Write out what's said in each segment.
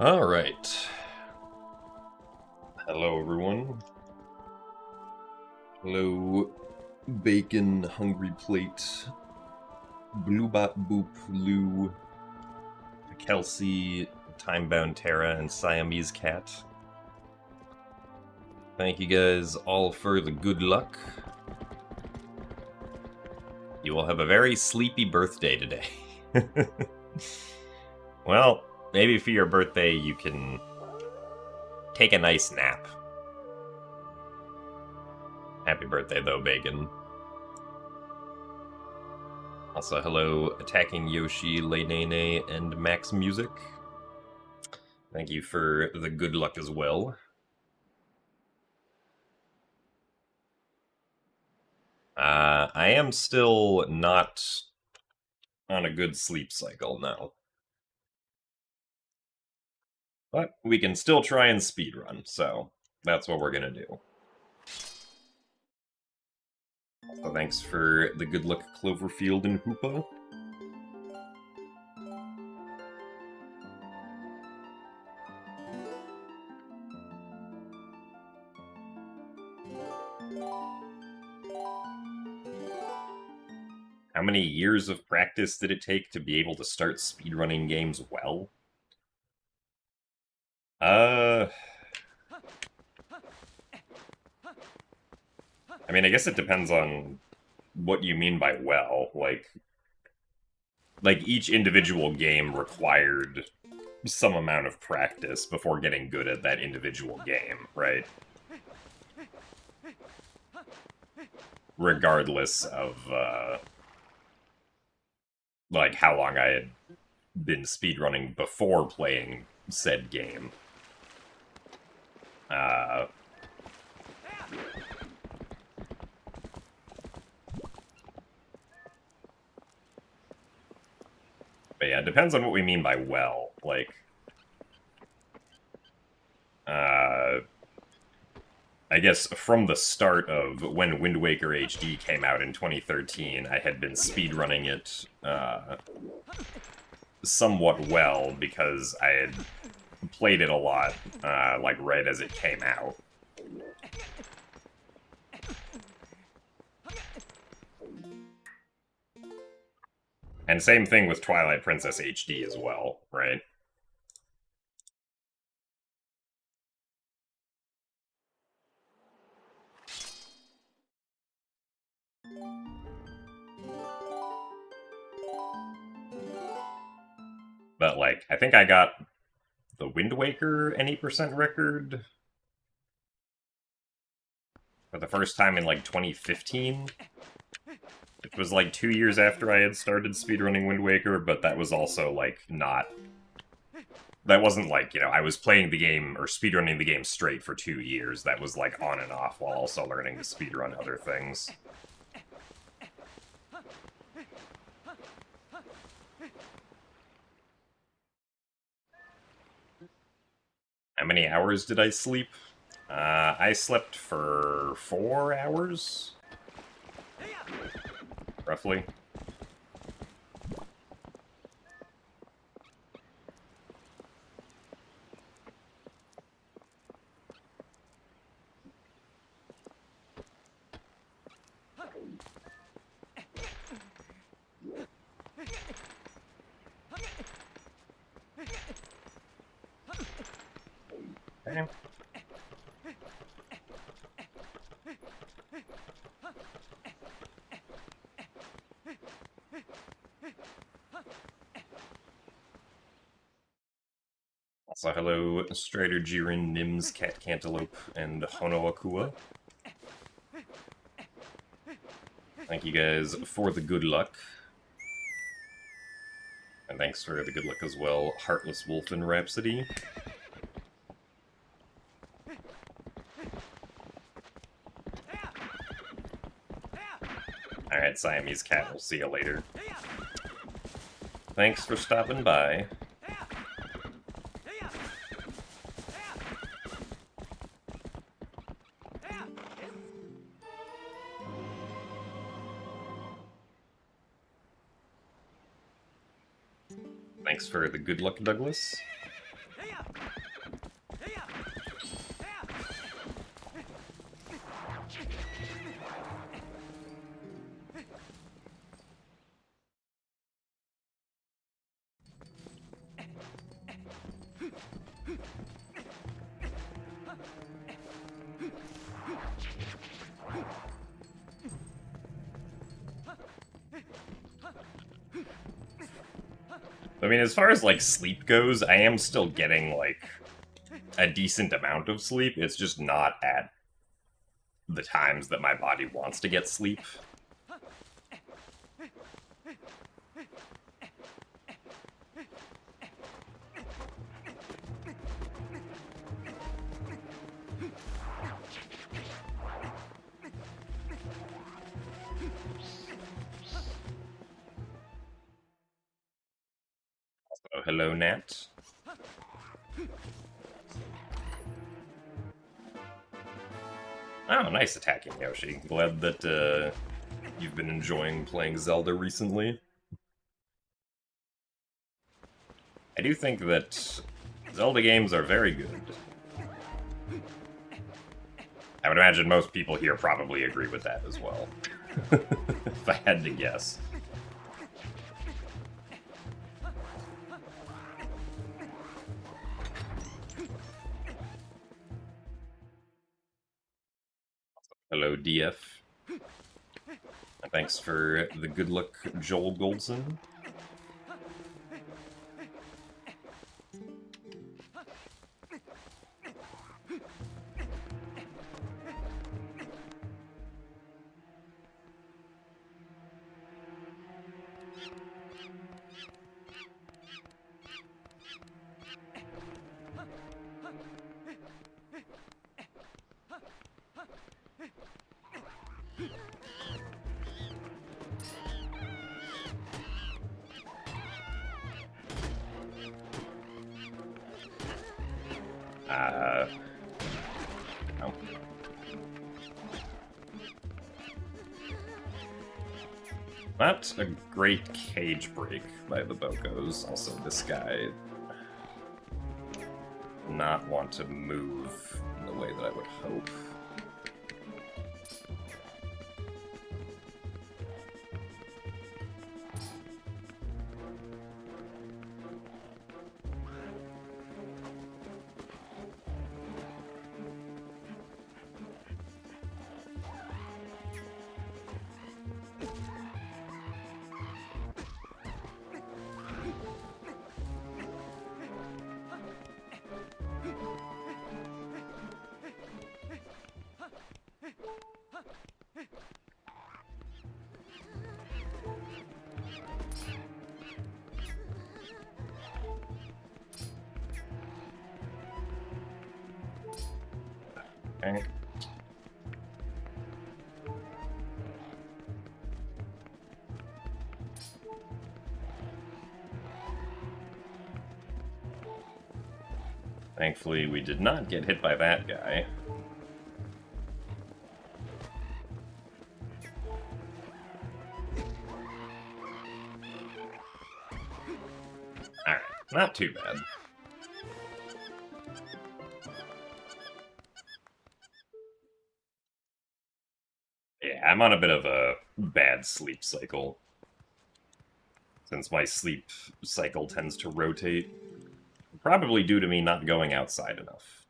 Alright. Hello, everyone. Hello, Bacon, Hungry Plate, Blue Bot Boop, Lou, Kelsey, Timebound Terra, and Siamese Cat. Thank you guys all for the good luck. You will have a very sleepy birthday today. Well, maybe for your birthday you can take a nice nap. Happy birthday, though, Bacon. Also, hello, Attacking Yoshi, Lenene, and Max Music. Thank you for the good luck as well. I am still not on a good sleep cycle now. But we can still try and speedrun, so that's what we're gonna do. So thanks for the good luck, Cloverfield and Hoopa. How many years of practice did it take to be able to start speedrunning games well? I mean, I guess it depends on what you mean by well. Like each individual game required some amount of practice before getting good at that individual game, right? Regardless of, like, how long I had been speedrunning before playing said game. But yeah, it depends on what we mean by well. Like, I guess from the start of when Wind Waker HD came out in 2013, I had been speedrunning it somewhat well because I had played it a lot, like right as it came out. And same thing with Twilight Princess HD as well, right? But, like, I think I got the Wind Waker N8% record for the first time in, like, 2015. It was, like, 2 years after I had started speedrunning Wind Waker, but that was also, like, not... That wasn't, like, you know, I was playing the game, or speedrunning the game straight for 2 years. That was, like, on and off, while also learning to speedrun other things. How many hours did I sleep? I slept for 4 hours? Roughly. Okay. Also, hello, Strider Jiren, Nims, Cat Cantaloupe, and Honoakua. Thank you guys for the good luck. And thanks for the good luck as well, Heartless Wolf and Rhapsody. Alright, Siamese Cat, we'll see you later. Thanks for stopping by. Thanks for the good luck, Douglas. I mean, as far as, like, sleep goes, I am still getting, like, a decent amount of sleep. It's just not at the times that my body wants to get sleep. Oh, hello, Nat. Oh, nice attacking, Yoshi. Glad that, you've been enjoying playing Zelda recently. I do think that Zelda games are very good. I would imagine most people here probably agree with that as well, if I had to guess. Hello, DF. And thanks for the good luck, Joel Goldson. No. Not a great cage break by the Bokos. Also, this guy not want to move in the way that I would hope. Okay. Thankfully, we did not get hit by that guy. Alright, not too bad. Yeah, I'm on a bit of a bad sleep cycle. Since my sleep cycle tends to rotate. Probably due to me not going outside enough.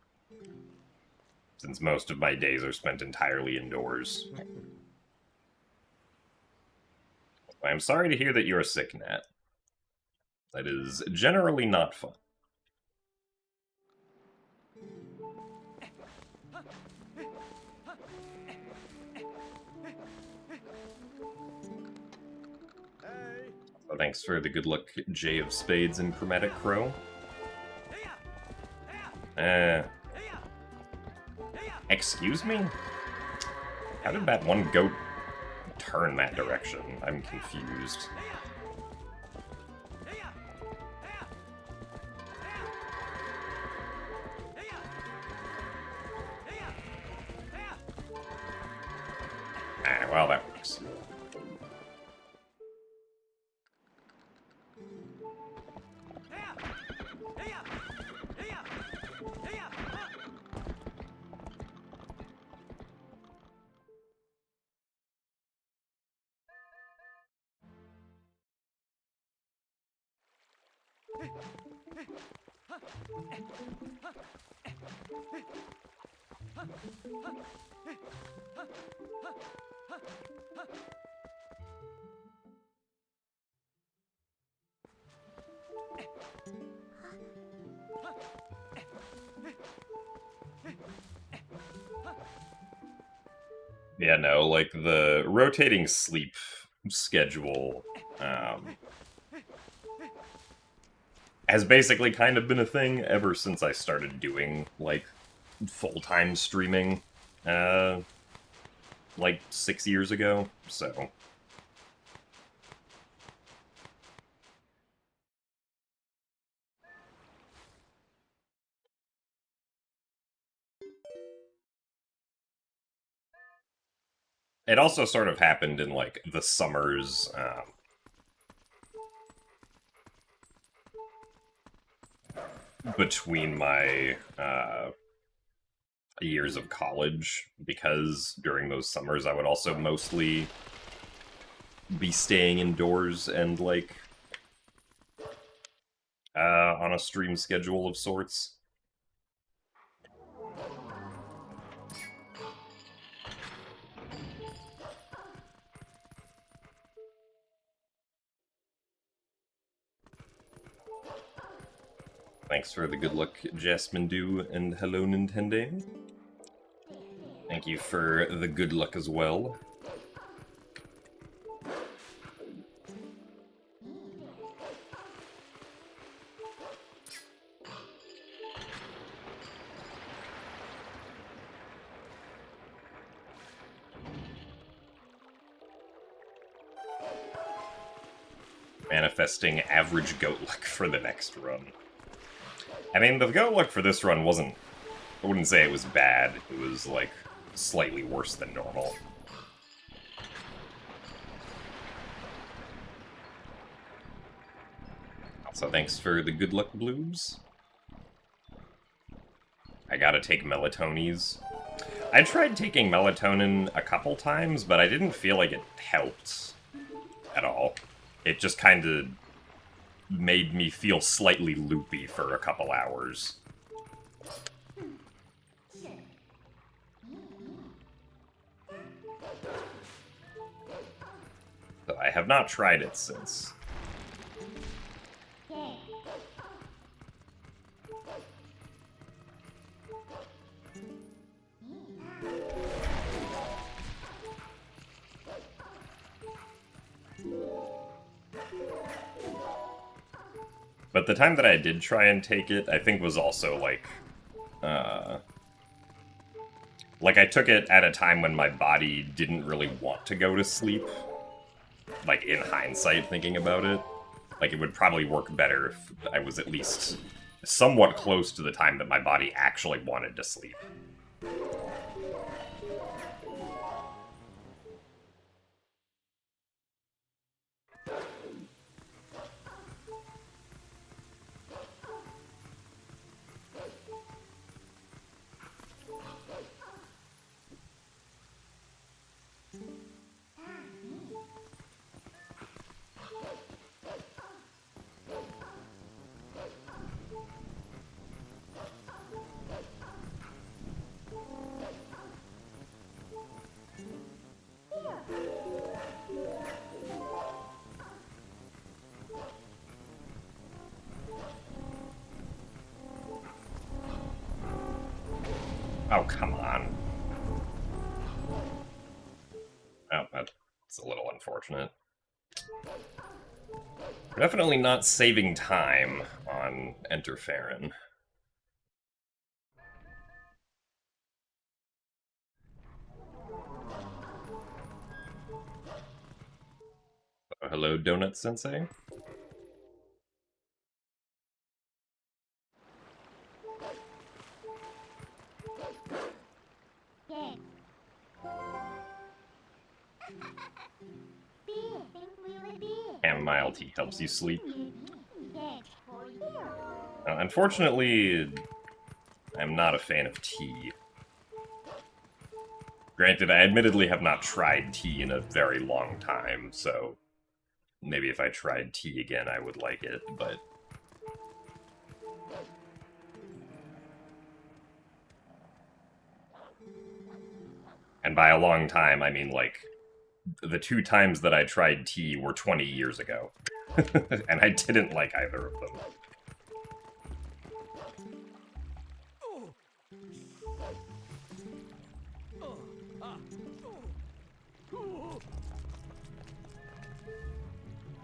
Since most of my days are spent entirely indoors. I'm sorry to hear that you're sick, Nat. That is generally not fun. So thanks for the good luck, J of Spades and Chromatic Crow. Excuse me? How did that one goat turn that direction? I'm confused. Ah, well, that works. Yeah, no, like, the rotating sleep schedule, has basically kind of been a thing ever since I started doing, like, full-time streaming, like, 6 years ago, so... It also sort of happened in, like, the summers, between my, years of college, because during those summers I would also mostly be staying indoors and, like, on a stream schedule of sorts. Thanks for the good luck, Jasmine Dew, and hello, Nintendo. Thank you for the good luck as well. Manifesting average goat luck for the next run. I mean, the goat luck for this run wasn't... I wouldn't say it was bad. It was, like, slightly worse than normal. So thanks for the good luck, Blues. I gotta take melatonies. I tried taking melatonin a couple times, but I didn't feel like it helped at all. It just kind of made me feel slightly loopy for a couple hours. So I have not tried it since. But the time that I did try and take it, I think was also, like, I took it at a time when my body didn't really want to go to sleep. Like, in hindsight, thinking about it. Like, it would probably work better if I was at least somewhat close to the time that my body actually wanted to sleep. Oh, come on. Oh, that's a little unfortunate. We're definitely not saving time on Interferon. Oh, hello, Donut Sensei. Chamomile tea helps you sleep. Unfortunately, I'm not a fan of tea. Granted, I admittedly have not tried tea in a very long time, so maybe if I tried tea again I would like it, but... And by a long time, I mean, like, the 2 times that I tried tea were 20 years ago. And I didn't like either of them.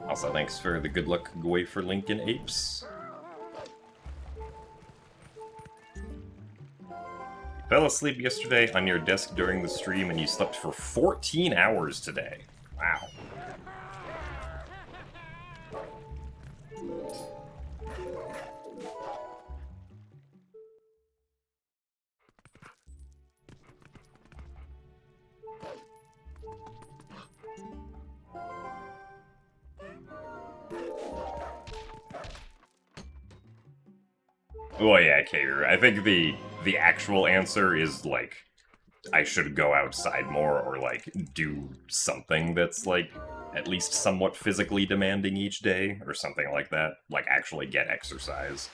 Also, thanks for the good luck giveaway for Lincoln Apes. You fell asleep yesterday on your desk during the stream and you slept for 14 hours today. Wow. Well, yeah, Kager. I think the actual answer is, like, I should go outside more or, like, do something that's, like, at least somewhat physically demanding each day, or something like that. Like, actually get exercise.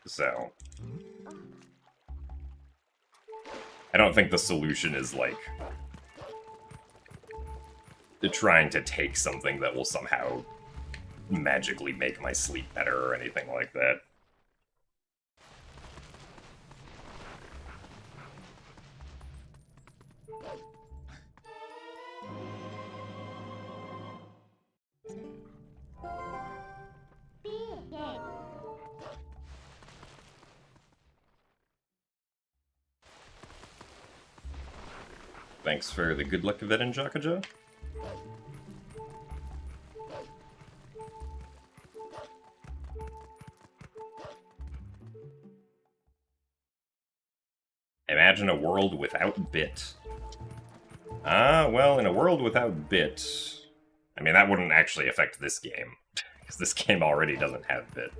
So... I don't think the solution is, like, trying to take something that will somehow magically make my sleep better or anything like that. Thanks for the good luck event in Jakaja. Imagine a world without Bit. Well, in a world without Bit... I mean, that wouldn't actually affect this game, because this game already doesn't have Bit.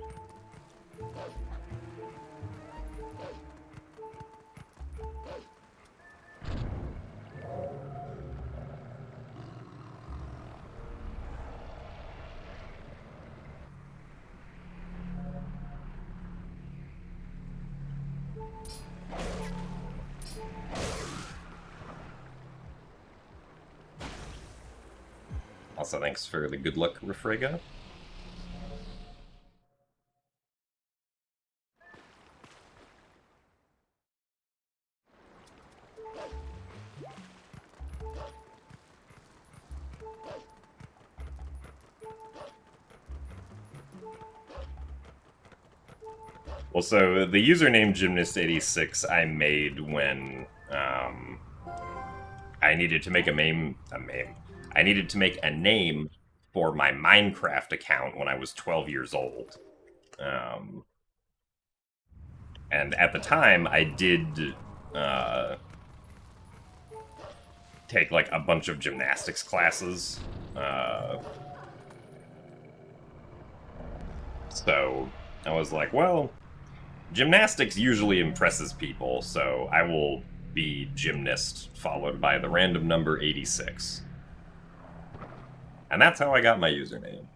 Also, thanks for the good luck, Refrega. Well, so the username Gymnast86 I made when I needed to make I needed to make a name for my Minecraft account when I was 12 years old. And at the time, I did take like a bunch of gymnastics classes. So I was like, well, gymnastics usually impresses people, so I will be gymnast followed by the random number 86. And that's how I got my username.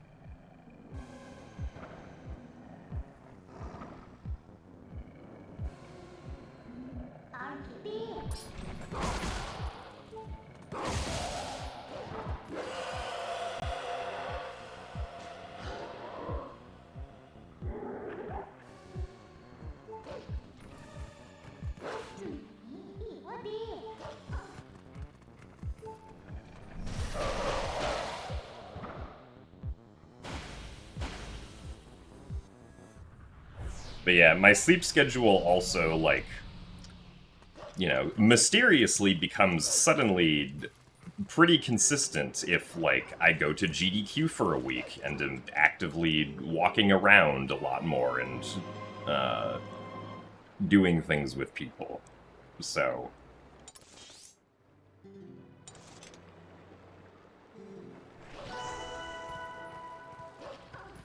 But yeah, my sleep schedule also, like, you know, mysteriously becomes suddenly pretty consistent if, like, I go to GDQ for a week and am actively walking around a lot more and doing things with people. So...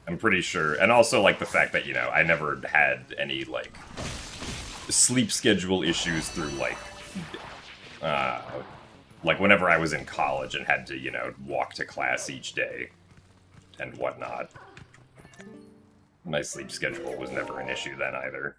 I'm pretty sure, and also, like, the fact that, you know, I never had any, like, sleep schedule issues through, like, whenever I was in college and had to, you know, walk to class each day and whatnot. My sleep schedule was never an issue then either.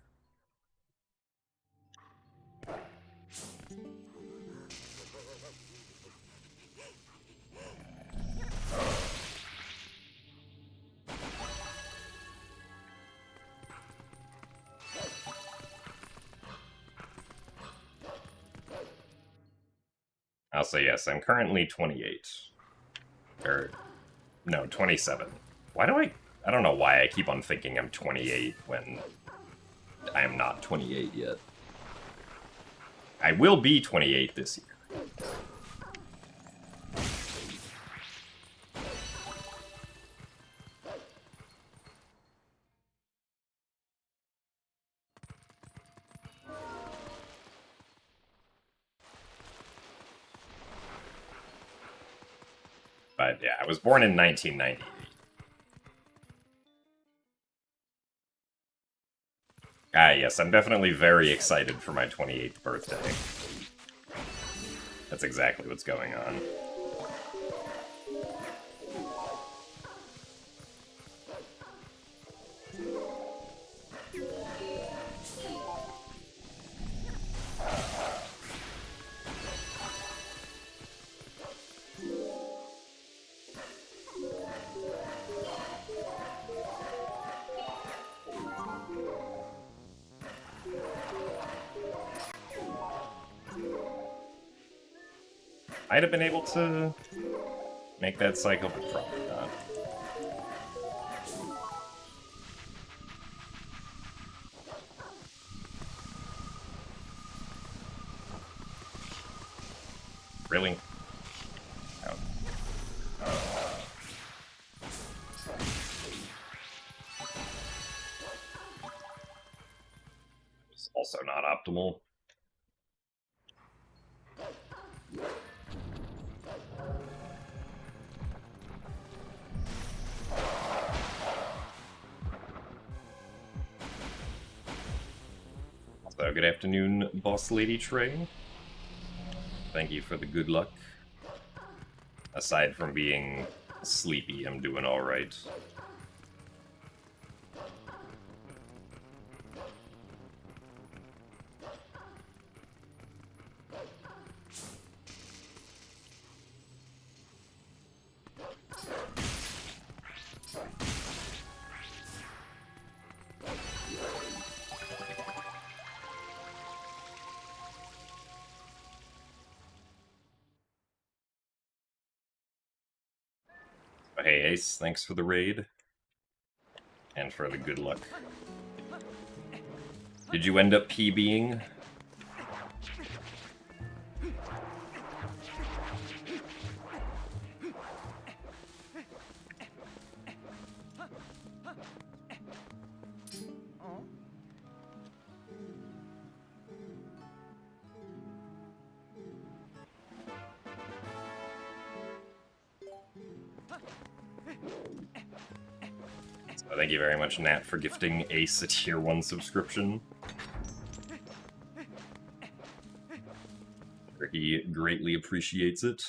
I'll say yes, I'm currently 28. Or, no, 27. Why do I don't know why I keep on thinking I'm 28 when I am not 28 yet. I will be 28 this year. But yeah, I was born in 1998. Ah, yes, I'm definitely very excited for my 28th birthday. That's exactly what's going on. I'd have been able to make that cycle, but probably not. Really? Oh. It's also not optimal. So, good afternoon, Boss Lady Trey. Thank you for the good luck. Aside from being sleepy, I'm doing alright. Hey Ace, thanks for the raid. And for the good luck. Did you end up PBing? So thank you very much, Nat, for gifting Ace a tier 1 subscription. He greatly appreciates it.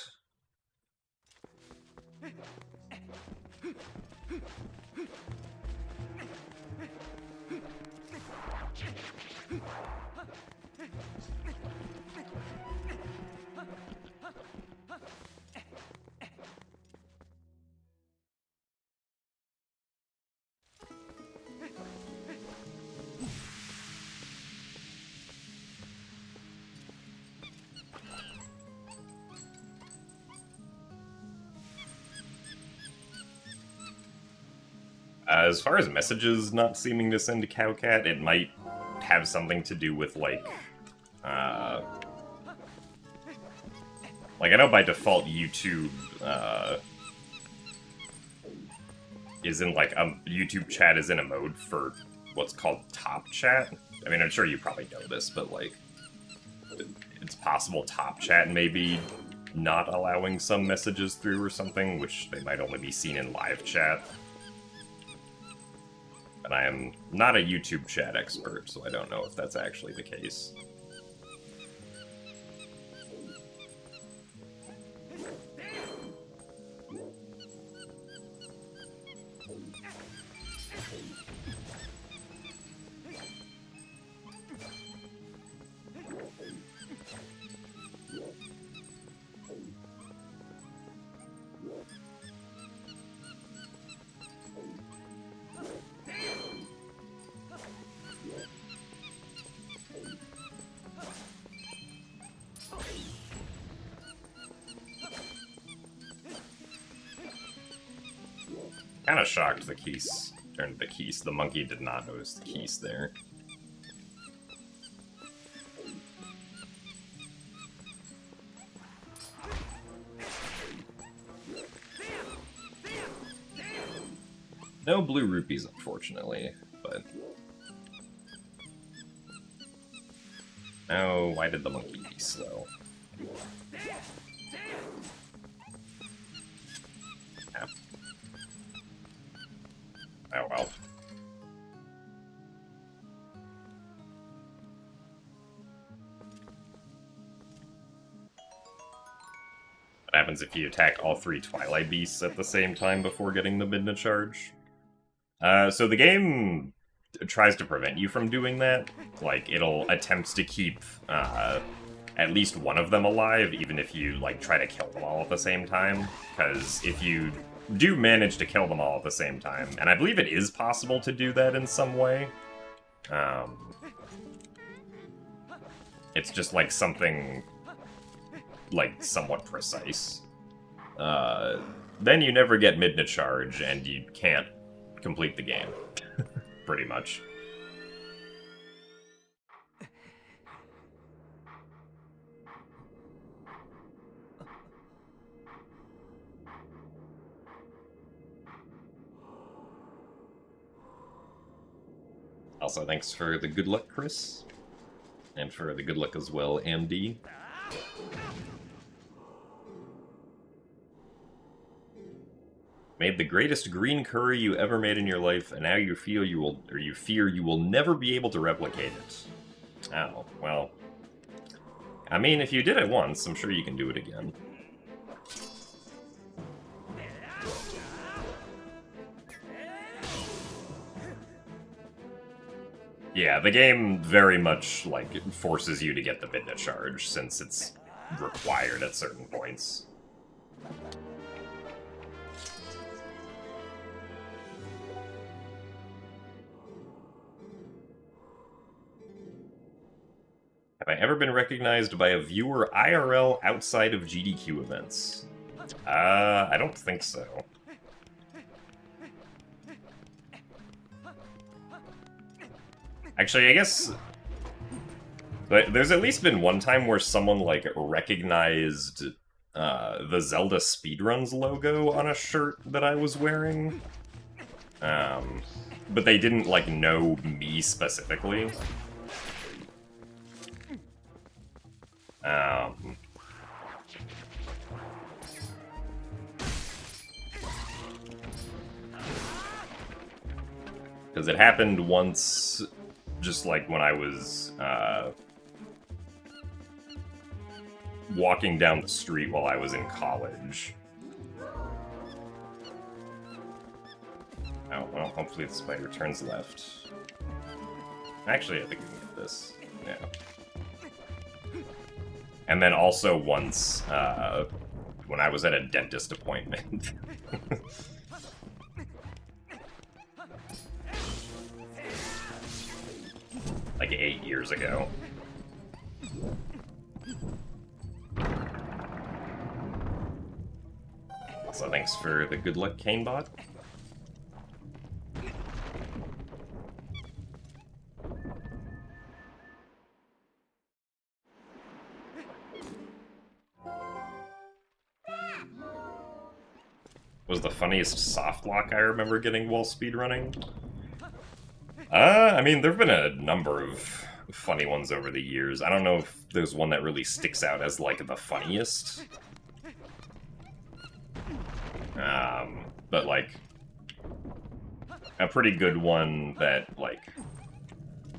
As far as messages not seeming to send to Cowcat, it might have something to do with, like, I know by default YouTube, is in, like, YouTube chat is in a mode for what's called top chat. I mean, I'm sure you probably know this, but, like, it's possible top chat may be not allowing some messages through or something, which they might only be seen in live chat. And I am not a YouTube chat expert, so I don't know if that's actually the case. Kinda shocked the keys. Turned the keys. The monkey did not notice the keys there. No blue rupees, unfortunately, but... Oh, why did the monkey be slow? Yeah. Oh well. What happens if you attack all 3 Twilight Beasts at the same time before getting the Midna charge? So the game tries to prevent you from doing that. Like, it'll attempt to keep at least one of them alive, even if you, like, try to kill them all at the same time. Because if you do manage to kill them all at the same time, and I believe it is possible to do that in some way, it's just, like, something, like, somewhat precise. Then you never get Midna charge, and you can't complete the game, pretty much. Also, thanks for the good luck, Chris. And for the good luck as well, MD. Made the greatest green curry you ever made in your life, and now you feel you will, or you fear you will never be able to replicate it. Oh, well. I mean, if you did it once, I'm sure you can do it again. Yeah, the game very much, like, forces you to get the Midna charge, since it's required at certain points. Have I ever been recognized by a viewer IRL outside of GDQ events? I don't think so. Actually, I guess... there's at least been one time where someone, like, recognized the Zelda Speedruns logo on a shirt that I was wearing. But they didn't, like, know me specifically. Because it happened once, just like when I was walking down the street while I was in college. Oh, well, hopefully the spider turns left. Actually, I think we can get this. Yeah. And then also once, when I was at a dentist appointment. Like 8 years ago. So thanks for the good luck, Canebot. Was the funniest soft lock I remember getting while speedrunning? I mean, there have been a number of funny ones over the years. I don't know if there's one that really sticks out as, like, the funniest. But, like, a pretty good one that, like,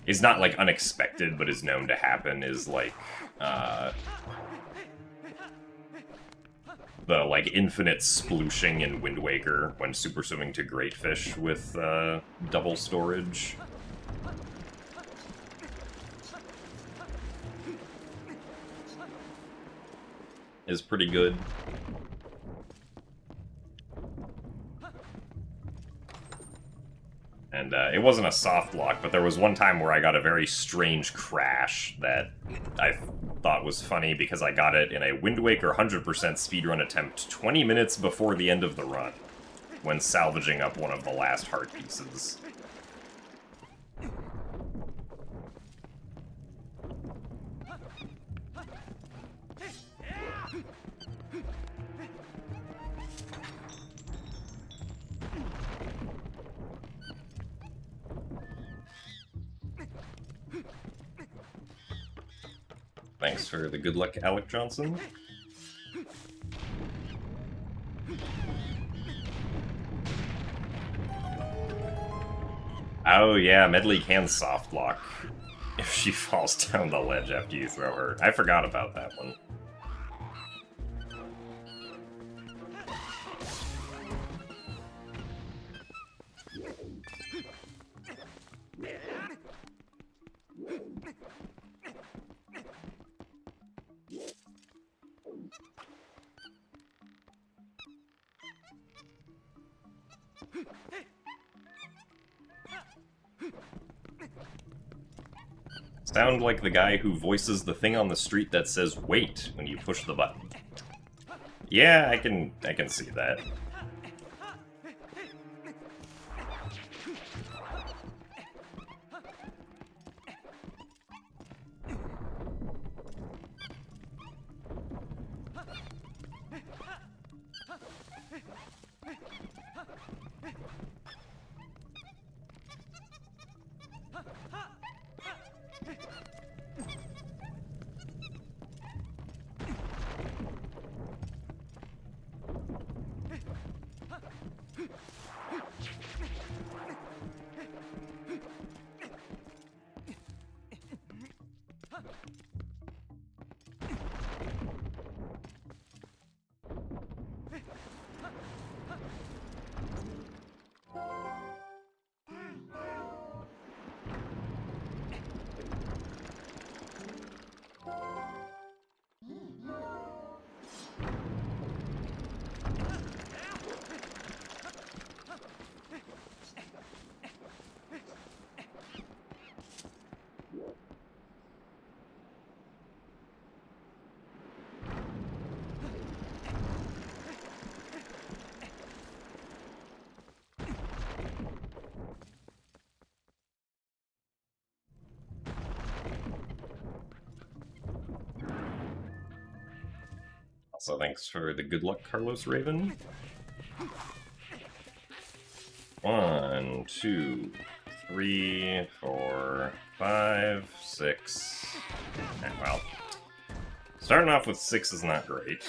is not, like, unexpected, but is known to happen is, like, the, like, infinite splooshing in Wind Waker when super swimming to Great Fish with, double storage. Is pretty good. And, it wasn't a soft lock, but there was one time where I got a very strange crash that I thought was funny because I got it in a Wind Waker 100% speedrun attempt 20 minutes before the end of the run. when salvaging up one of the last heart pieces. Thanks for the good luck, Alec Johnson. Oh yeah, Medley can soft lock if she falls down the ledge after you throw her. I forgot about that one. Sound like the guy who voices the thing on the street that says "wait" when you push the button. Yeah, I can see that. Also, thanks for the good luck, Carlos Raven. 1, 2, 3, 4, 5, 6. Okay, well, starting off with 6 is not great.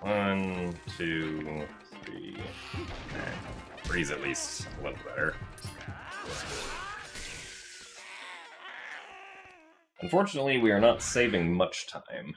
One, 2, 3. Okay. 3's at least a little better. Unfortunately, we are not saving much time.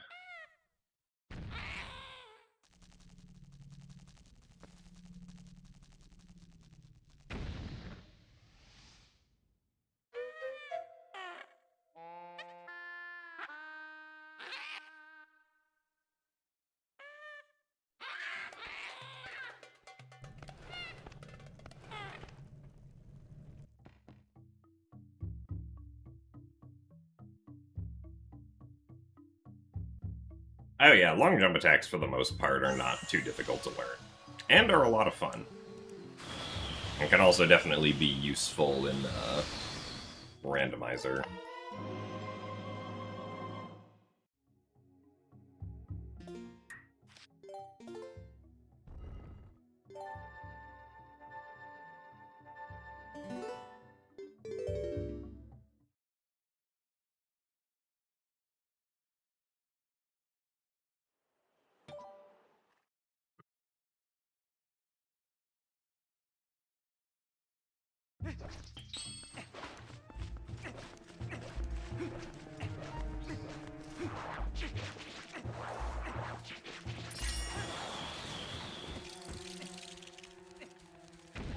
Oh yeah, long jump attacks for the most part are not too difficult to learn, and are a lot of fun. And can also definitely be useful in randomizer.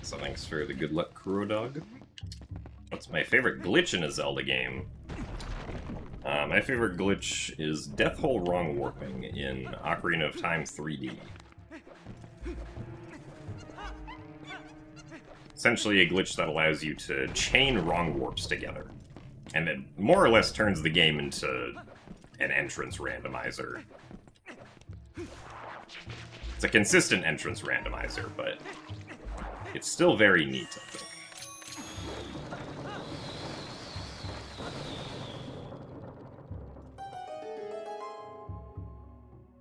So thanks for the good luck, Kuro Dog. What's my favorite glitch in a Zelda game? My favorite glitch is Death Hole Wrong Warping in Ocarina of Time 3D. Essentially a glitch that allows you to chain wrong warps together. And it more or less turns the game into an entrance randomizer. It's a consistent entrance randomizer, but it's still very neat, I think.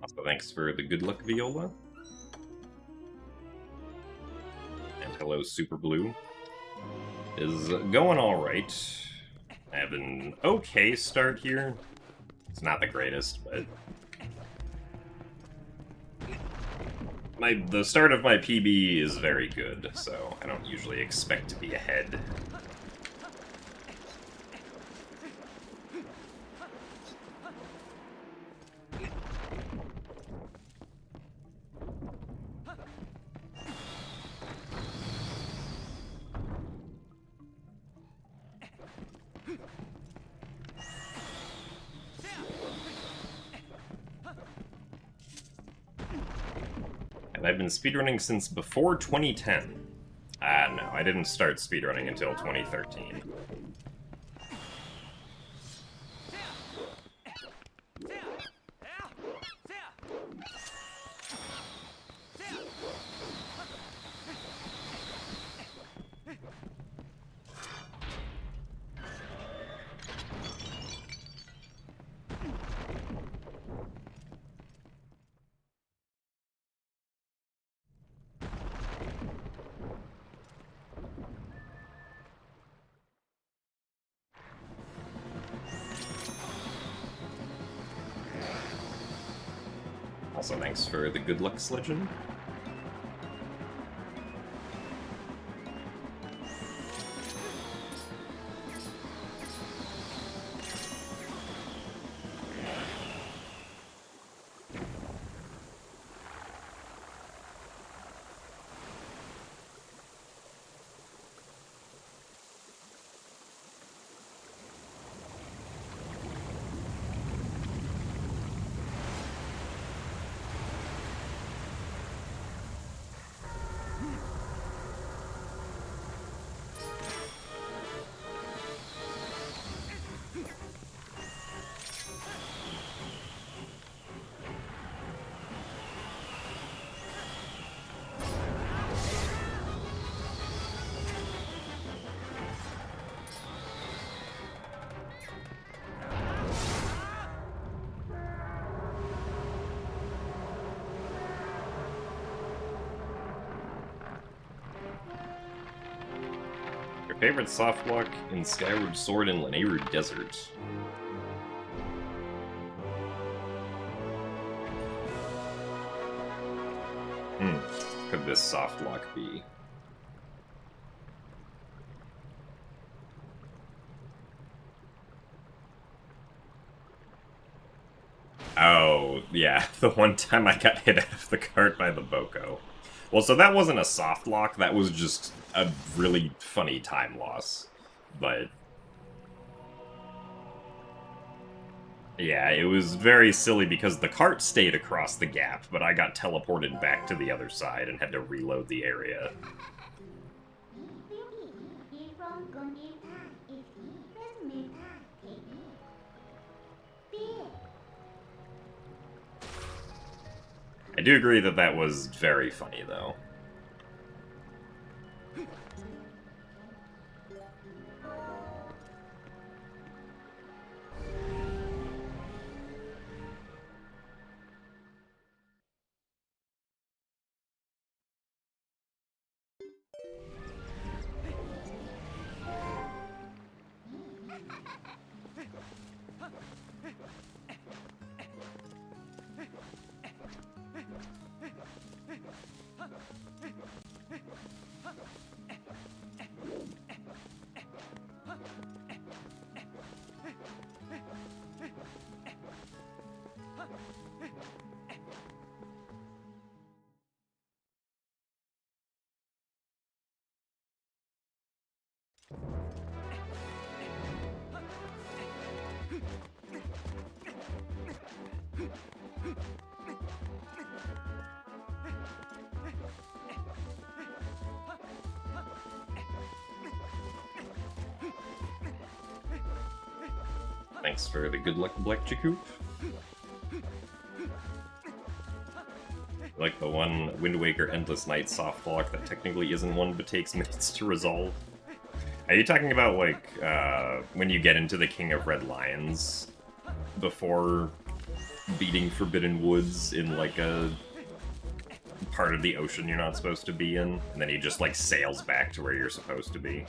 Also, thanks for the good luck, Viola. And hello, Super Blue. Is going alright. I have an okay start here. It's not the greatest, but... the start of my PB is very good, so I don't usually expect to be ahead. And I've been speedrunning since before 2010. No, I didn't start speedrunning until 2013. Also, thanks for the good luck sledging. Favorite softlock in Skyward Sword and Lanayru Desert? Could this softlock be? Oh, yeah, the one time I got hit out of the cart by the Boko. Well, so that wasn't a softlock, that was just a really funny time loss. But... yeah, it was very silly because the cart stayed across the gap, but I got teleported back to the other side and had to reload the area. I do agree that that was very funny, though. Thanks for the good luck, Black Jacoop. Like the one Wind Waker Endless Night soft lock that technically isn't one but takes minutes to resolve. Are you talking about, like, when you get into the King of Red Lions before beating Forbidden Woods in, like, a part of the ocean you're not supposed to be in, and then he just, like, sails back to where you're supposed to be?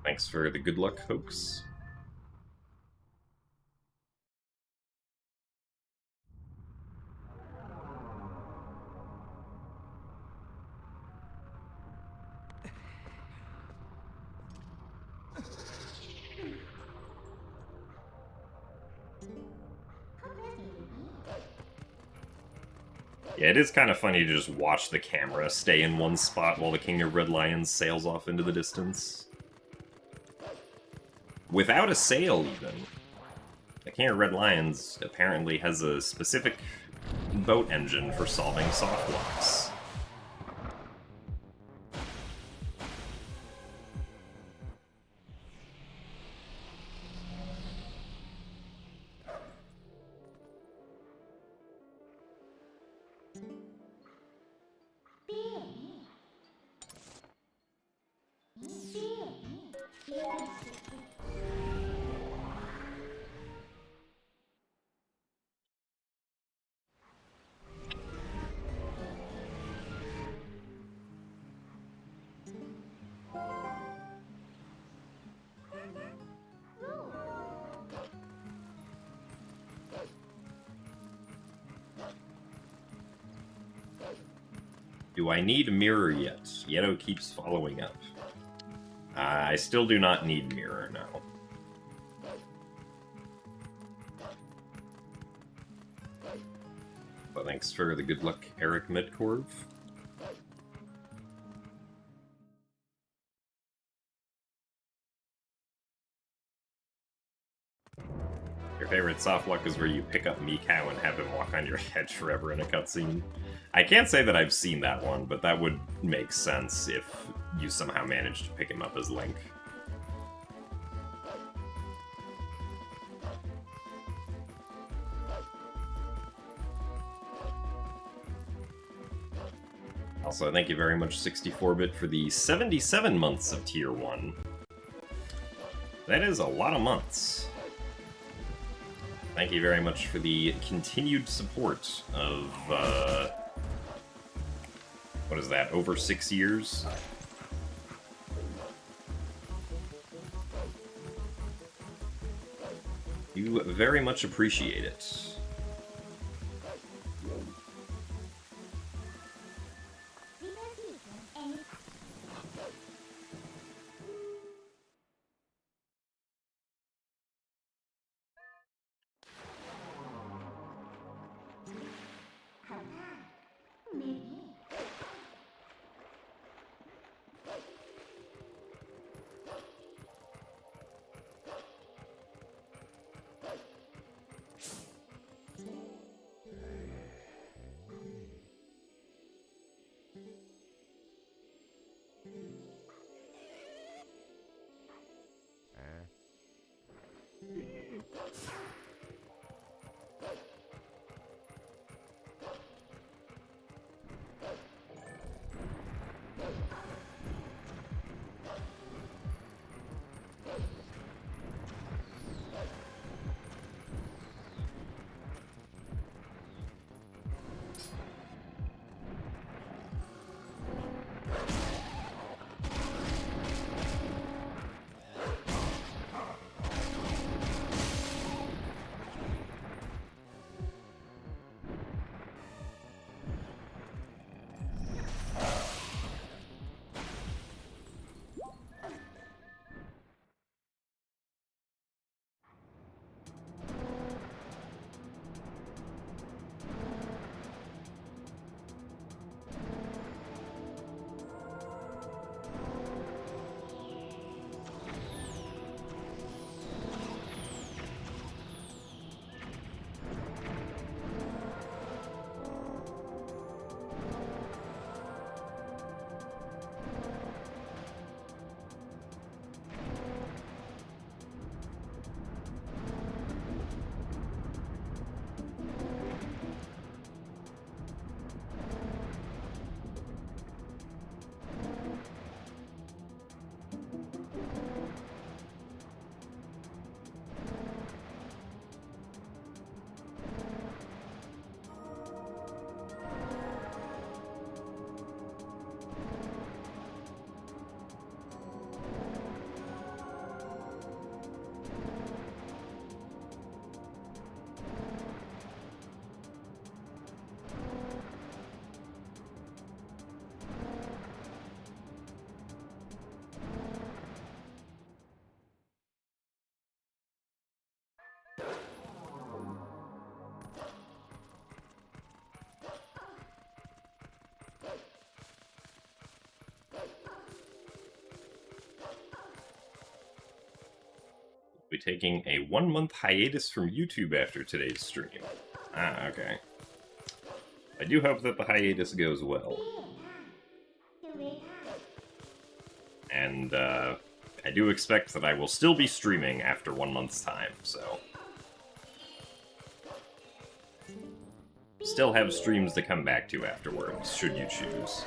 Thanks for the good luck hoax. Yeah, it is kind of funny to just watch the camera stay in one spot while the King of Red Lions sails off into the distance. Without a sail, even. The King of Red Lions apparently has a specific boat engine for solving soft locks. Do I need a mirror yet? Yeto keeps following up. I still do not need mirror now. But thanks for the good luck, Eric Midcorv. Your favorite soft luck is where you pick up Mikau and have him walk on your head forever in a cutscene. I can't say that I've seen that one, but that would make sense if you somehow managed to pick him up as Link. Also, thank you very much, 64-bit, for the 77 months of Tier 1. That is a lot of months. Thank you very much for the continued support of, what is that, over 6 years? You very much appreciate it. Be taking a 1-month hiatus from YouTube after today's stream. Ah, okay. I do hope that the hiatus goes well. And, I do expect that I will still be streaming after 1 month's time, so... Still have streams to come back to afterwards, should you choose.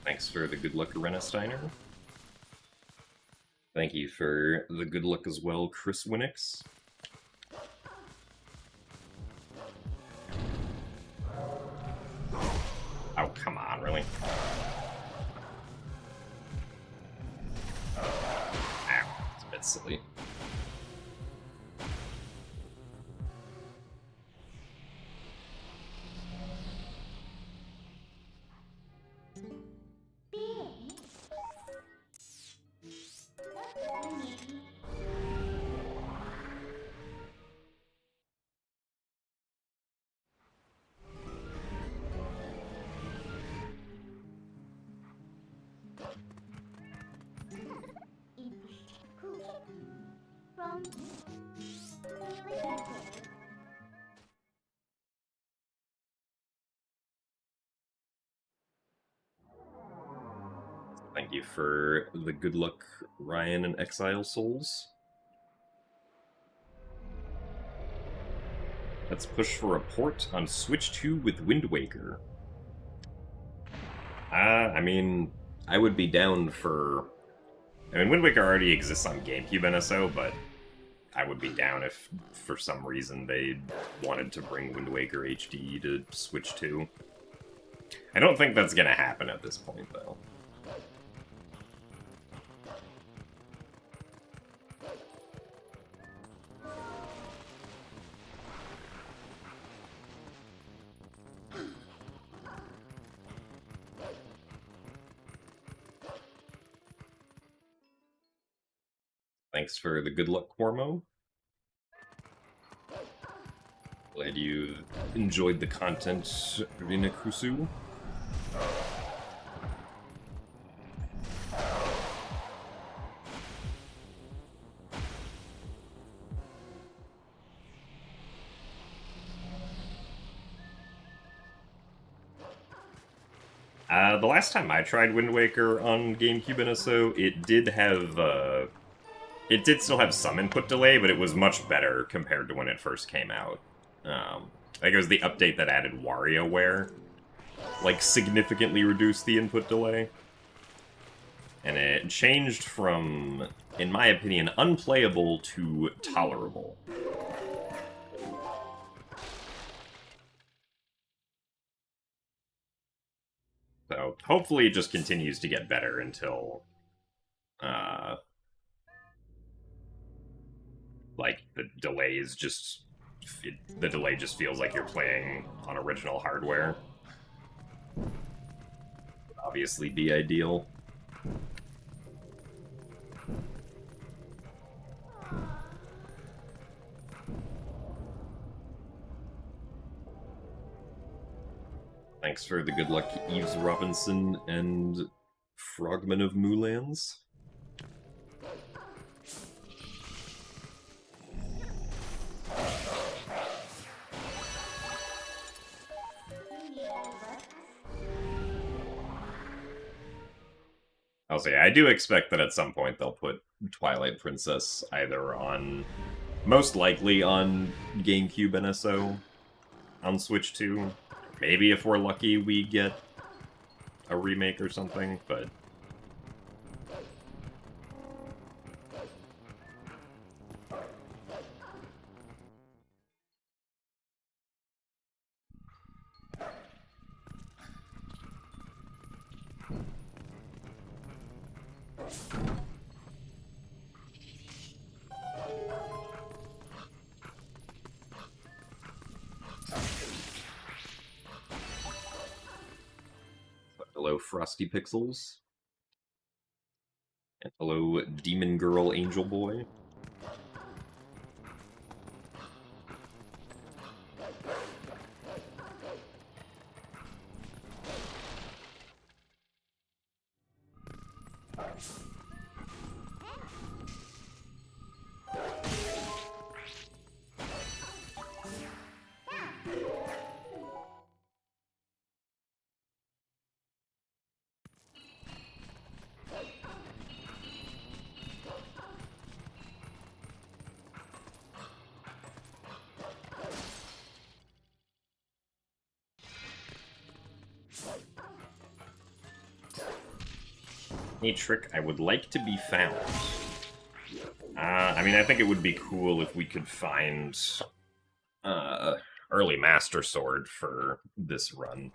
Thanks for the good luck, Renesteiner. Thank you for the good luck as well, Chris Winnix. Oh, come on, really? Ow, it's a bit silly. Thank you for the good luck, Ryan and Exile Souls. Let's push for a port on Switch 2 with Wind Waker. I mean, I would be down for... I mean, Wind Waker already exists on GameCube NSO, but I would be down if, for some reason, they wanted to bring Wind Waker HD to Switch 2. I don't think that's gonna happen at this point, though. Thanks for the good luck, Cormo. Glad you enjoyed the content, Rina Kusu. The last time I tried Wind Waker on GameCube NSO, it did have, it did still have some input delay, but it was much better compared to when it first came out. Like, it was the update that added WarioWare, like, significantly reduced the input delay. And it changed from, in my opinion, unplayable to tolerable. So, hopefully it just continues to get better until, like, the delay is just... the delay just feels like you're playing on original hardware. Would obviously be ideal. Thanks for the good luck, Eves Robinson and Frogman of Moulans. I'll say, I do expect that at some point they'll put Twilight Princess either on, most likely on GameCube NSO, on Switch 2. Maybe if we're lucky we get a remake or something, but... Hello, Frosty Pixels. And hello, Demon Girl Angel Boy. A trick I would like to be found. I mean, I think it would be cool if we could find early Master Sword for this run.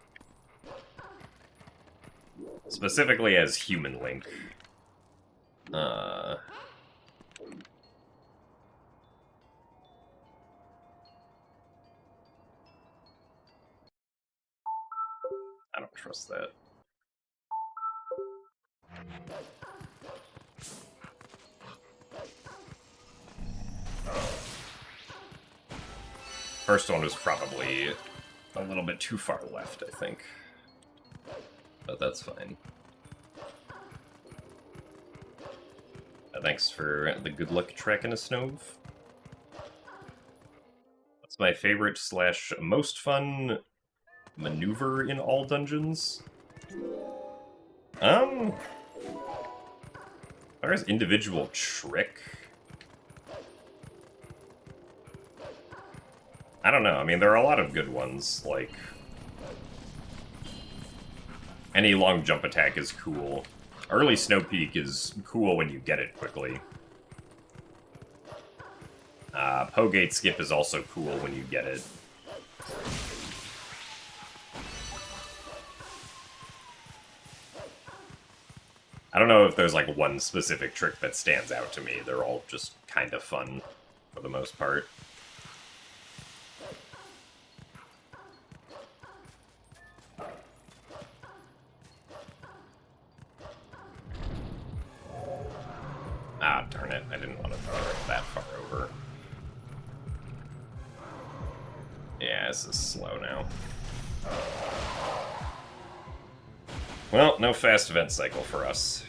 Specifically as Human Link. I don't trust that. First one was probably a little bit too far left, I think. But that's fine. Thanks for the good luck tracking a Snove. What's my favorite / most fun maneuver in all dungeons? As far as individual trick, I don't know. I mean, there are a lot of good ones, like any long jump attack is cool. Early Snow Peak is cool when you get it quickly. Pogate Skip is also cool when you get it. I don't know if there's like one specific trick that stands out to me. They're all just kind of fun for the most part. Ah, darn it. I didn't want to throw it that far over. Yeah, this is slow now. Well, no fast event cycle for us.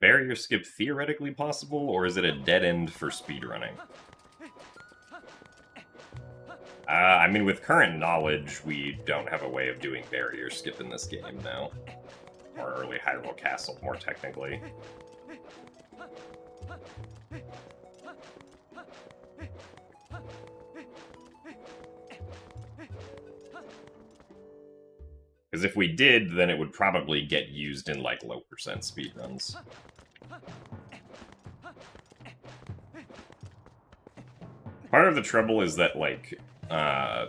Barrier skip theoretically possible, or is it a dead end for speedrunning? I mean, with current knowledge, we don't have a way of doing barrier skip in this game now. Or early Hyrule Castle, more technically. Because if we did, then it would probably get used in, like, low percent speedruns. Part of the trouble is that, like,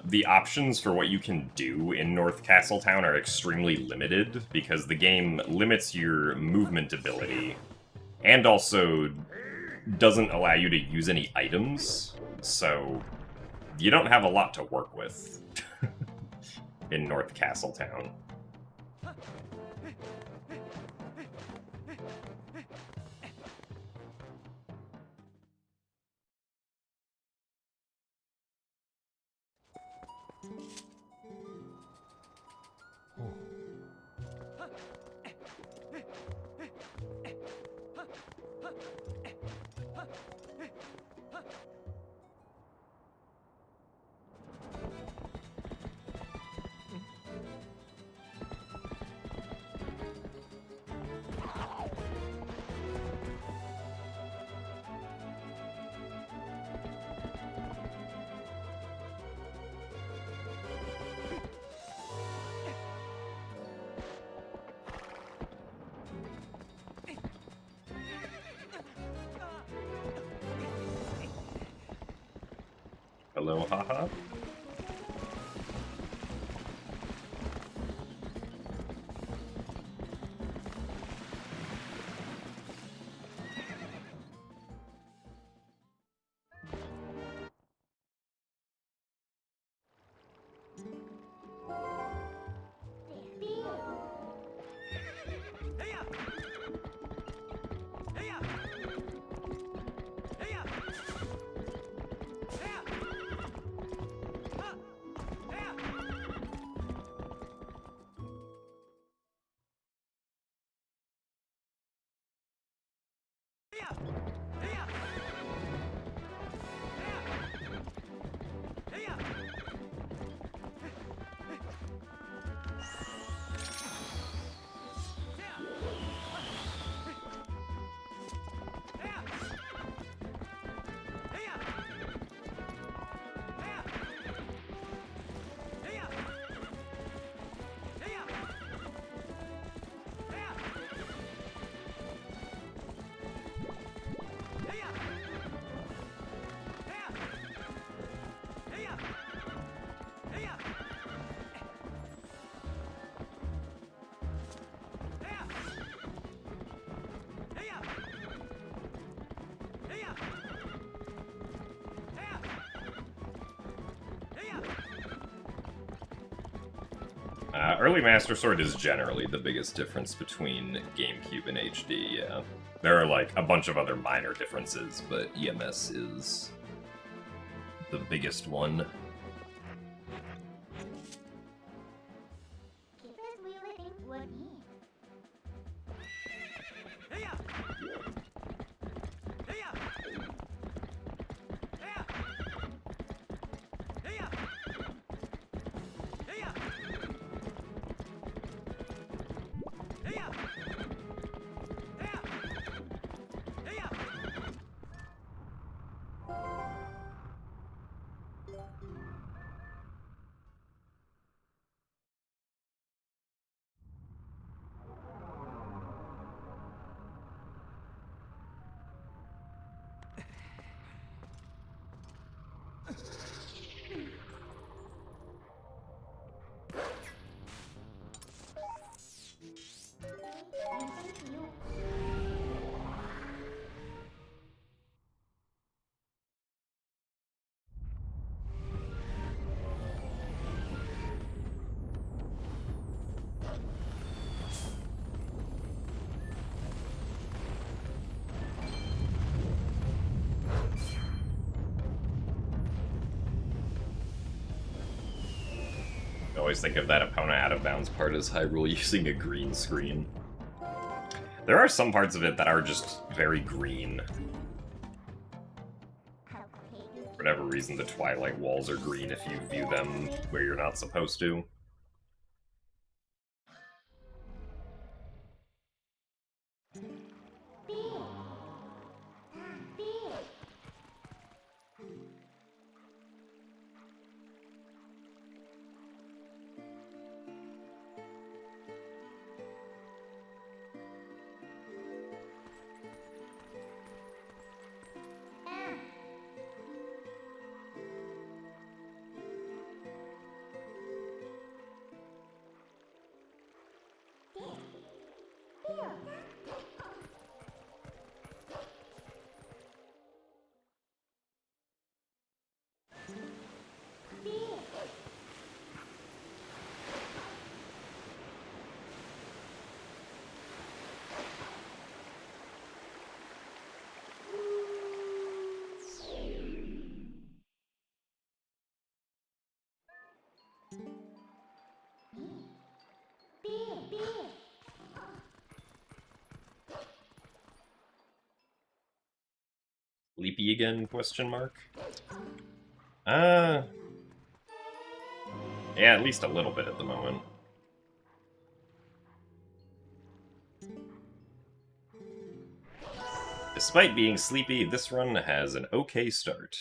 the options for what you can do in North Castletown are extremely limited, because the game limits your movement ability, and also doesn't allow you to use any items, so you don't have a lot to work with in North Castletown. Hello, haha. Early Master Sword is generally the biggest difference between GameCube and HD, yeah. There are, like, a bunch of other minor differences, but EMS is the biggest one. I always think of that opponent out of bounds part as Hyrule using a green screen. There are some parts of it that are just very green. For whatever reason, the Twilight walls are green if you view them where you're not supposed to. Sleepy again, question mark? Yeah, at least a little bit at the moment. Despite being sleepy, this run has an okay start.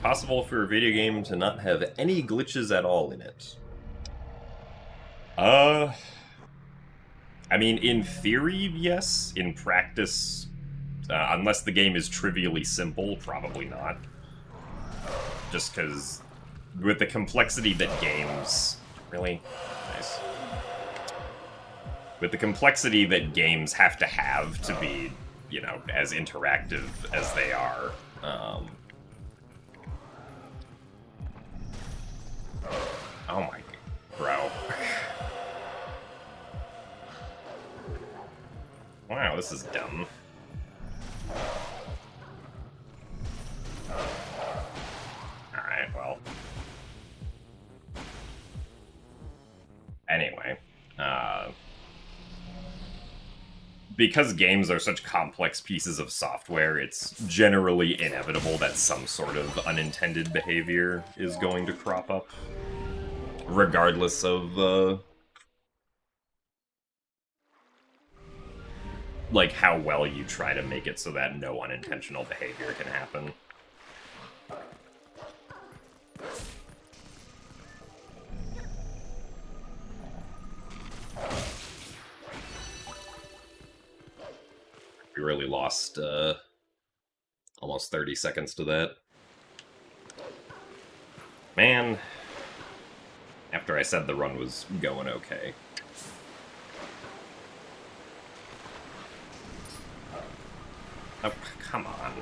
Possible for a video game to not have any glitches at all in it? I mean, in theory, yes. In practice, unless the game is trivially simple, probably not. Just because, with the complexity that games... Really? Nice. With the complexity that games have to be, you know, as interactive as they are, oh my... Bro. Wow, this is dumb. Alright, well. Anyway. Because games are such complex pieces of software, it's generally inevitable that some sort of unintended behavior is going to crop up. Regardless of, like, how well you try to make it so that no unintentional behavior can happen. We really lost, almost 30 seconds to that. Man, after I said the run was going okay. Oh, come on.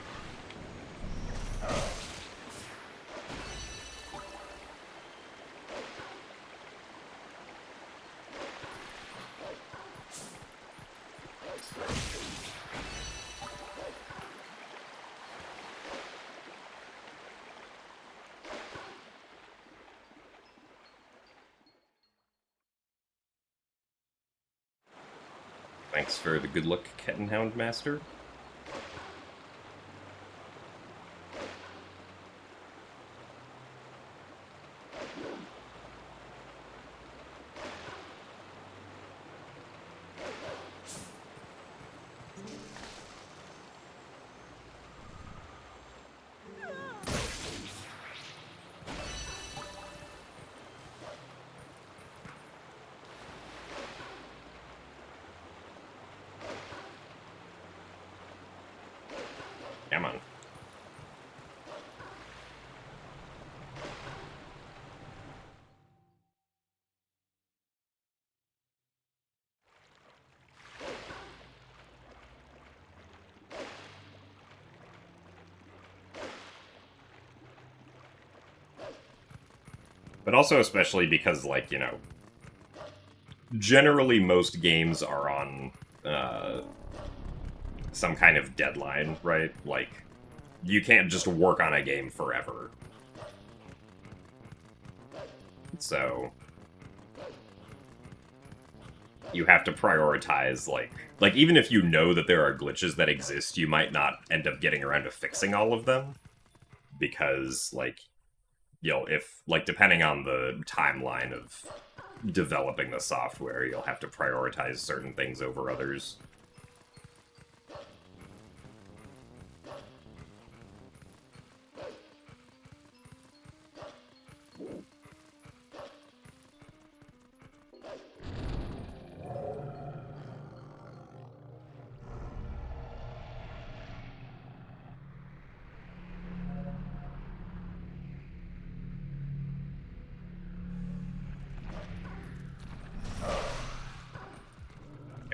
Thanks for the good luck, Cat and Hound Master. Come on. But also especially because, like, you know, generally most games are on, some kind of deadline, right? Like, you can't just work on a game forever. So, you have to prioritize, like, even if you know that there are glitches that exist, you might not end up getting around to fixing all of them. Because, like, you know, if, like, depending on the timeline of developing the software, you'll have to prioritize certain things over others.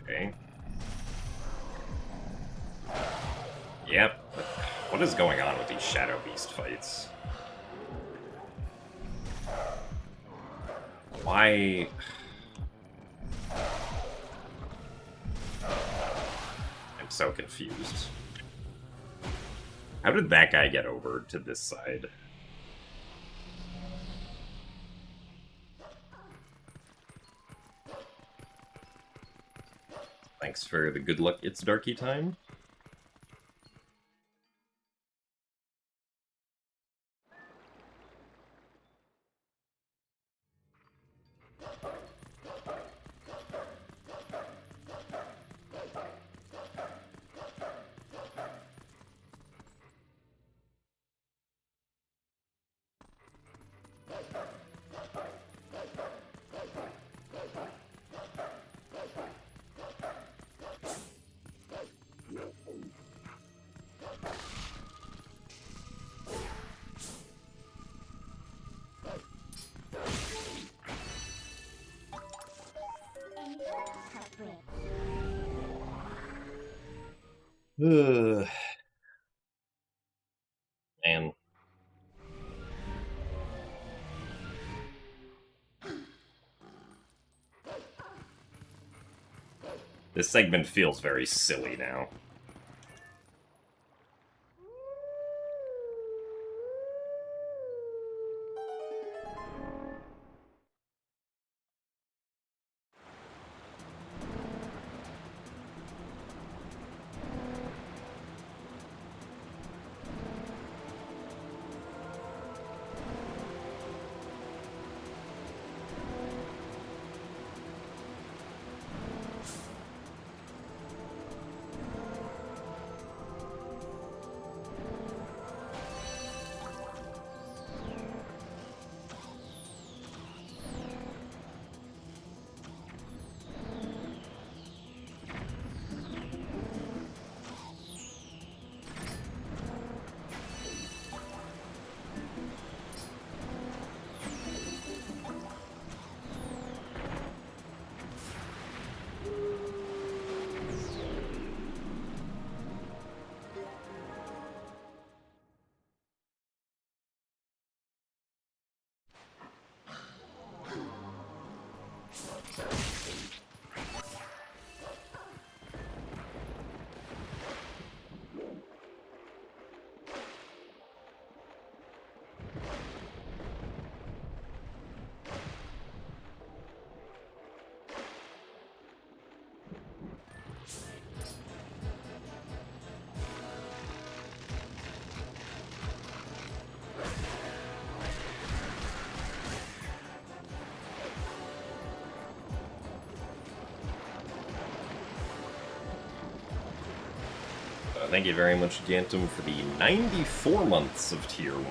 Okay. Yep. What is going on with these Shadow Beast fights? Why... I'm so confused. How did that guy get over to this side? Thanks for the good luck, it's darky time. Ugh. Man. This segment feels very silly now. Thank you very much, Gantum, for the 94 months of Tier 1.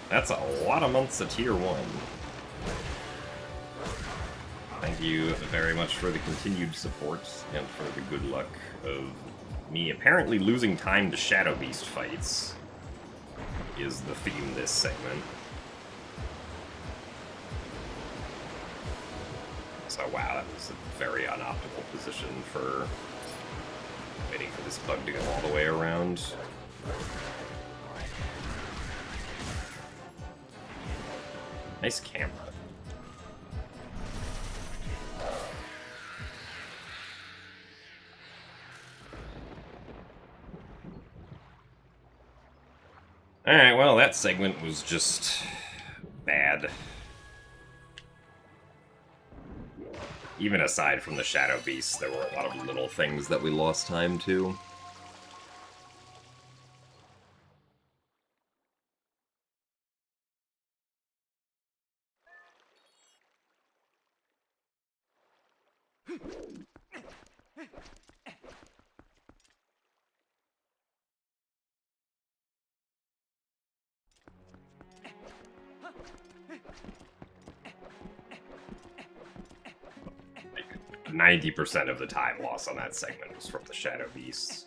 That's a lot of months of Tier 1. Thank you very much for the continued support and for the good luck of me apparently losing time to Shadow Beast fights is the theme this segment. So wow, that was a very unoptimal position for waiting for this bug to go all the way around. Nice camera. Alright, well, that segment was just bad. Even aside from the Shadow Beasts, there were a lot of little things that we lost time to. Like, 90% of the time loss on that segment was from the Shadow Beasts.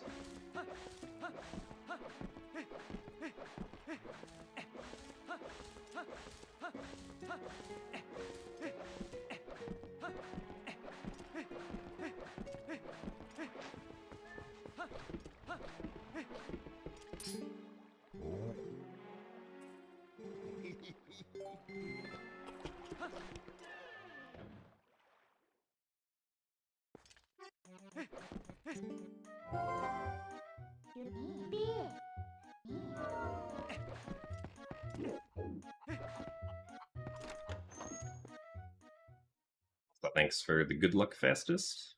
So thanks for the good luck, fastest.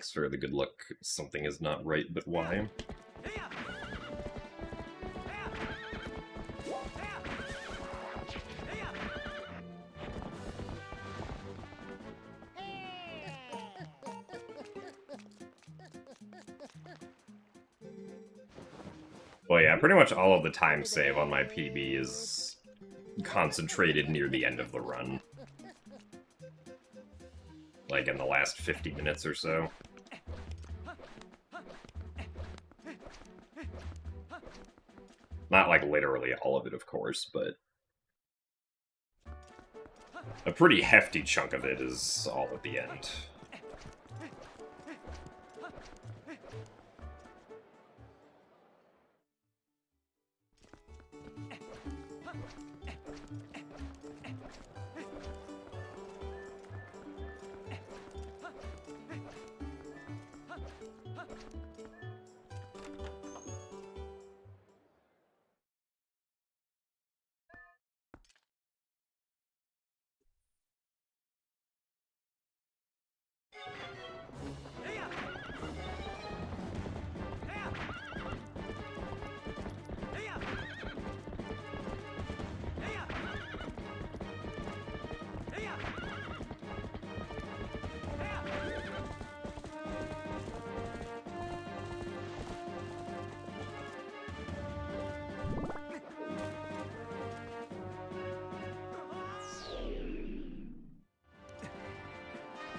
thanks for the good luck. Something is not right, but why? Well, yeah, pretty much all of the time save on my PB is concentrated near the end of the run. Like in the last 50 minutes or so. Not like literally all of it, of course, but a pretty hefty chunk of it is all at the end.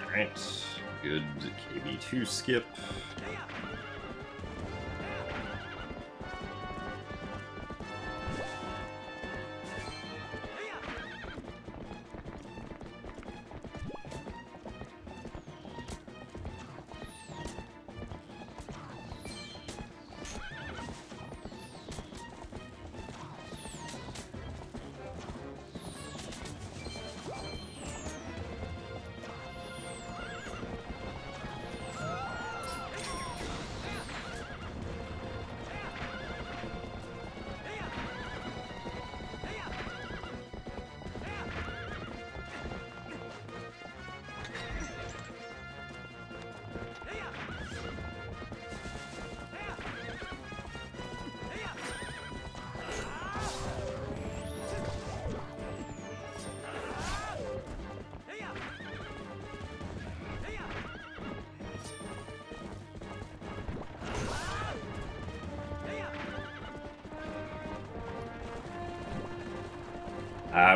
Alright, good KB2 skip.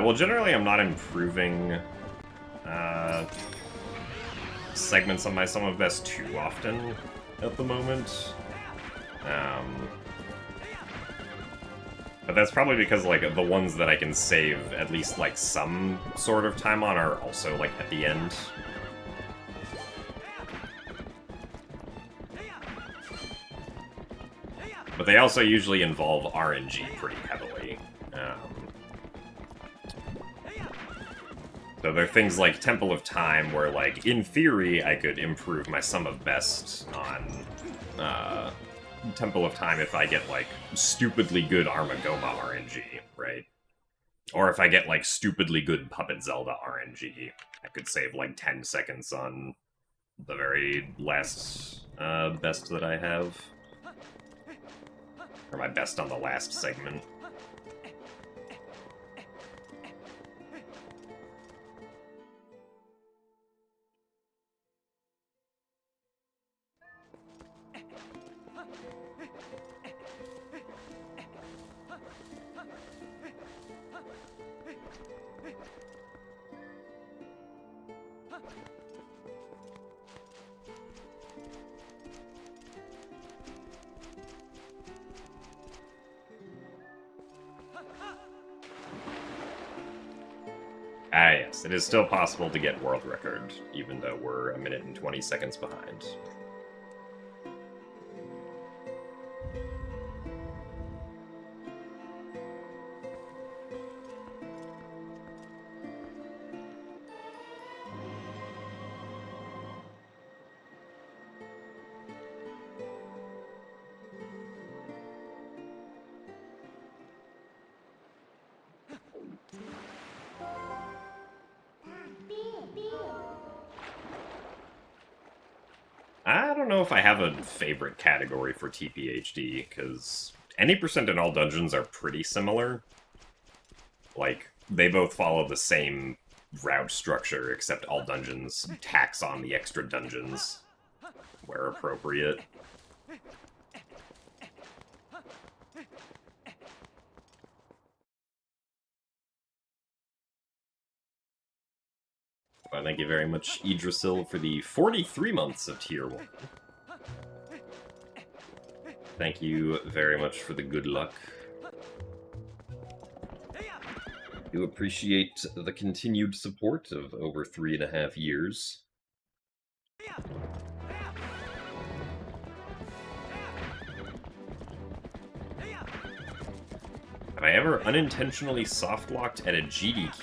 Well, generally I'm not improving segments on my Sum of Best too often at the moment. But that's probably because, like, the ones that I can save at least, like, some sort of time on are also, like, at the end. But they also usually involve RNG pretty heavily. So there are things like Temple of Time where, like, in theory, I could improve my Sum of Best on Temple of Time if I get, like, stupidly good Armagoma RNG, right? Or if I get, like, stupidly good Puppet Zelda RNG, I could save, like, 10 seconds on the very last best that I have. Or my best on the last segment. Ah, yes, it is still possible to get world record, even though we're 1 minute and 20 seconds behind. don't know if I have a favorite category for TPHD, because any percent in all dungeons are pretty similar. Like, they both follow the same route structure, except all dungeons tax on the extra dungeons where appropriate. Well, thank you very much, Idrisil, for the 43 months of Tier 1. Thank you very much for the good luck. Do appreciate the continued support of over 3.5 years. Have I ever unintentionally soft-locked at a GDQ?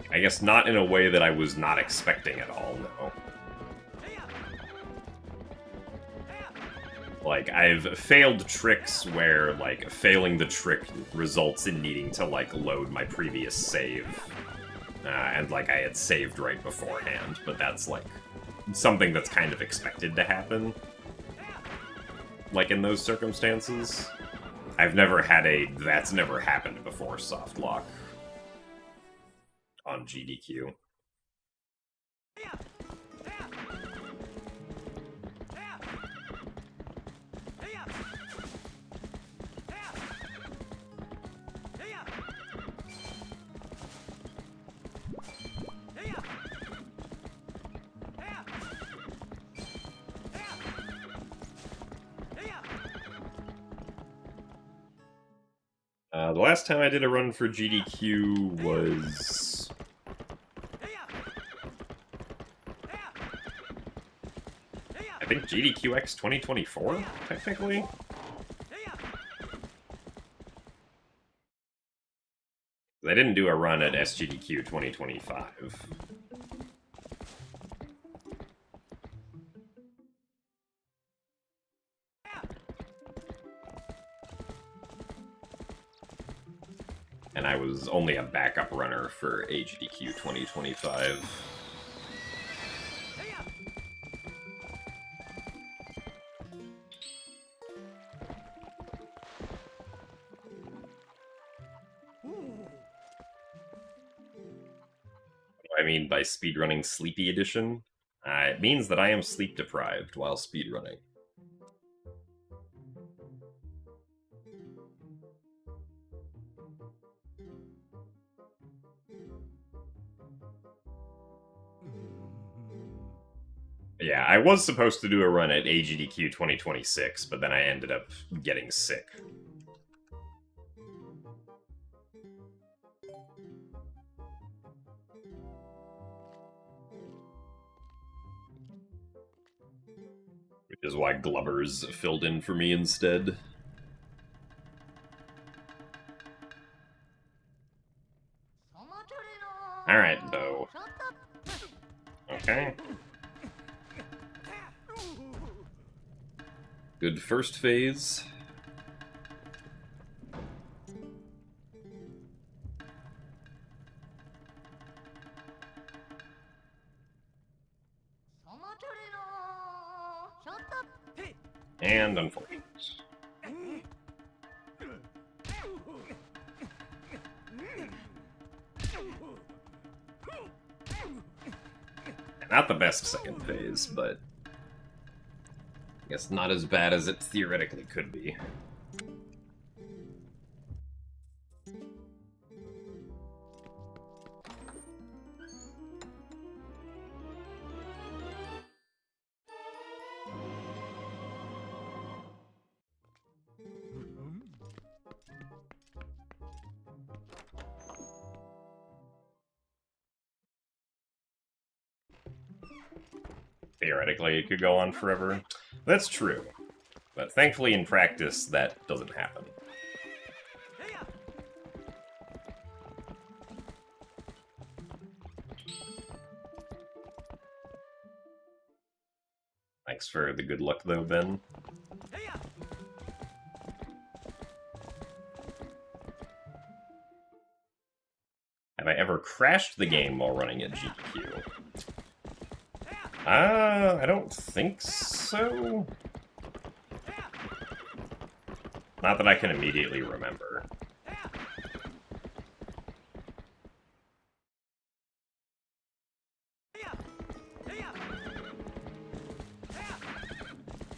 I guess not in a way that I was not expecting at all, no. Like, I've failed tricks where, like, failing the trick results in needing to, like, load my previous save. And, like, I had saved right beforehand, but that's, like, something that's kind of expected to happen. Like, in those circumstances. I've never had a that's never happened before soft lock on GDQ. The last time I did a run for GDQ was... I think GDQX 2024, technically? I didn't do a run at SGDQ 2025. And I was only a backup runner for AGDQ 2025. What do I mean by speedrunning Sleepy Edition? It means that I am sleep deprived while speedrunning. Yeah, I was supposed to do a run at AGDQ 2026, but then I ended up getting sick. Which is why Glubbers filled in for me instead. Alright, though. Okay. Good first phase. And unfortunate. Not the best second phase, but I guess not as bad as it theoretically could be. Theoretically, it could go on forever. That's true. But thankfully, in practice, that doesn't happen. Thanks for the good luck, though, Ben. Have I ever crashed the game while running at GQ. I don't think so. Not that I can immediately remember.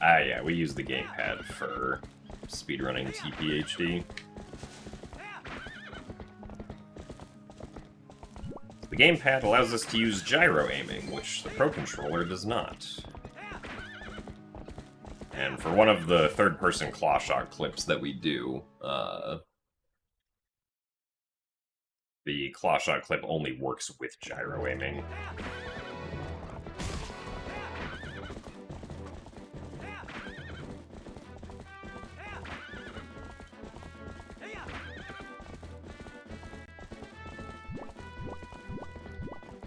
Yeah, we use the gamepad for speedrunning TPHD. The gamepad allows us to use gyro aiming, which the Pro Controller does not. And for one of the third-person claw shot clips that we do, the claw shot clip only works with gyro aiming.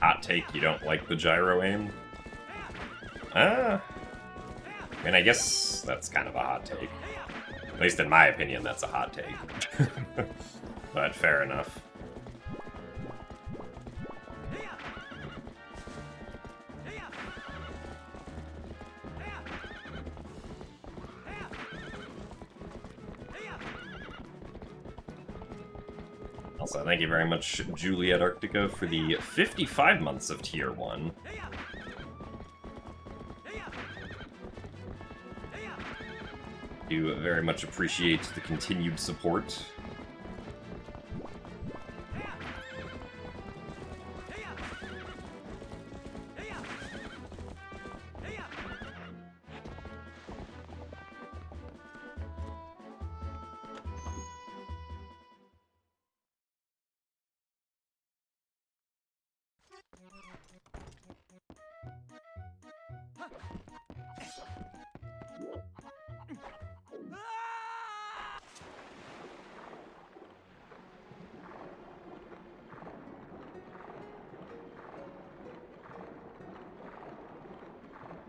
Hot take, you don't like the gyro aim? I mean, I guess that's kind of a hot take. At least in my opinion, that's a hot take. But fair enough. Also, thank you very much, Juliet Arctica, for the 55 months of Tier 1. Do very much appreciate the continued support.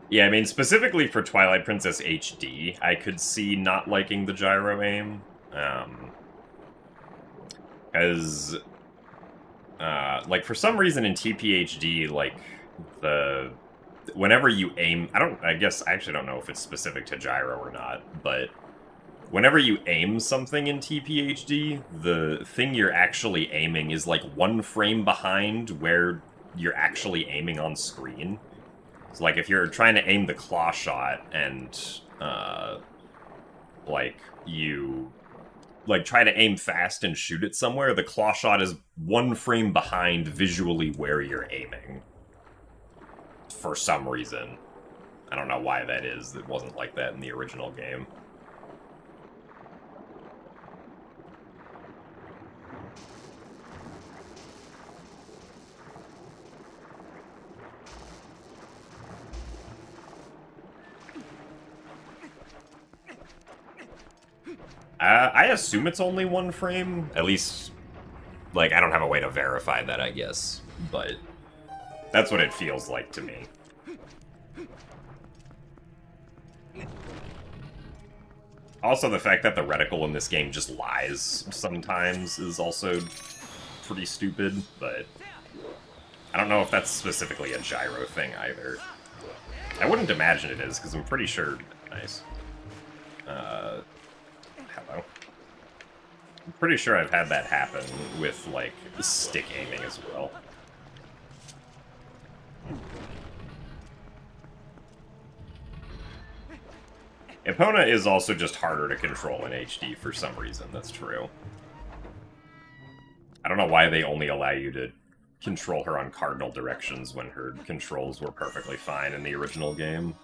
Yeah, I mean, specifically for Twilight Princess HD, I could see not liking the gyro aim. Because, like, for some reason in TPHD, like, whenever you aim, I guess, I actually don't know if it's specific to gyro or not, but whenever you aim something in TPHD, the thing you're actually aiming is, like, one frame behind where you're actually aiming on screen. So, like, if you're trying to aim the claw shot and, like, you, like, try to aim fast and shoot it somewhere, the claw shot is one frame behind visually where you're aiming. For some reason. I don't know why that is. It wasn't like that in the original game. I assume it's only one frame. At least, like, I don't have a way to verify that, I guess. But that's what it feels like to me. Also, the fact that the reticle in this game just lies sometimes is also pretty stupid, but I don't know if that's specifically a gyro thing either. I wouldn't imagine it is, because I'm pretty sure... Nice. Hello. I'm pretty sure I've had that happen with, like, stick aiming as well. Epona is also just harder to control in HD for some reason, that's true. I don't know why they only allow you to control her on cardinal directions when her controls were perfectly fine in the original game.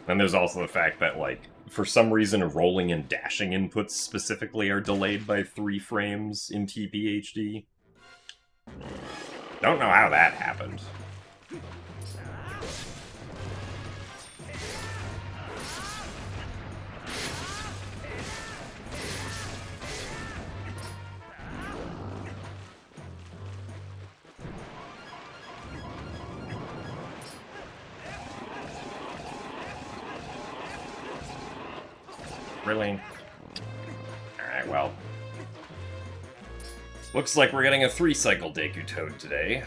And there's also the fact that, like, for some reason, rolling and dashing inputs specifically are delayed by 3 frames in TPHD. Don't know how that happened. Really? Alright, well. Looks like we're getting a 3-cycle Deku Toad today.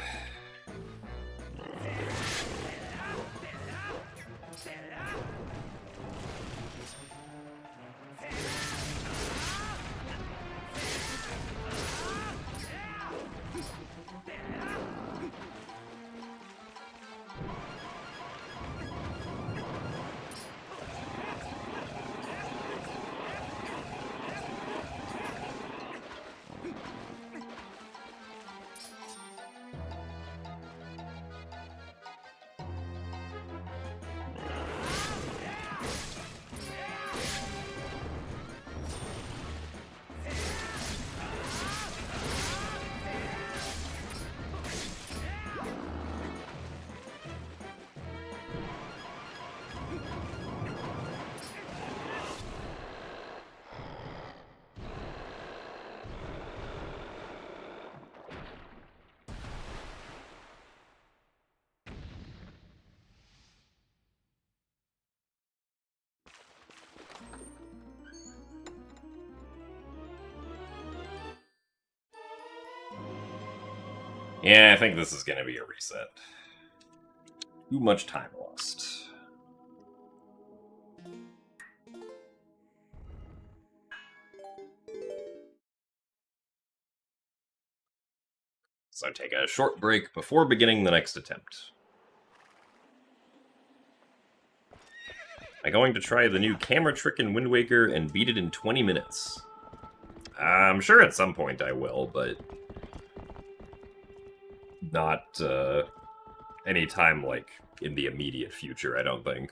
Yeah, I think this is gonna be a reset. Too much time lost. So take a short break before beginning the next attempt. I'm going to try the new camera trick in Wind Waker and beat it in 20 minutes. I'm sure at some point I will, but not any time, like, in the immediate future, I don't think.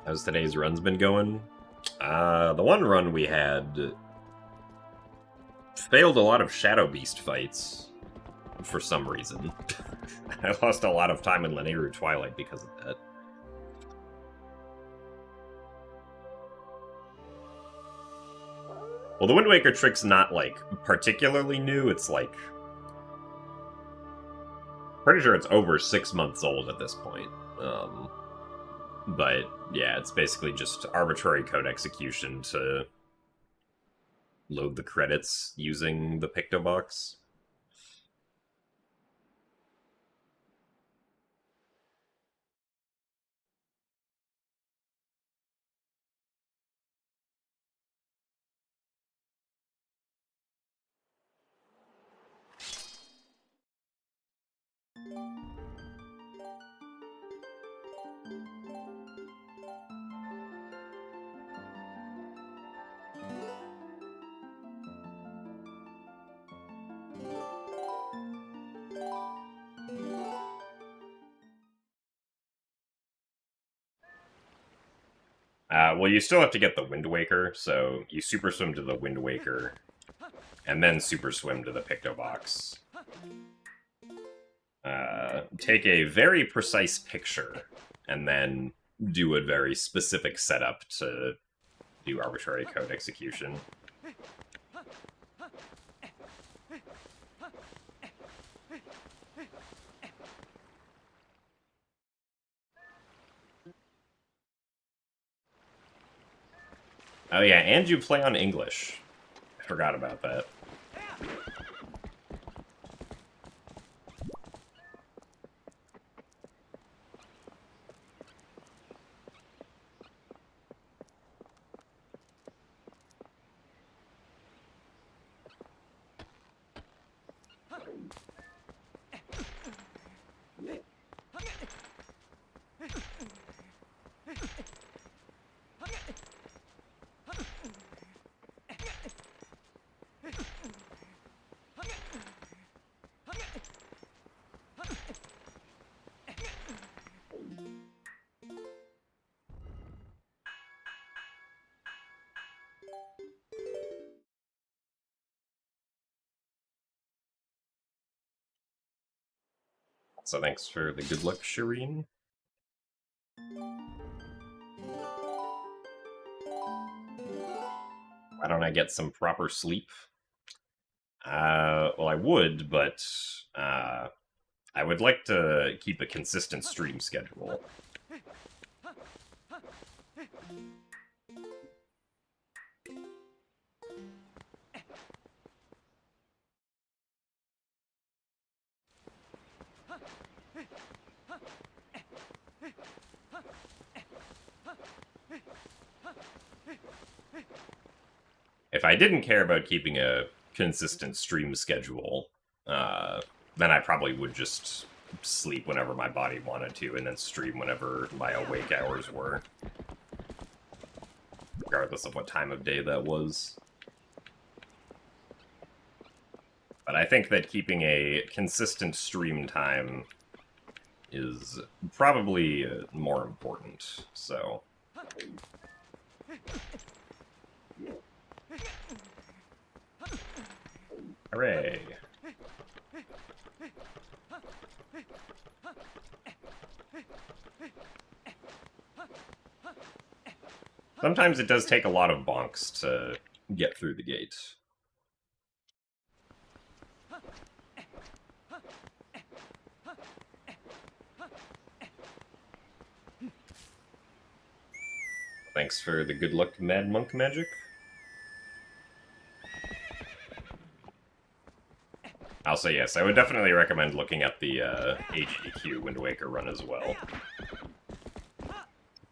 How's today's runs been going? The one run we had failed a lot of Shadow Beast fights for some reason. I lost a lot of time in Linear Twilight because of that. Well, the Wind Waker trick's not, like, particularly new. It's, like... pretty sure it's over 6 months old at this point. But, yeah, it's basically just arbitrary code execution to load the credits using the Pictobox. Well, you still have to get the Wind Waker, so you Super Swim to the Wind Waker, and then Super Swim to the Pictobox. Take a very precise picture, and then do a very specific setup to do arbitrary code execution. Oh yeah, and you play on English. I forgot about that. So thanks for the good luck, Shireen. Why don't I get some proper sleep? Well, I would, but I would like to keep a consistent stream schedule. If I didn't care about keeping a consistent stream schedule, then I probably would just sleep whenever my body wanted to, and then stream whenever my awake hours were. Regardless of what time of day that was. But I think that keeping a consistent stream time is probably more important, so... Hooray! Sometimes it does take a lot of bonks to get through the gate. Thanks for the good luck, Mad Monk Magic. Also, yes, I would definitely recommend looking at the HDQ Wind Waker run as well.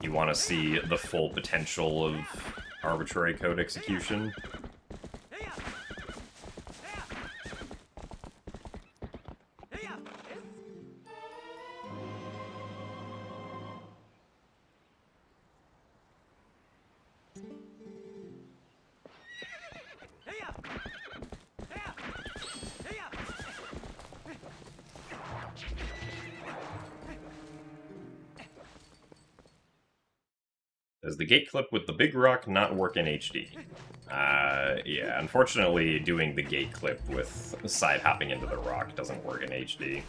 You want to see the full potential of arbitrary code execution. Does the gate clip with the big rock not work in HD? Yeah, unfortunately doing the gate clip with side hopping into the rock doesn't work in HD.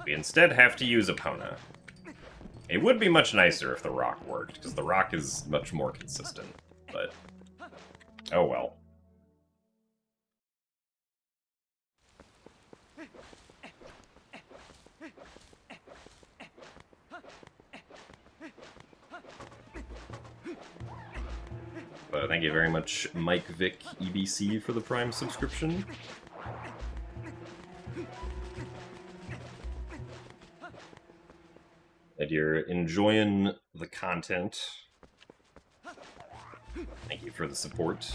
We instead have to use Epona. It would be much nicer if the rock worked, because the rock is much more consistent, but oh well. Thank you very much, Mike Vic EBC, for the Prime subscription. And you're enjoying the content. Thank you for the support.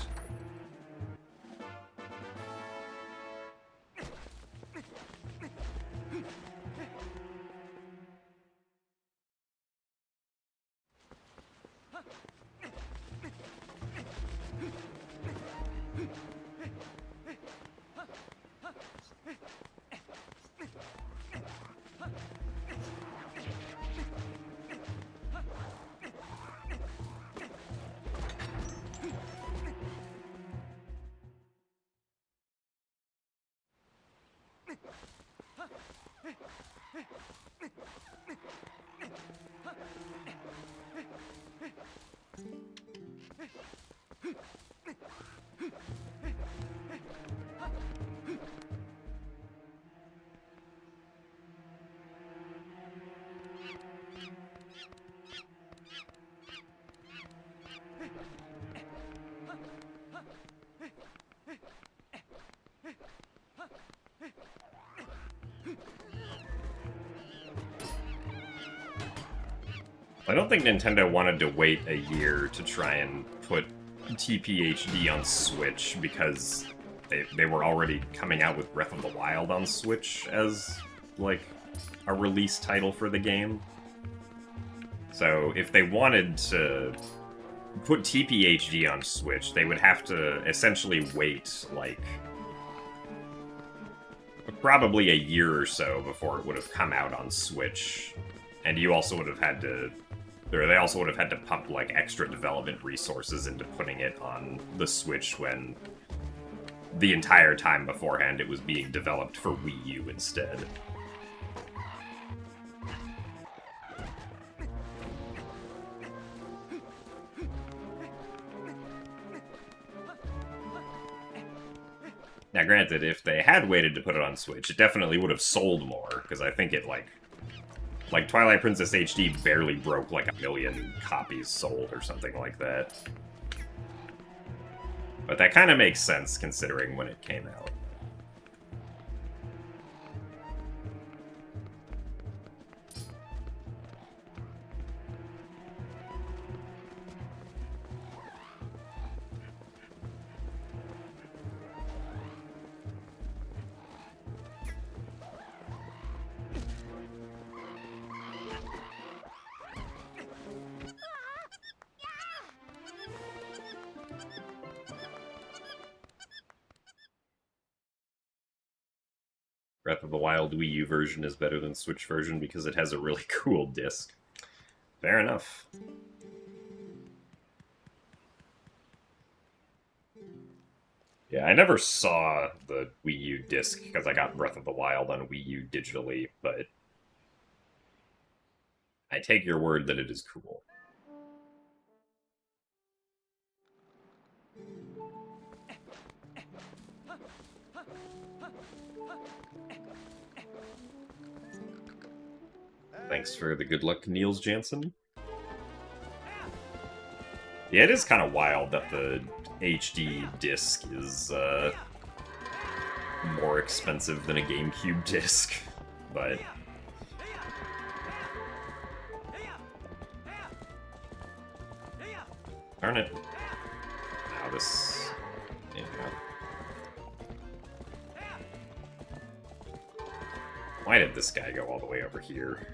I don't think Nintendo wanted to wait a year to try and put TPHD on Switch because they were already coming out with Breath of the Wild on Switch as, like, a release title for the game. So if they wanted to put TPHD on Switch, they would have to essentially wait, like, probably a year or so before it would have come out on Switch. And you also would have had to... or they also would have had to pump, like, extra development resources into putting it on the Switch when the entire time beforehand it was being developed for Wii U instead. Now, granted, if they had waited to put it on Switch, it definitely would have sold more, because I think it, like, Twilight Princess HD barely broke, like, 1 million copies sold or something like that. But that kind of makes sense, considering when it came out. Breath of the Wild Wii U version is better than Switch version because it has a really cool disc. Fair enough. Yeah, I never saw the Wii U disc because I got Breath of the Wild on Wii U digitally, but I take your word that it is cool. Thanks for the good luck, Niels Jansen. Yeah, it is kind of wild that the HD disc is more expensive than a GameCube disc, but... Darn it. Now this... Yeah. Why did this guy go all the way over here?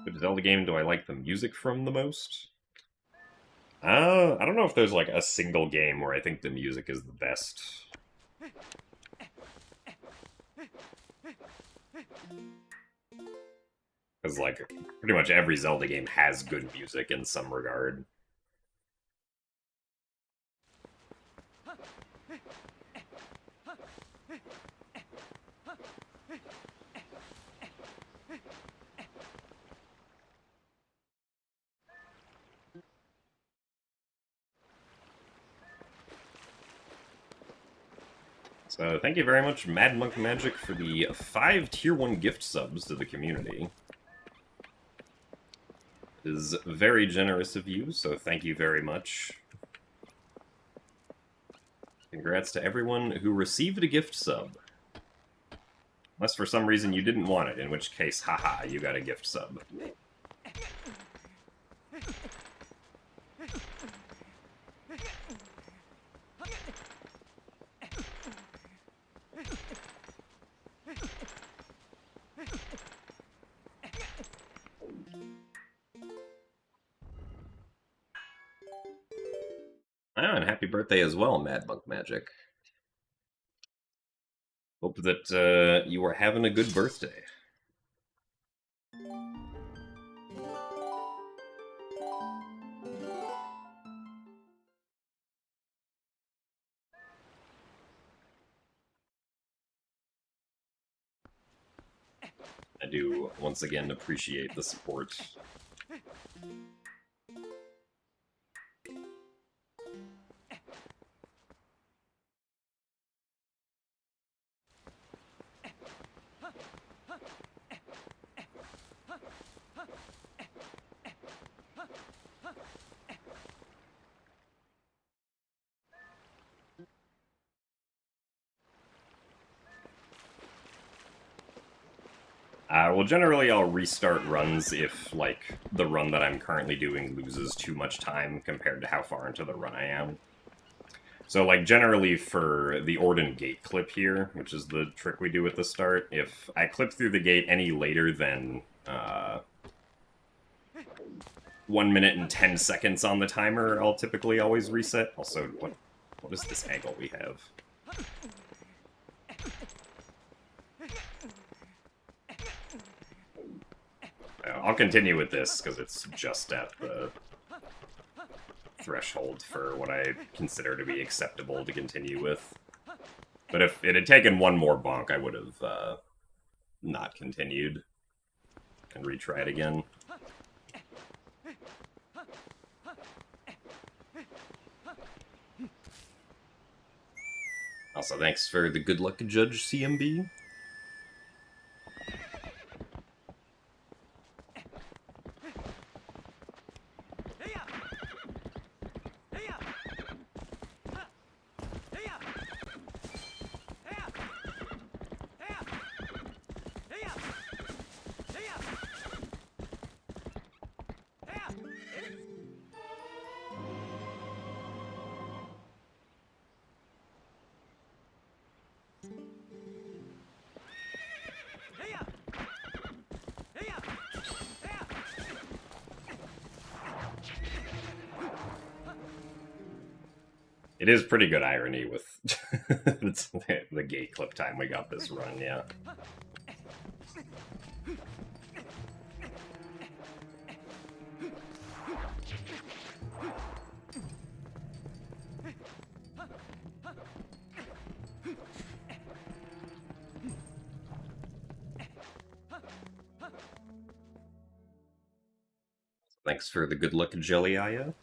Which Zelda game do I like the music from the most? I don't know if there's like a single game where I think the music is the best. Because, like, pretty much every Zelda game has good music in some regard. So, thank you very much, Mad Monk Magic, for the 5 Tier 1 gift subs to the community. It is very generous of you, so thank you very much. Congrats to everyone who received a gift sub. Unless for some reason you didn't want it, in which case, haha, you got a gift sub. Oh, and happy birthday as well, Mad Monk Magic. Hope that you are having a good birthday. I do, once again, appreciate the support. Well, generally I'll restart runs if, like, the run that I'm currently doing loses too much time compared to how far into the run I am. So, like, generally for the Orden Gate clip here, which is the trick we do at the start, if I clip through the gate any later than 1 minute and 10 seconds on the timer, I'll typically always reset. Also, what is this angle we have? I'll continue with this, because it's just at the threshold for what I consider to be acceptable to continue with. But if it had taken one more bonk, I would have not continued and retry it again. Also, thanks for the good luck, Judge CMB. It is pretty good irony with the gate clip time we got this run, yeah. Thanks for the good luck, Jellyaya.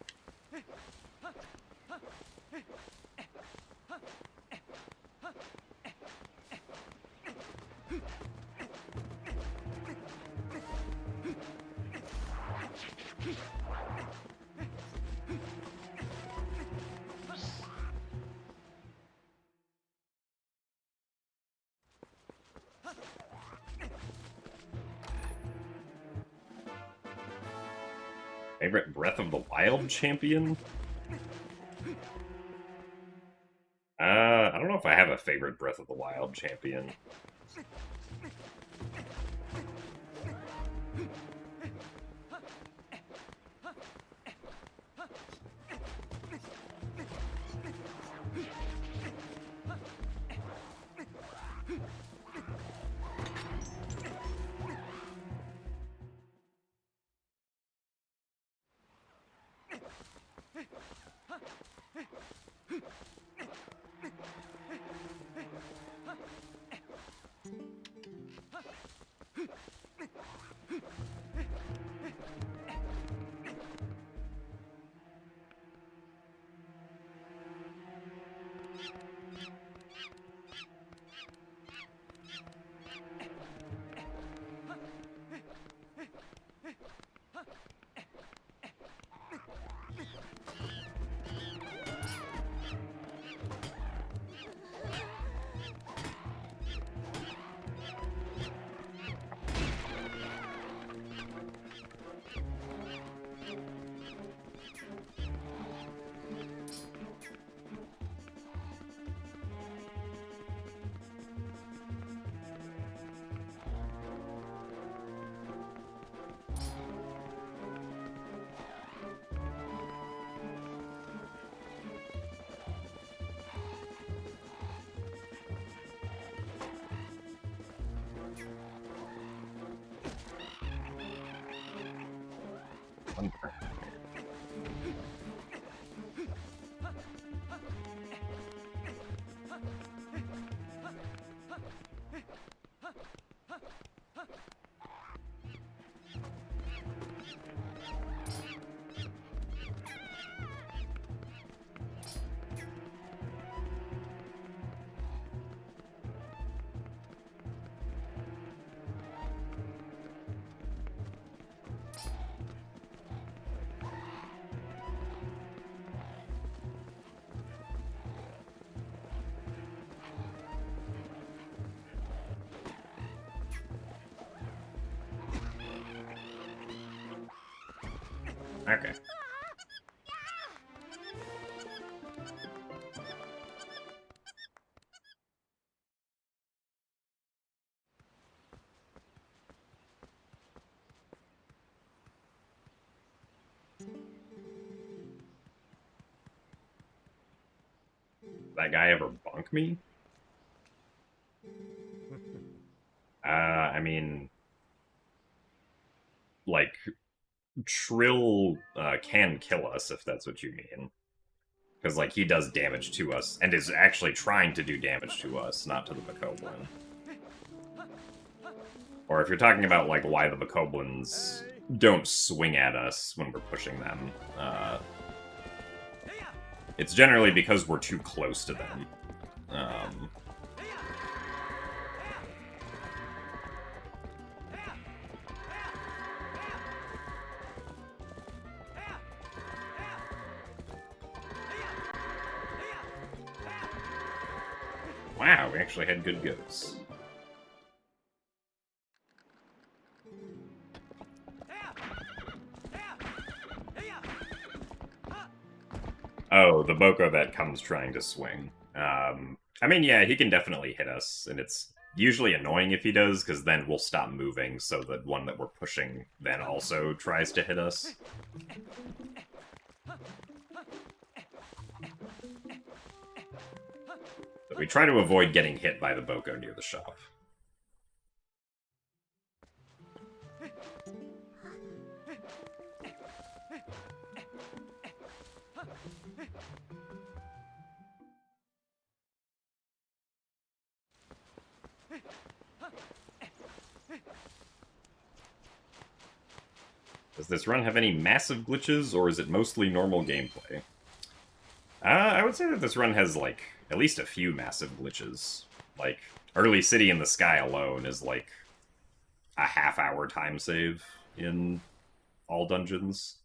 Favorite Breath of the Wild champion? I don't know if I have a favorite Breath of the Wild champion. Okay. That guy ever bonk me? I mean, like, Trill can kill us, if that's what you mean. Because, like, he does damage to us, and is actually trying to do damage to us, not to the Bokoblin. Or if you're talking about, like, why the Bokoblins don't swing at us when we're pushing them, it's generally because we're too close to them. Wow, we actually had good goats. Oh, the Boko that comes trying to swing. I mean, yeah, he can definitely hit us, and it's usually annoying if he does, because then we'll stop moving, so the one that we're pushing then also tries to hit us. But we try to avoid getting hit by the Boko near the shop. Does this run have any massive glitches, or is it mostly normal gameplay? I would say that this run has, like, at least a few massive glitches. Like, Early City in the Sky alone is, like, a half-hour time save in all dungeons.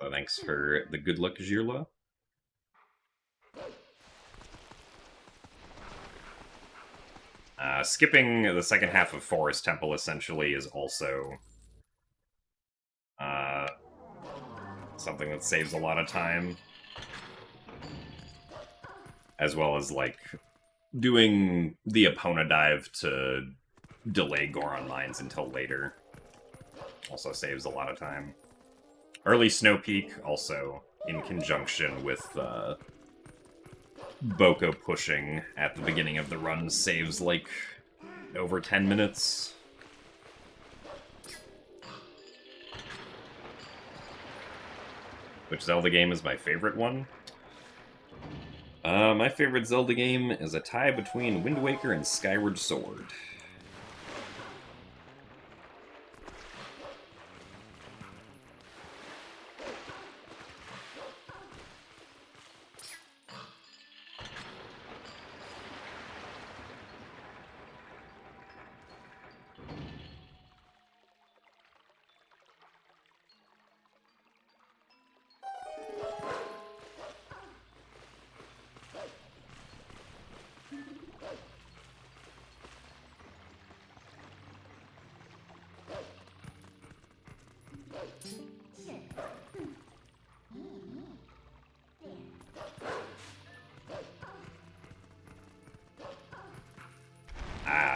So thanks for the good luck, Jirla. Skipping the second half of Forest Temple, essentially, is also something that saves a lot of time. As well as, like, doing the Epona dive to delay Goron Mines until later. Also saves a lot of time. Early Snow Peak, also, in conjunction with Boko pushing at the beginning of the run, saves, like, over 10 minutes. Which Zelda game is my favorite one? My favorite Zelda game is a tie between Wind Waker and Skyward Sword.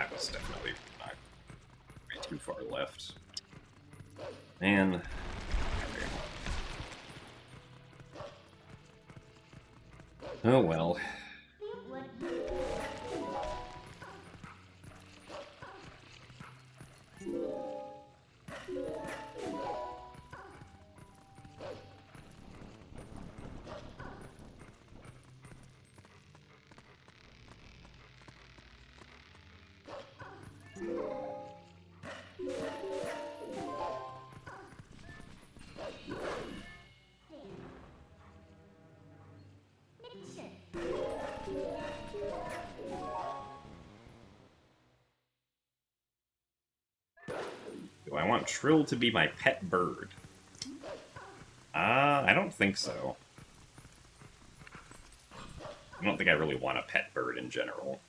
It was definitely not way too far left. Man. Oh well. Do I want Trill to be my pet bird? I don't think so. I don't think I really want a pet bird in general.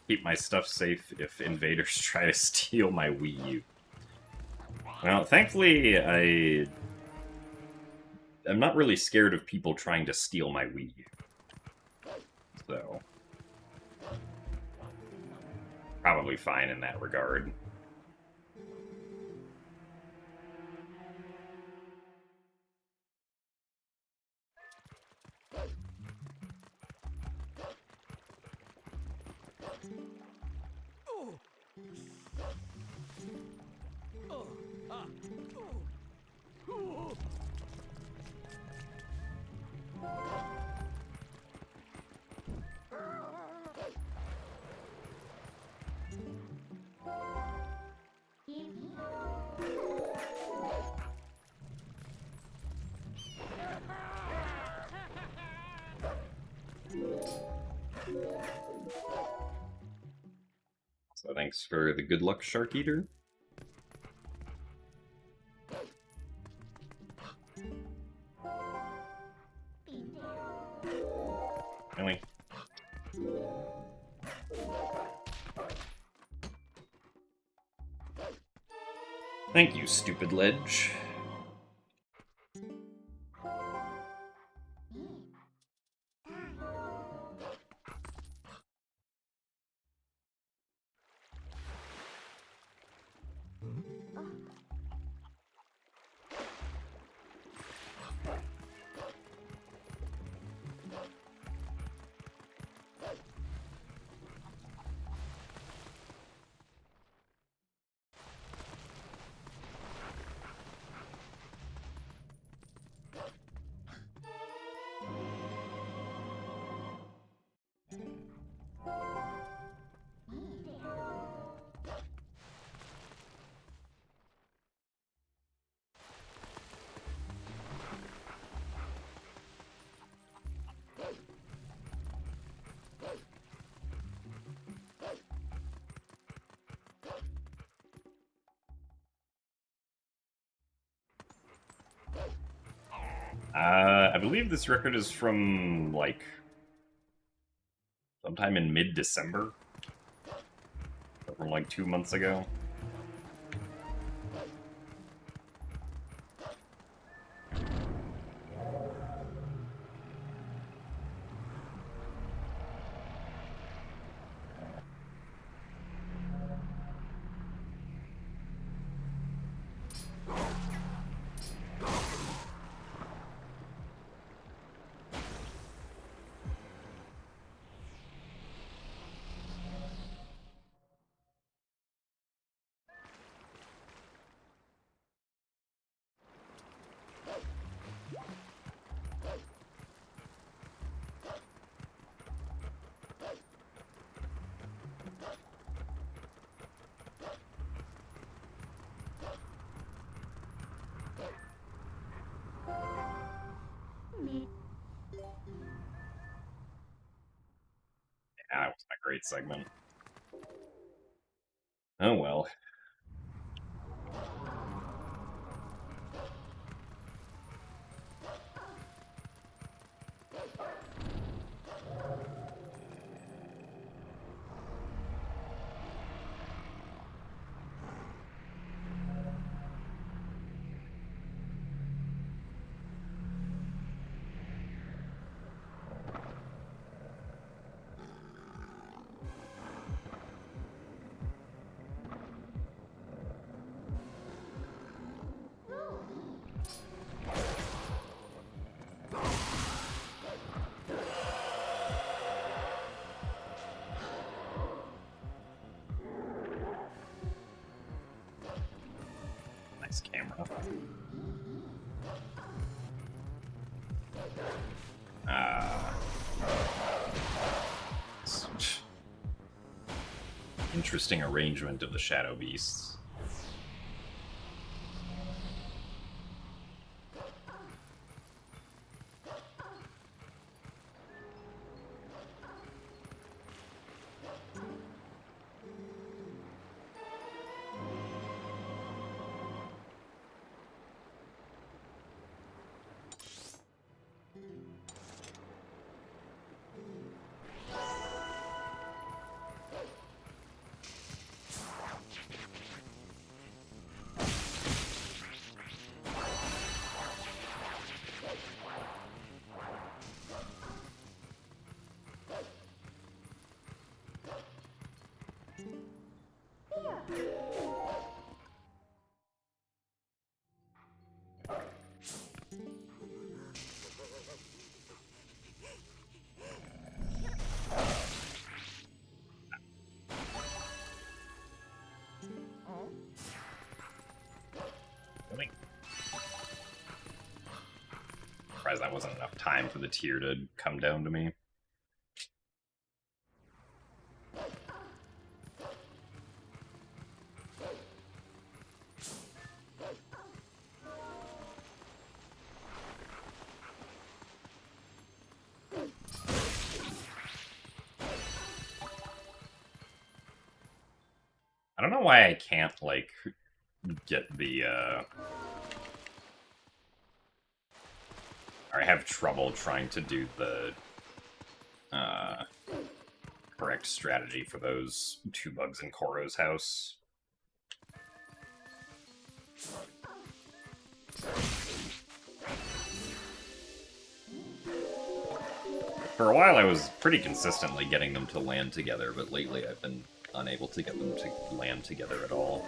Keep my stuff safe if invaders try to steal my Wii U. Well, thankfully, I'm not really scared of people trying to steal my Wii U. So, probably fine in that regard. So thanks for the good luck, Shark Eater. Really? Thank you, stupid ledge. I believe this record is from, like, sometime in mid-December. From, like, 2 months ago. Yeah, it was a great segment. Oh well. Nice camera. Interesting arrangement of the Shadow Beasts. surprised that wasn't enough time for the tear to come down to me. I don't know why I can't, like, get the, or I have trouble trying to do the, correct strategy for those 2 bugs in Koro's house. For a while I was pretty consistently getting them to land together, but lately I've been unable to get them to land together at all.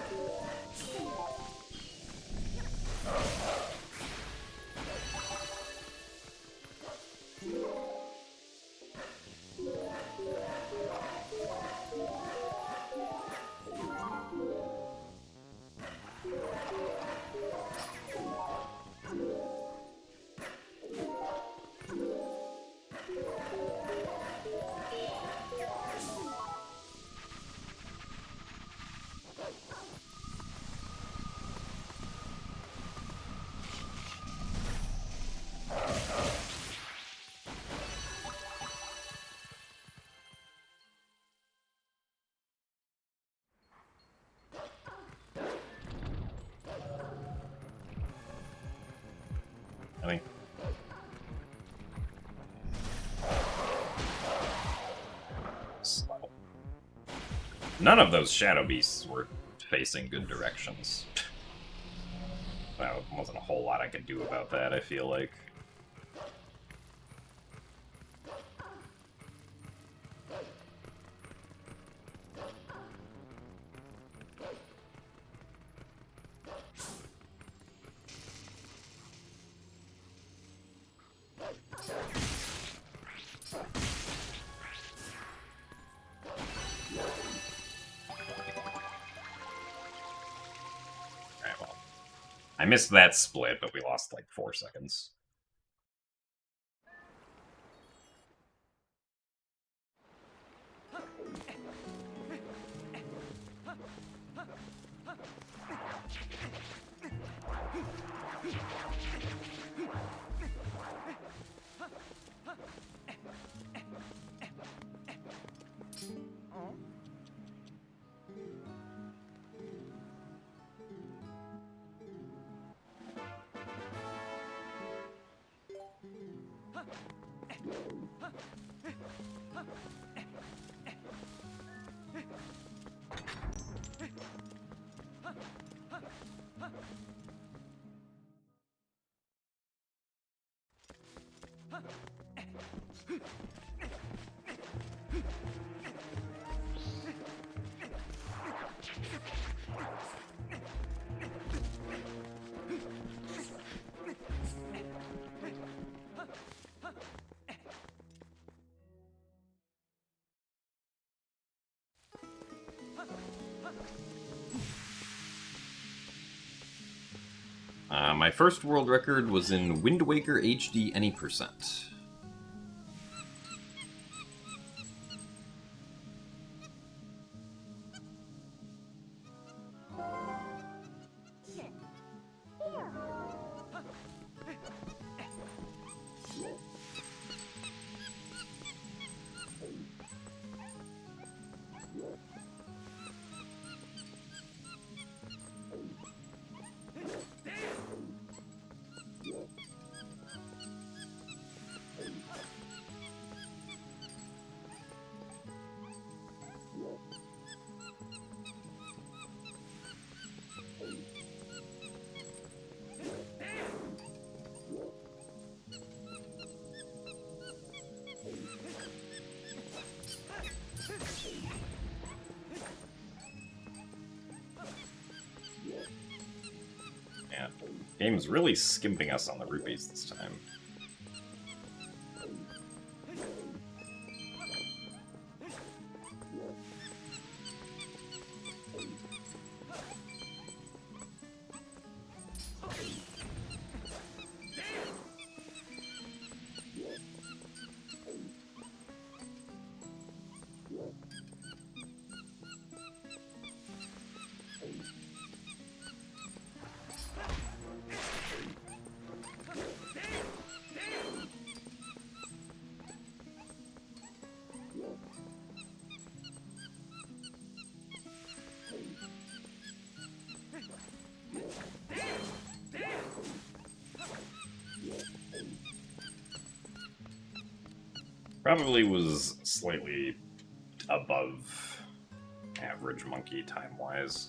I think none of those shadow beasts were facing good directions. Well, wasn't a whole lot I could do about that, I feel like. I missed that split, but we lost like 4 seconds. My first world record was in Wind Waker HD any percent. Game's really skimping us on the rupees this time. Probably was slightly above average monkey time-wise.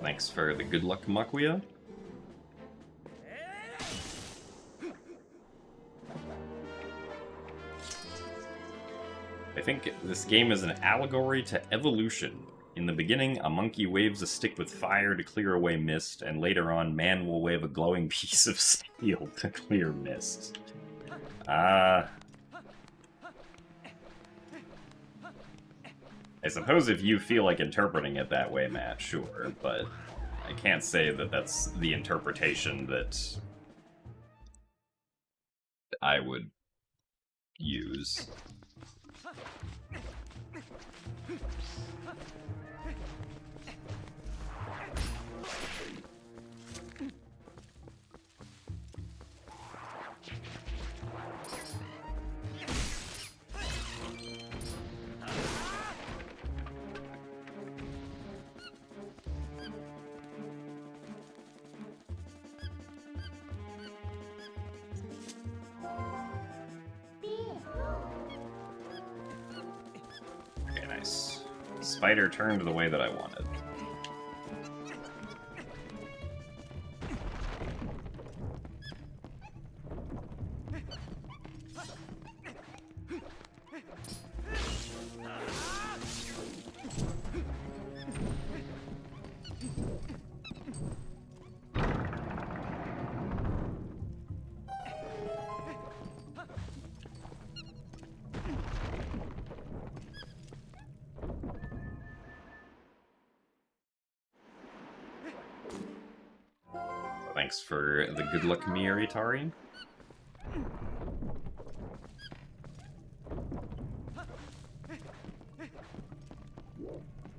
Thanks for the good luck, Makuya. I think this game is an allegory to evolution. In the beginning, a monkey waves a stick with fire to clear away mist, and later on, man will wave a glowing piece of steel to clear mist. I suppose if you feel like interpreting it that way, Matt, sure, but I can't say that that's the interpretation that I would use. Spider turned the way that I wanted. Thanks for the good luck, Miyaritari.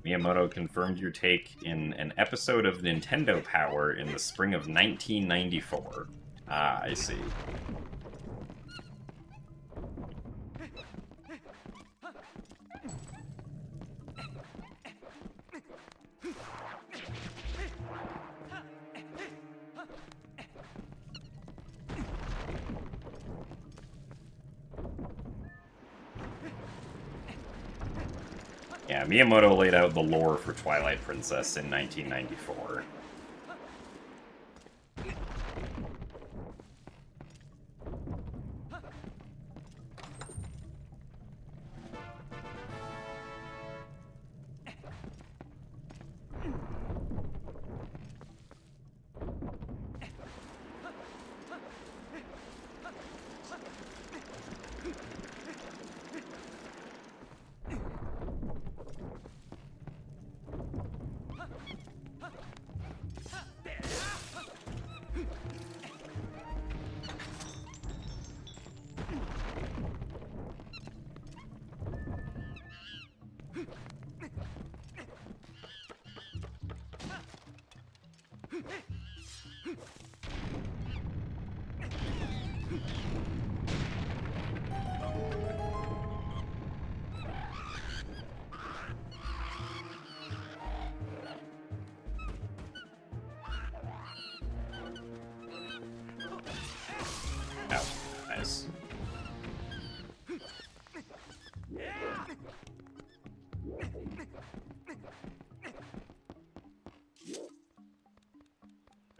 Miyamoto confirmed your take in an episode of Nintendo Power in the spring of 1994. Ah, I see. Yeah, Miyamoto laid out the lore for Twilight Princess in 1994.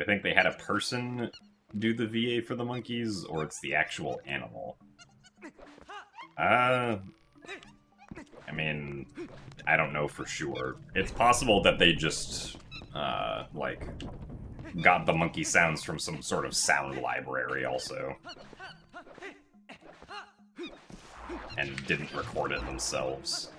think they had a person do the VA for the monkeys, or it's the actual animal. I mean, I don't know for sure. It's possible that they just, like, got the monkey sounds from some sort of sound library also. And didn't record it themselves.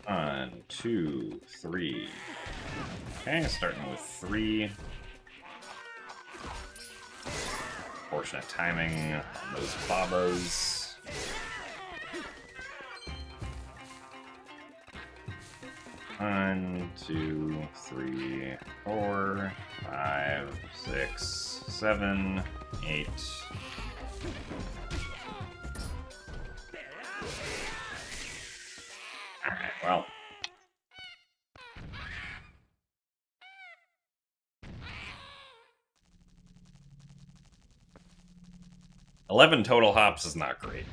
One, two, three. Okay, starting with 3. Fortunate timing on those babas. One, 2, 3, 4, 5, 6, 7, 8. Alright, well. $11 total hops is not great.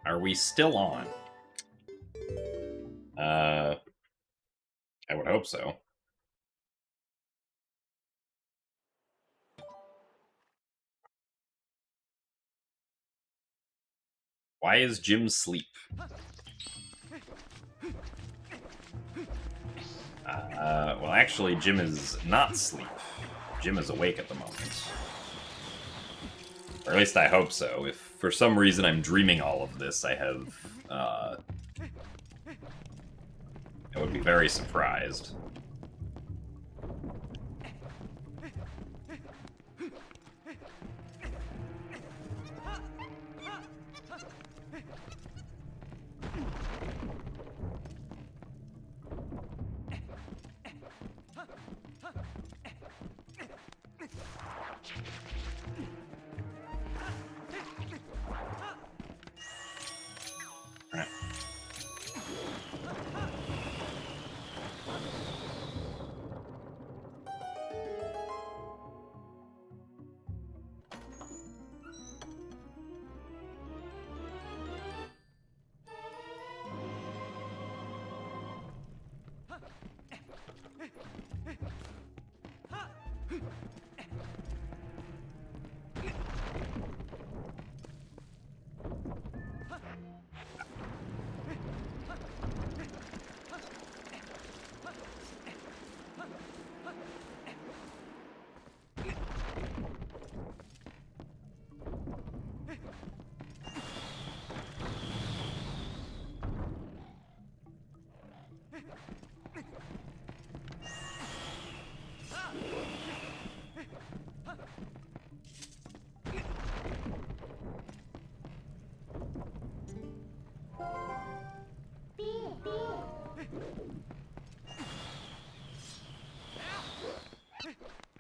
Are we still on? I would hope so. Why is Jim asleep? Well, actually, Jim is not asleep. Jim is awake at the moment. Or at least I hope so. If for some reason I'm dreaming all of this, I would be very surprised.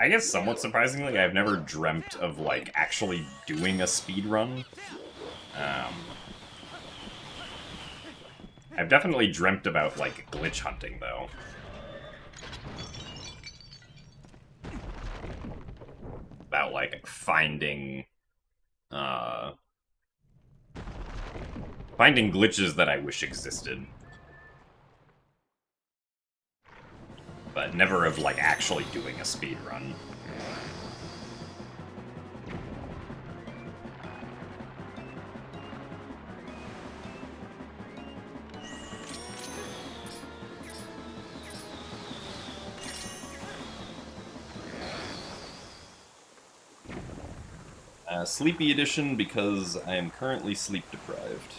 I guess somewhat surprisingly, I've never dreamt of, like, actually doing a speedrun. I've definitely dreamt about, like, glitch hunting, though. About, like, finding glitches that I wish existed. But never of, like, actually doing a speedrun. Sleepy edition because I am currently sleep deprived.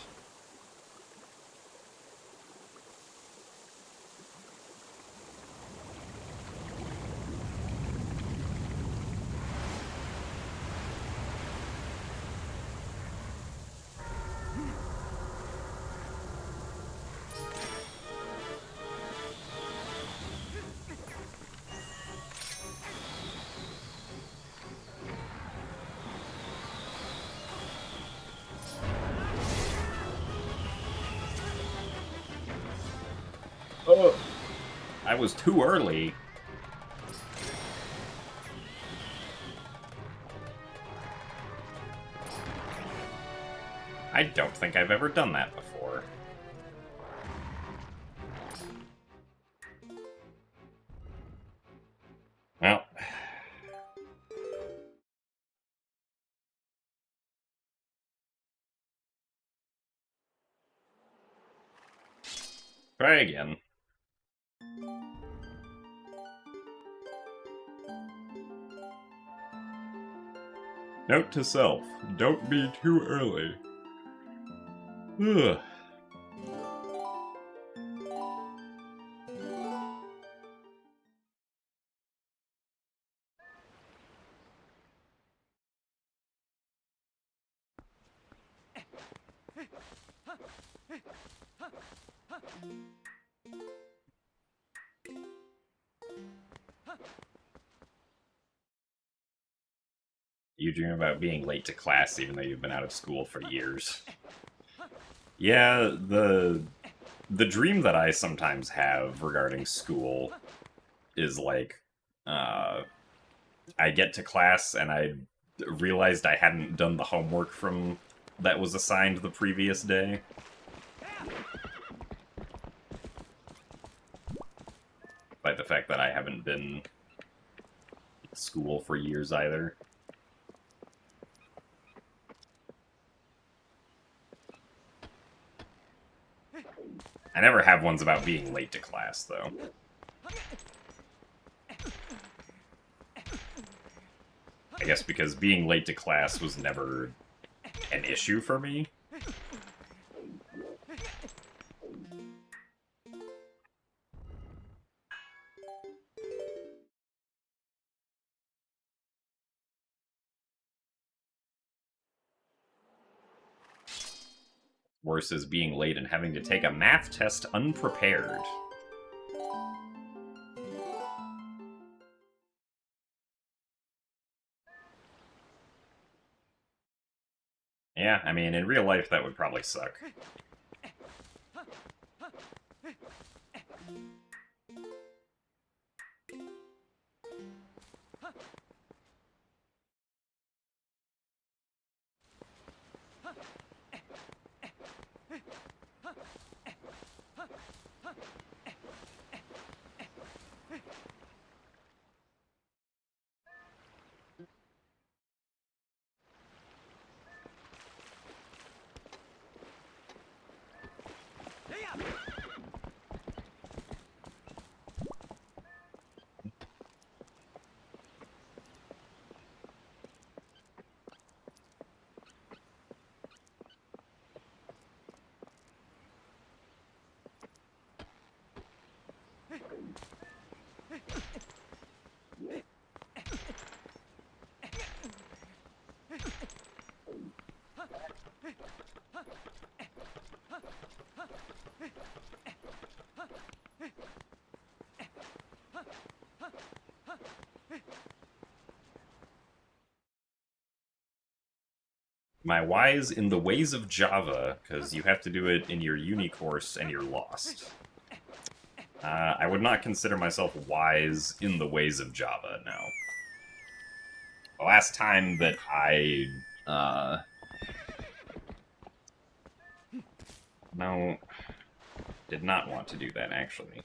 Oh, I was too early. I don't think I've ever done that before. Well. Try again. Note to self, don't be too early. Ugh. You dream about being late to class even though you've been out of school for years. Yeah, the dream that I sometimes have regarding school is like, I get to class and I realized I hadn't done the homework from that was assigned the previous day. By the fact that I haven't been at school for years either. I never have ones about being late to class, though. I guess because being late to class was never an issue for me. Worse is being late and having to take a math test unprepared. Yeah, I mean, in real life that would probably suck. My whys in the ways of Java, because you have to do it in your uni course and you're lost. I would not consider myself wise in the ways of Java, no. The last time that I, no, did not want to do that, actually.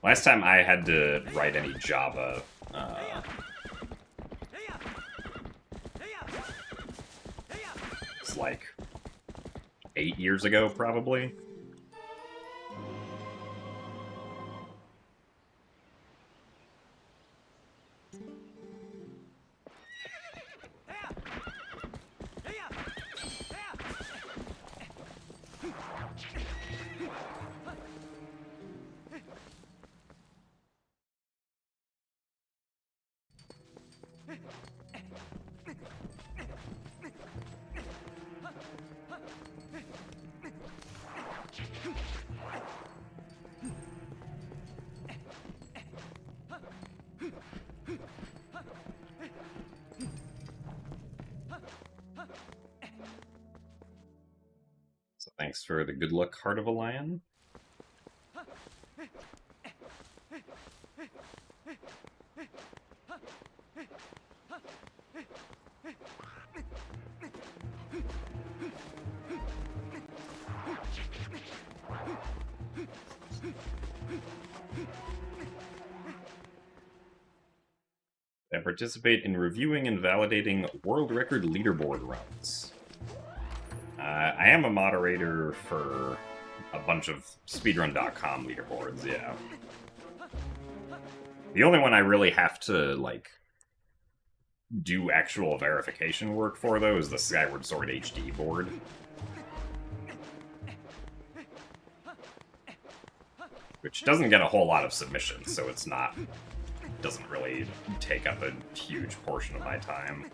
Last time I had to write any Java, it's like 8 years ago, probably. So thanks for the good luck, Heart of a Lion. That participate in reviewing and validating world record leaderboard runs. I am a moderator for a bunch of speedrun.com leaderboards, yeah. The only one I really have to, like, do actual verification work for, though, is the Skyward Sword HD board. Which doesn't get a whole lot of submissions, so it's not... doesn't really take up a huge portion of my time.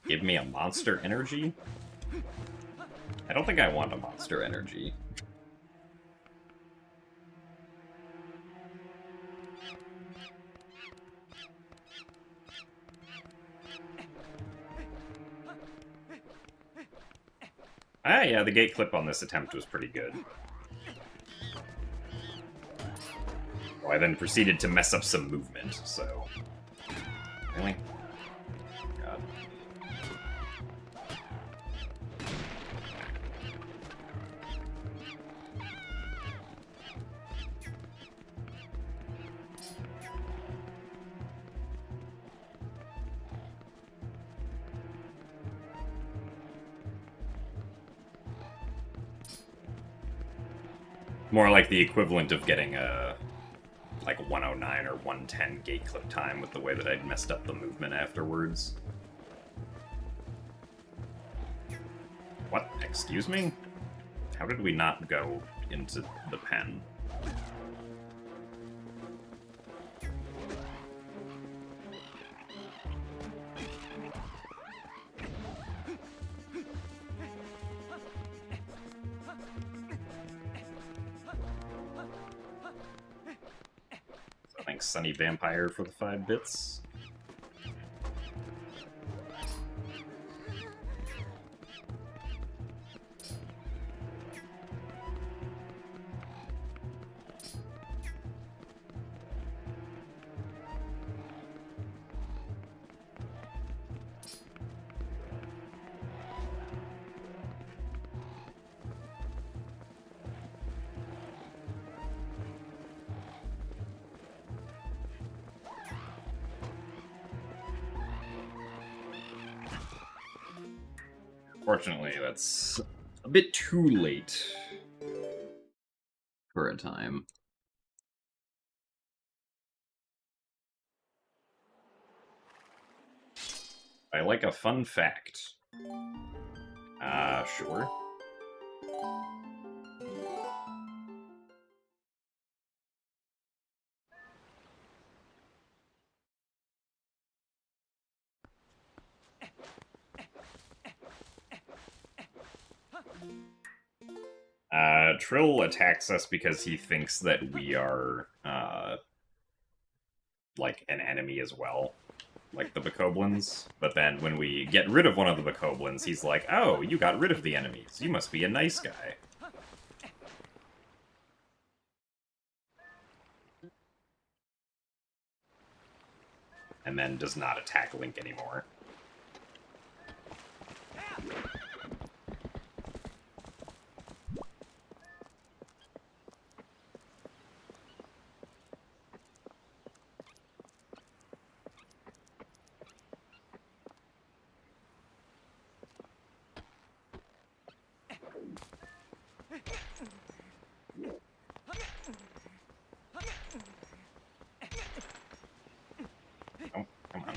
Give me a monster energy? I don't think I want a monster energy. Ah, yeah, the gate clip on this attempt was pretty good. Oh, I then proceeded to mess up some movement, so... Really? God. More like the equivalent of getting a... like 109 or 110 gate clip time with the way that I'd messed up the movement afterwards. What? Excuse me? How did we not go into the pen? So thanks, Sunny Vampire, for the 5 bits. Fortunately, that's a bit too late for a time. I like a fun fact. Sure. Trill attacks us because he thinks that we are, like, an enemy as well. Like the Bokoblins. But then when we get rid of one of the Bokoblins, he's like, oh, you got rid of the enemies. You must be a nice guy. And then does not attack Link anymore. Oh, come on.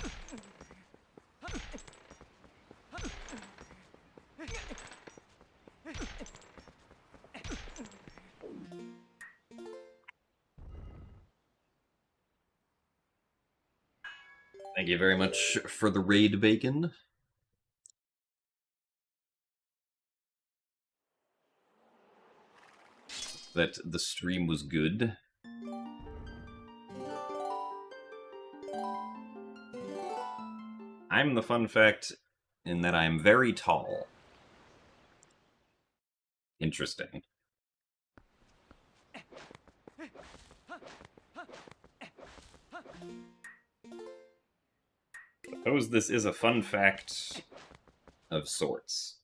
Thank you very much for the raid, Bacon. That the stream was good. I'm the fun fact in that I'm very tall. Interesting. Suppose this is a fun fact of sorts.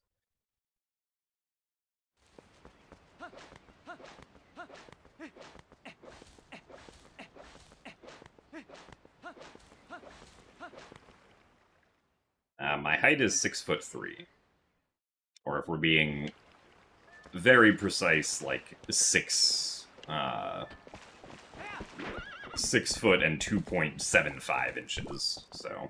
My height is 6'3". Or if we're being very precise, like 6 foot and 2.75 inches, so.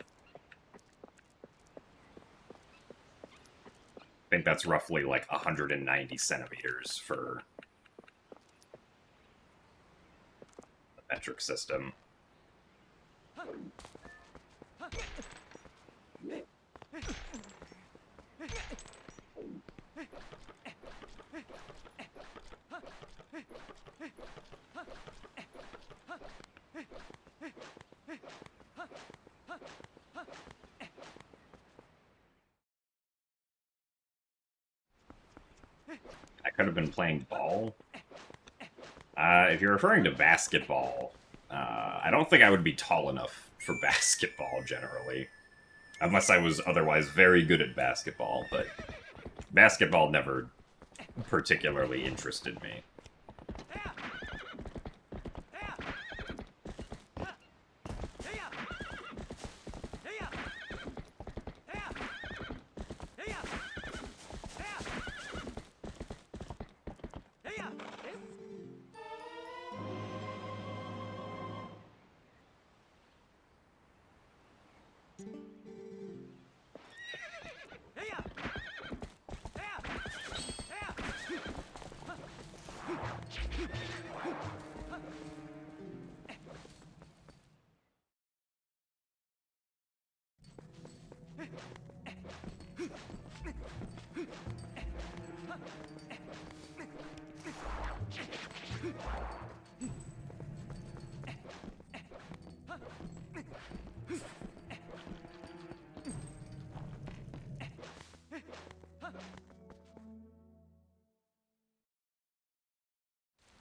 I think that's roughly like 190 centimeters for the metric system. I could have been playing ball. If you're referring to basketball, I don't think I would be tall enough for basketball, generally. Unless I was otherwise very good at basketball, but basketball never particularly interested me.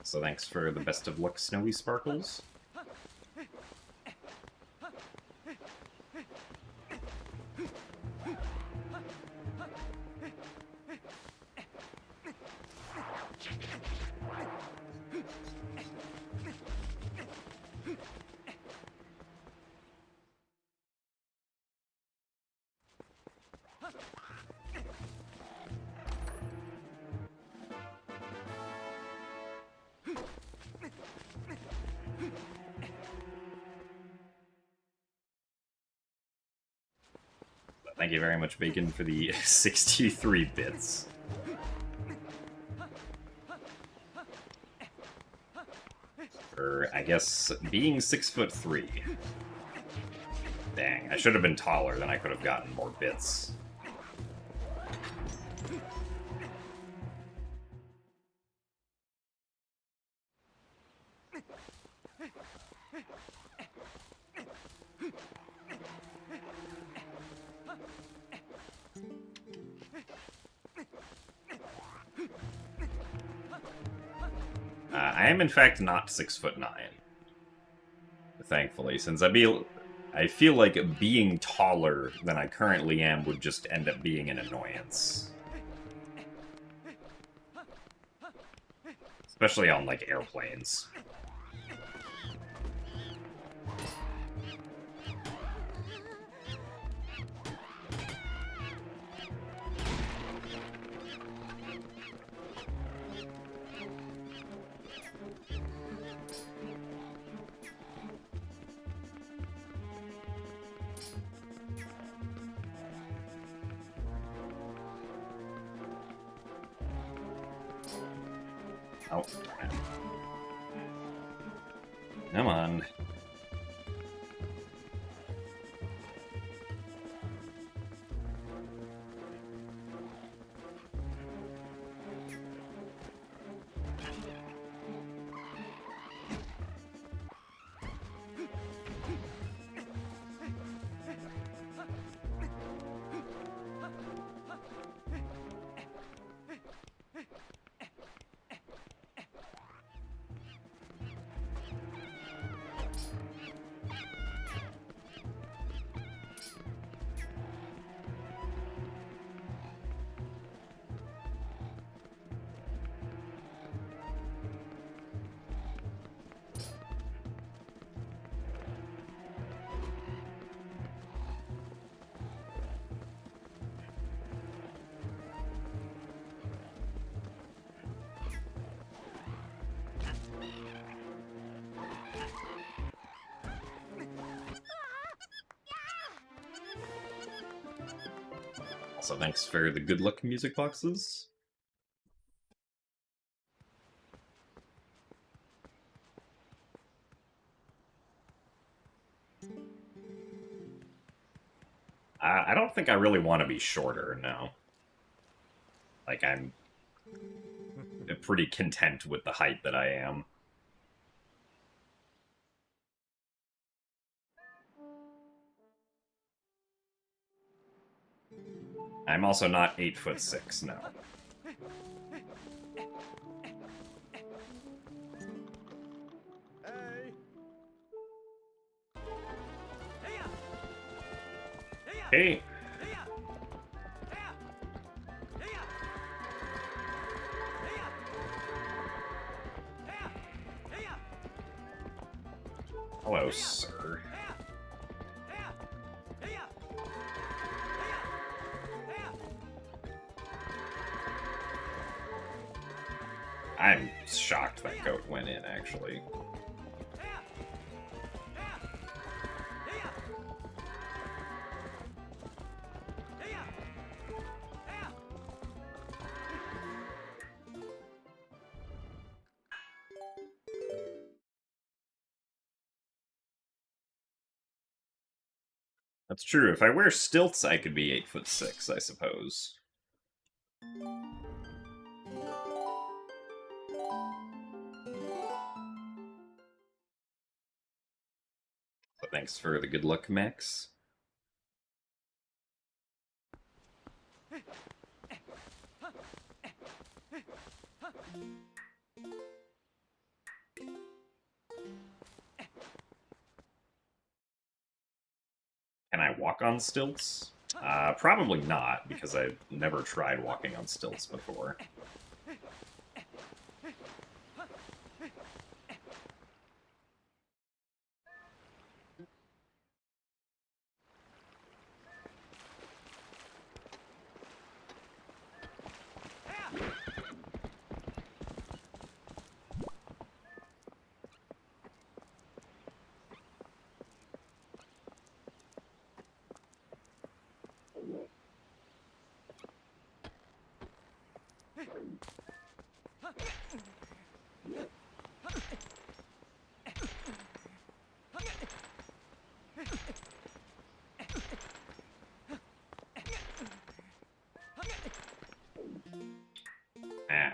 So thanks for the best of luck, Snowy Sparkles. Thank you very much, Bacon, for the 63 bits. For, I guess, being 6'3". Dang, I should have been taller, then I could have gotten more bits. I am in fact not 6'9". Thankfully, since I feel like being taller than I currently am would just end up being an annoyance. Especially on, like, airplanes. Oh, damn. Come on. Also, thanks for the good luck music boxes. I don't think I really want to be shorter, no. Like, I'm pretty content with the height that I am. I'm also not 8'6", no. Hey! Hello, sir. I'm shocked that goat went in, actually. That's true. If I wear stilts, I could be 8'6", I suppose. But thanks for the good luck, Max. Can I walk on stilts? Probably not, because I've never tried walking on stilts before.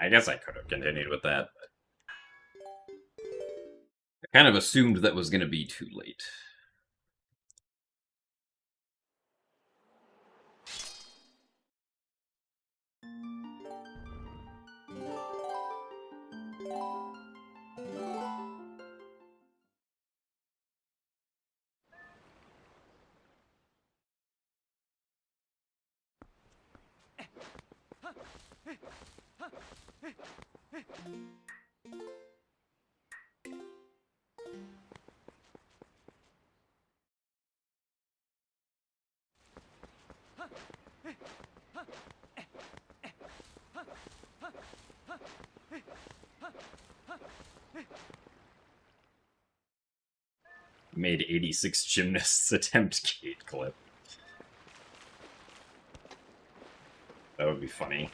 I guess I could have continued with that, but I kind of assumed that was going to be too late. Made 86 gymnasts attempt gate clip. That would be funny.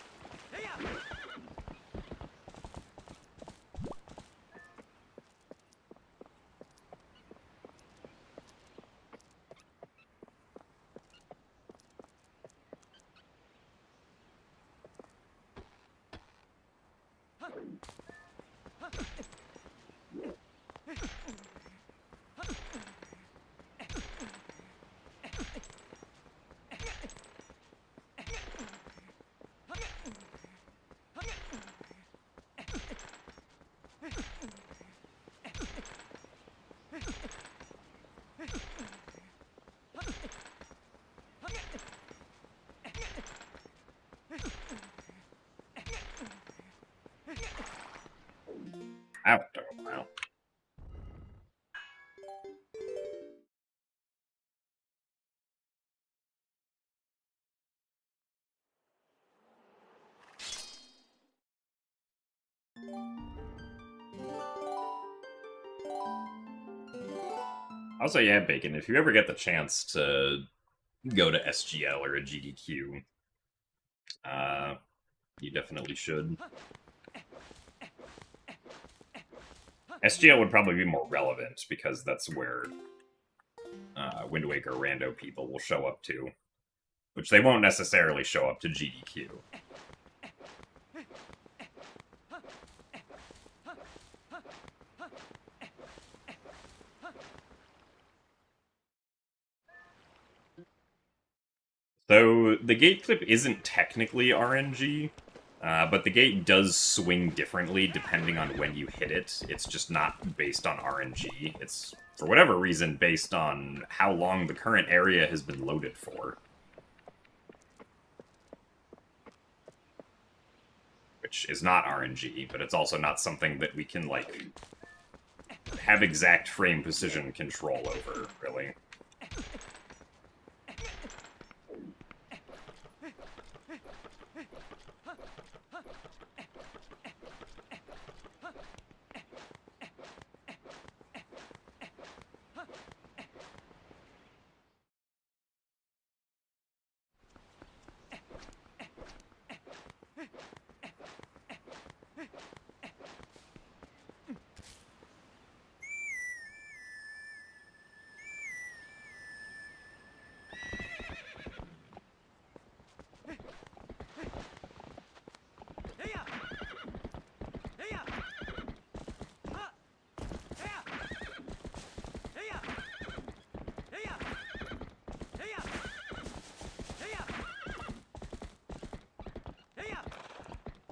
Out. Wow. Also, yeah, Bacon, if you ever get the chance to go to SGL or a GDQ, you definitely should. SGL would probably be more relevant, because that's where Wind Waker rando people will show up to. Which they won't necessarily show up to GDQ. So, the gate clip isn't technically RNG, but the gate does swing differently depending on when you hit it. It's just not based on RNG. It's, for whatever reason, based on how long the current area has been loaded for. Which is not RNG, but it's also not something that we can, like, have exact frame precision control over, really.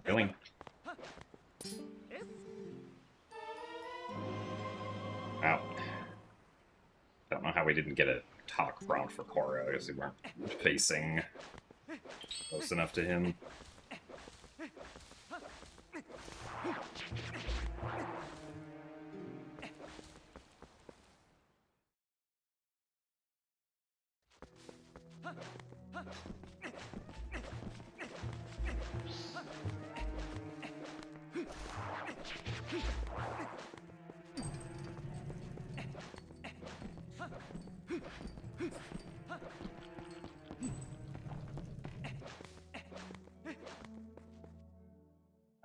Really? Wow. Don't know how we didn't get a talk prompt for Korra. I guess we weren't facing close enough to him.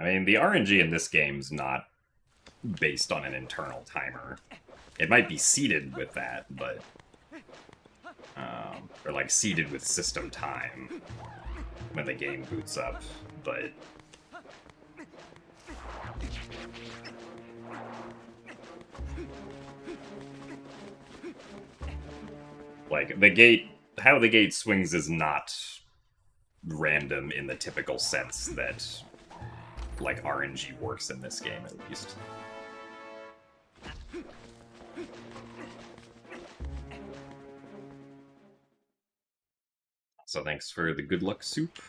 I mean, the RNG in this game's not based on an internal timer. It might be seeded with that, but... or, like, seeded with system time when the game boots up, but... like, the gate... how the gate swings is not random in the typical sense that, like, RNG works in this game, at least. So thanks for the good luck soup.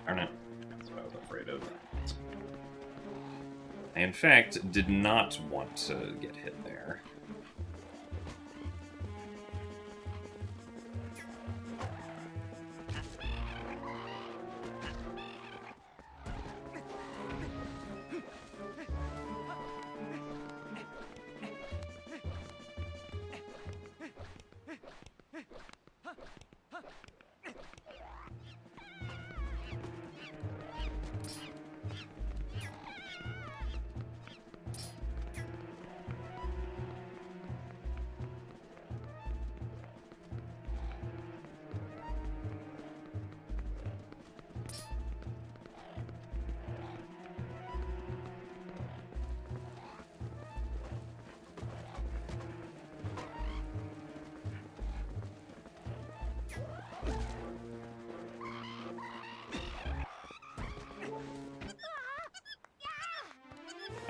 Darn it. That's what I was afraid of. I, in fact, did not want to get hit there.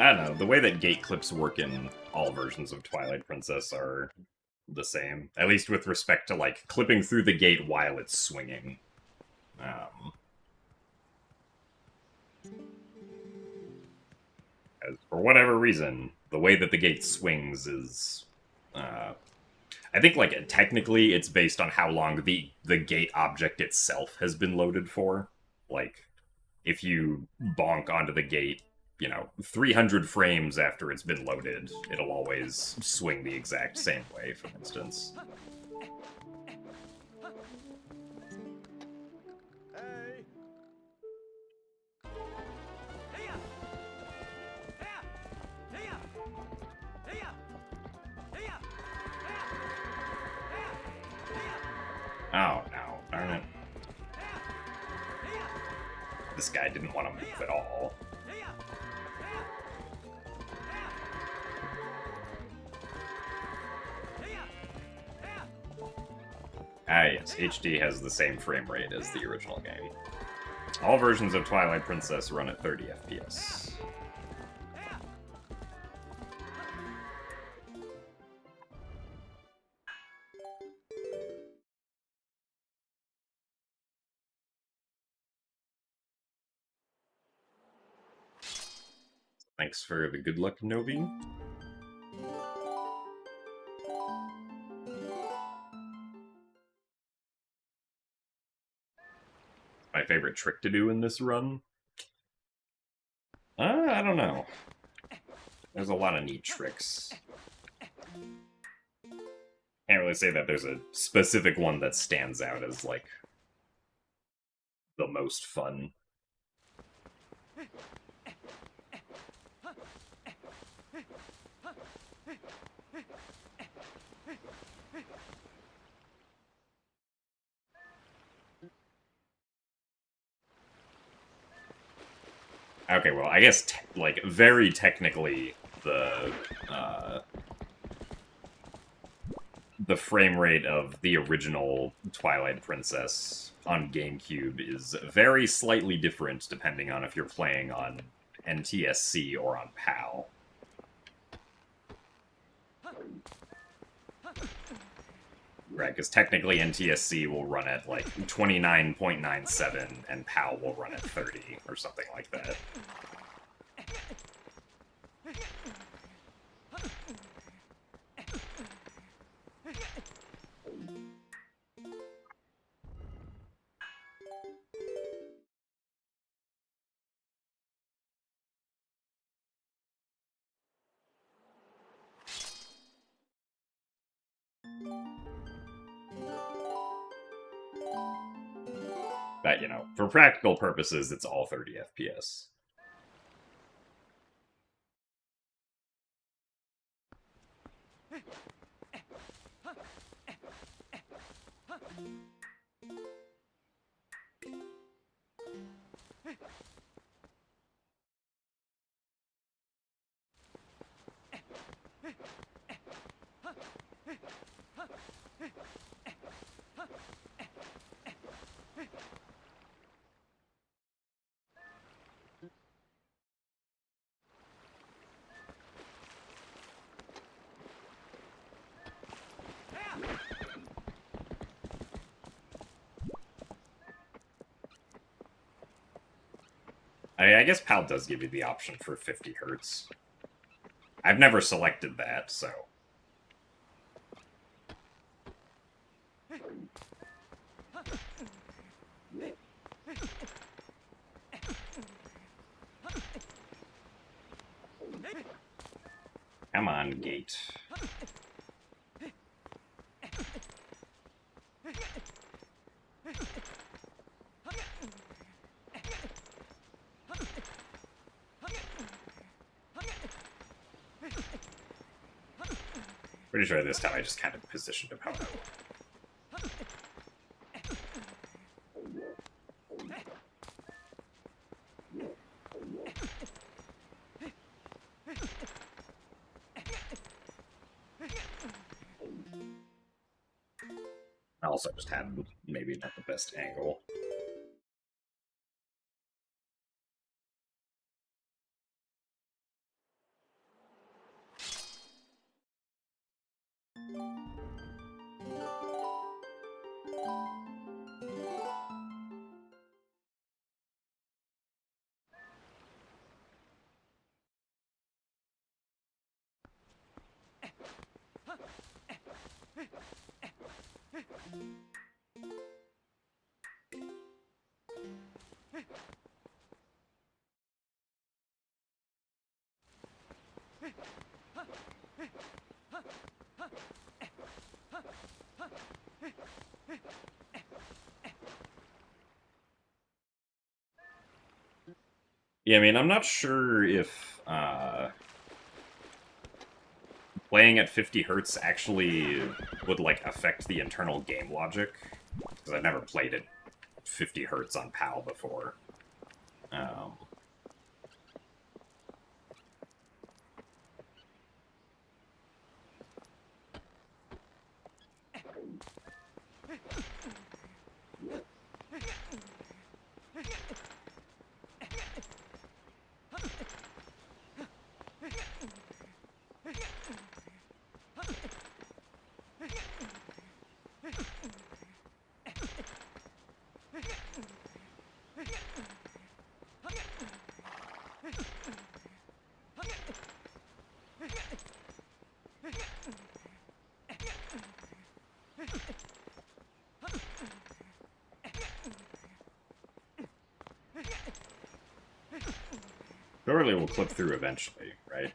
I don't know, the way that gate clips work in all versions of Twilight Princess are the same. At least with respect to, like, clipping through the gate while it's swinging. As for whatever reason, the way that the gate swings is... I think, like, technically it's based on how long the gate object itself has been loaded for. Like, if you bonk onto the gate, 300 frames after it's been loaded, it'll always swing the exact same way, for instance. Oh, no. Darn it. This guy didn't want to move at all. Ah, yes, HD has the same frame rate as the original game. All versions of Twilight Princess run at 30 FPS. Thanks for the good luck, Novi. My favorite trick to do in this run? I don't know. There's a lot of neat tricks. Can't really say that there's a specific one that stands out as, like, the most fun. Okay, well, I guess, like, very technically, the frame rate of the original Twilight Princess on GameCube is very slightly different depending on if you're playing on NTSC or on PAL. Right, because technically NTSC will run at like 29.97 and PAL will run at 30 or something like that. But, you know, for practical purposes, it's all 30 FPS. I mean, I guess PAL does give you the option for 50 hertz. I've never selected that, so... Come on, gate. Pretty sure this time I just kind of positioned him how I want. I also just had maybe not the best angle. Yeah, I mean, I'm not sure if playing at 50 hertz actually would, like, affect the internal game logic, because I've never played at 50 hertz on PAL before. Surely we'll clip through eventually, right?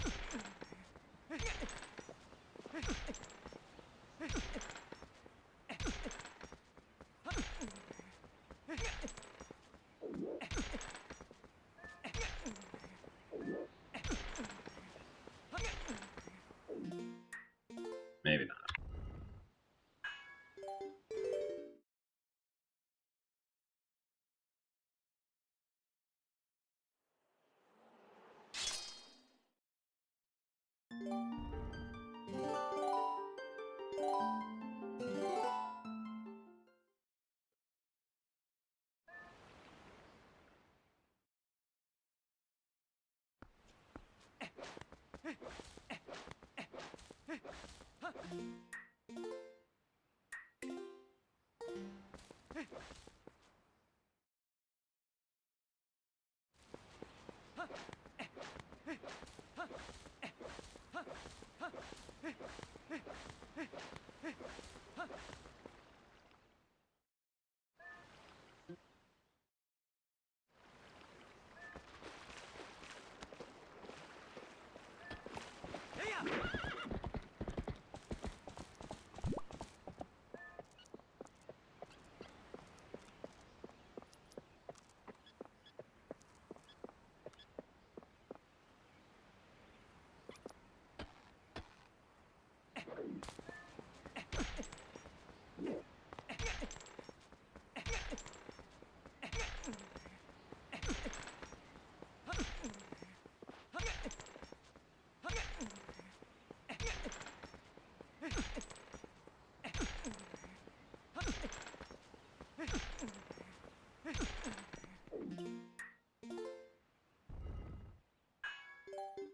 Maybe not.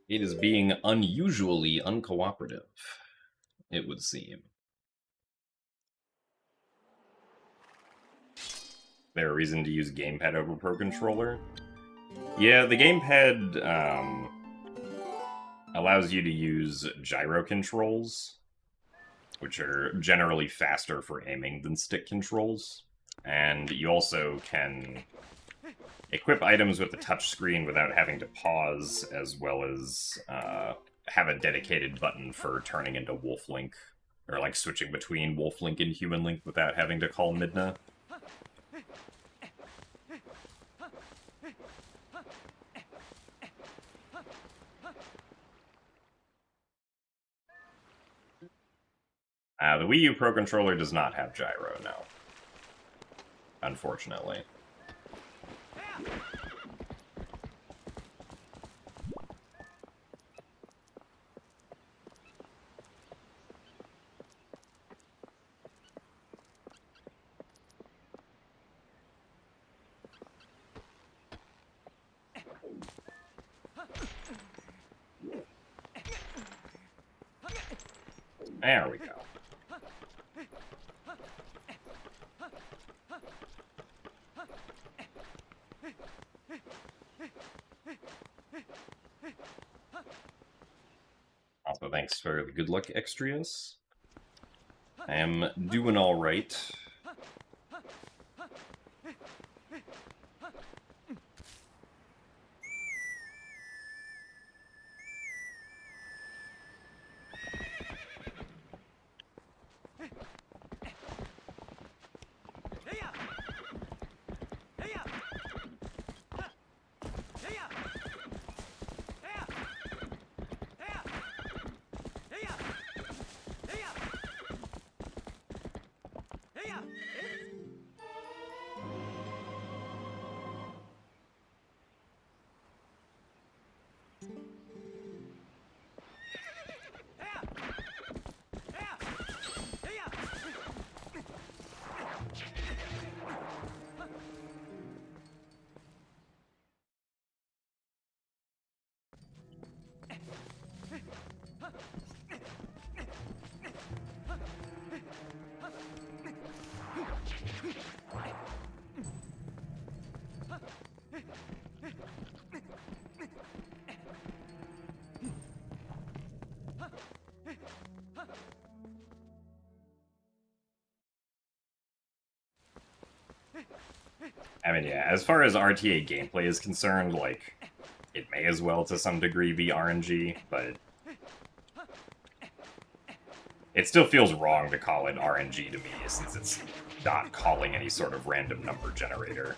It is being unusually uncooperative, it would seem. Is there a reason to use gamepad over Pro Controller? Yeah, the gamepad allows you to use gyro controls, which are generally faster for aiming than stick controls. And you also can equip items with the touchscreen without having to pause, as well as have a dedicated button for turning into Wolf Link, or like switching between Wolf Link and Human Link without having to call Midna. The Wii U Pro Controller does not have gyro, no. Unfortunately. There we go. Also, thanks for the good luck extras. I am doing all right. I mean, yeah, as far as RTA gameplay is concerned, like, it may as well to some degree be RNG, but it still feels wrong to call it RNG to me, since it's not calling any sort of random number generator.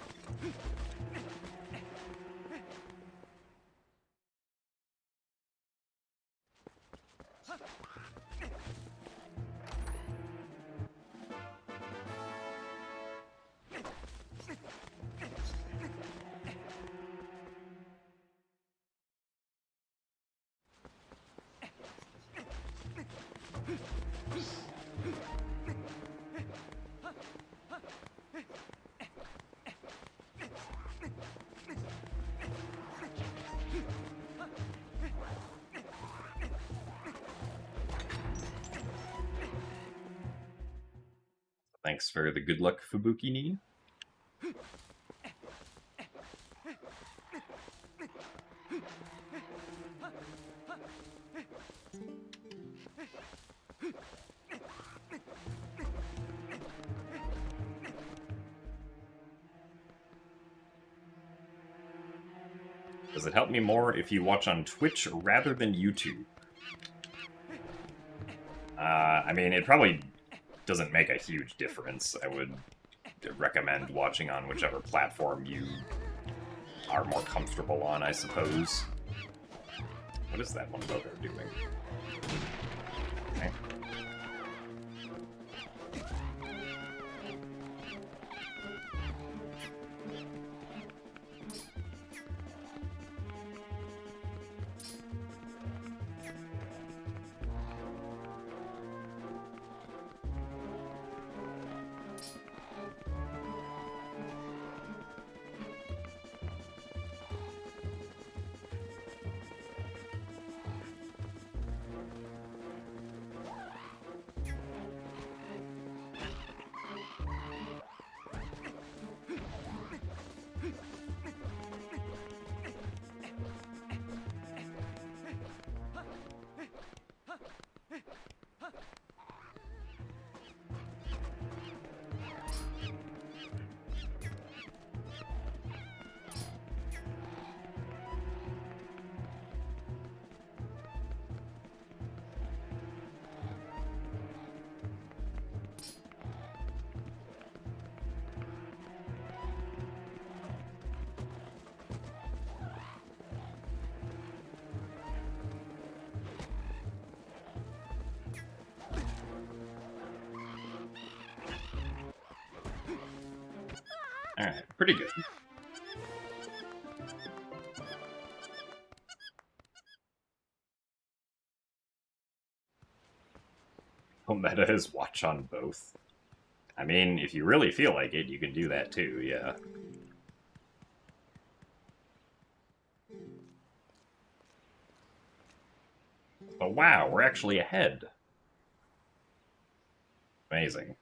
Thanks for the good luck, Fubuki-ni. Does it help me more if you watch on Twitch rather than YouTube? I mean, it probably doesn't make a huge difference. I would recommend watching on whichever platform you are more comfortable on, I suppose. What is that one motor doing? Okay. Alright, pretty good. Meta is watch on both. I mean, if you really feel like it, you can do that too, yeah. But wow, we're actually ahead. Amazing.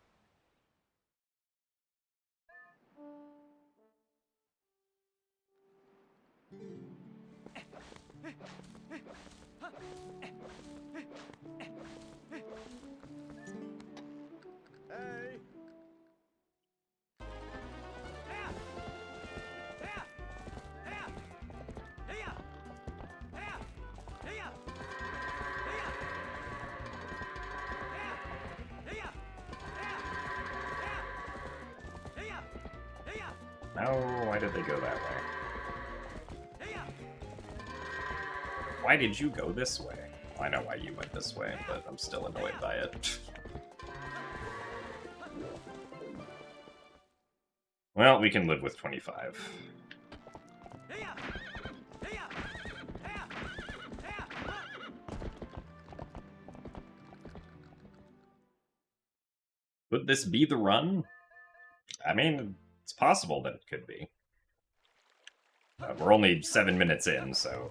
Oh, why did they go that way? Why did you go this way? Well, I know why you went this way, but I'm still annoyed by it. Well, we can live with 25. Would this be the run? I mean, it's possible that it could be. We're only 7 minutes in, so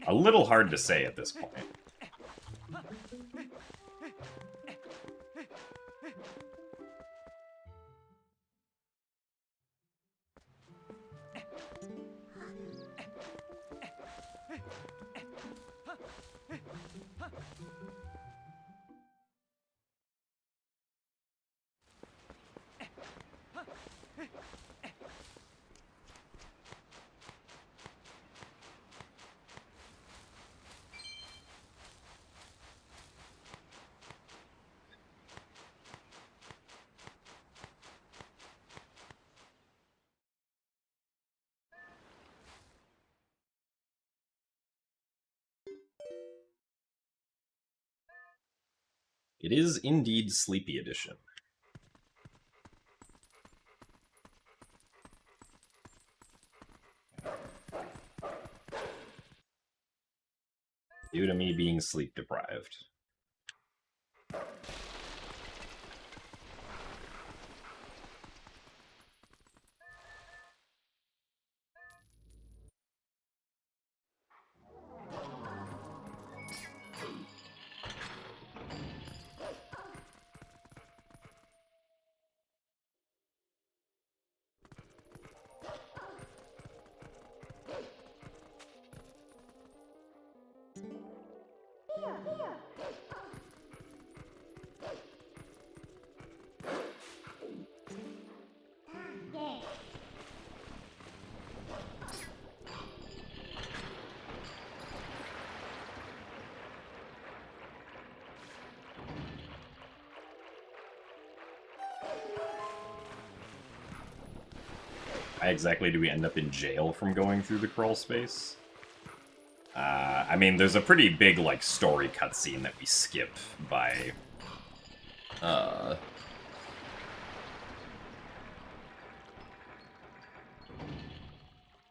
a little hard to say at this point. It is indeed Sleepy Edition. Due to me being sleep deprived. Why exactly do we end up in jail from going through the crawl space? I mean, there's a pretty big, like, story cutscene that we skip by...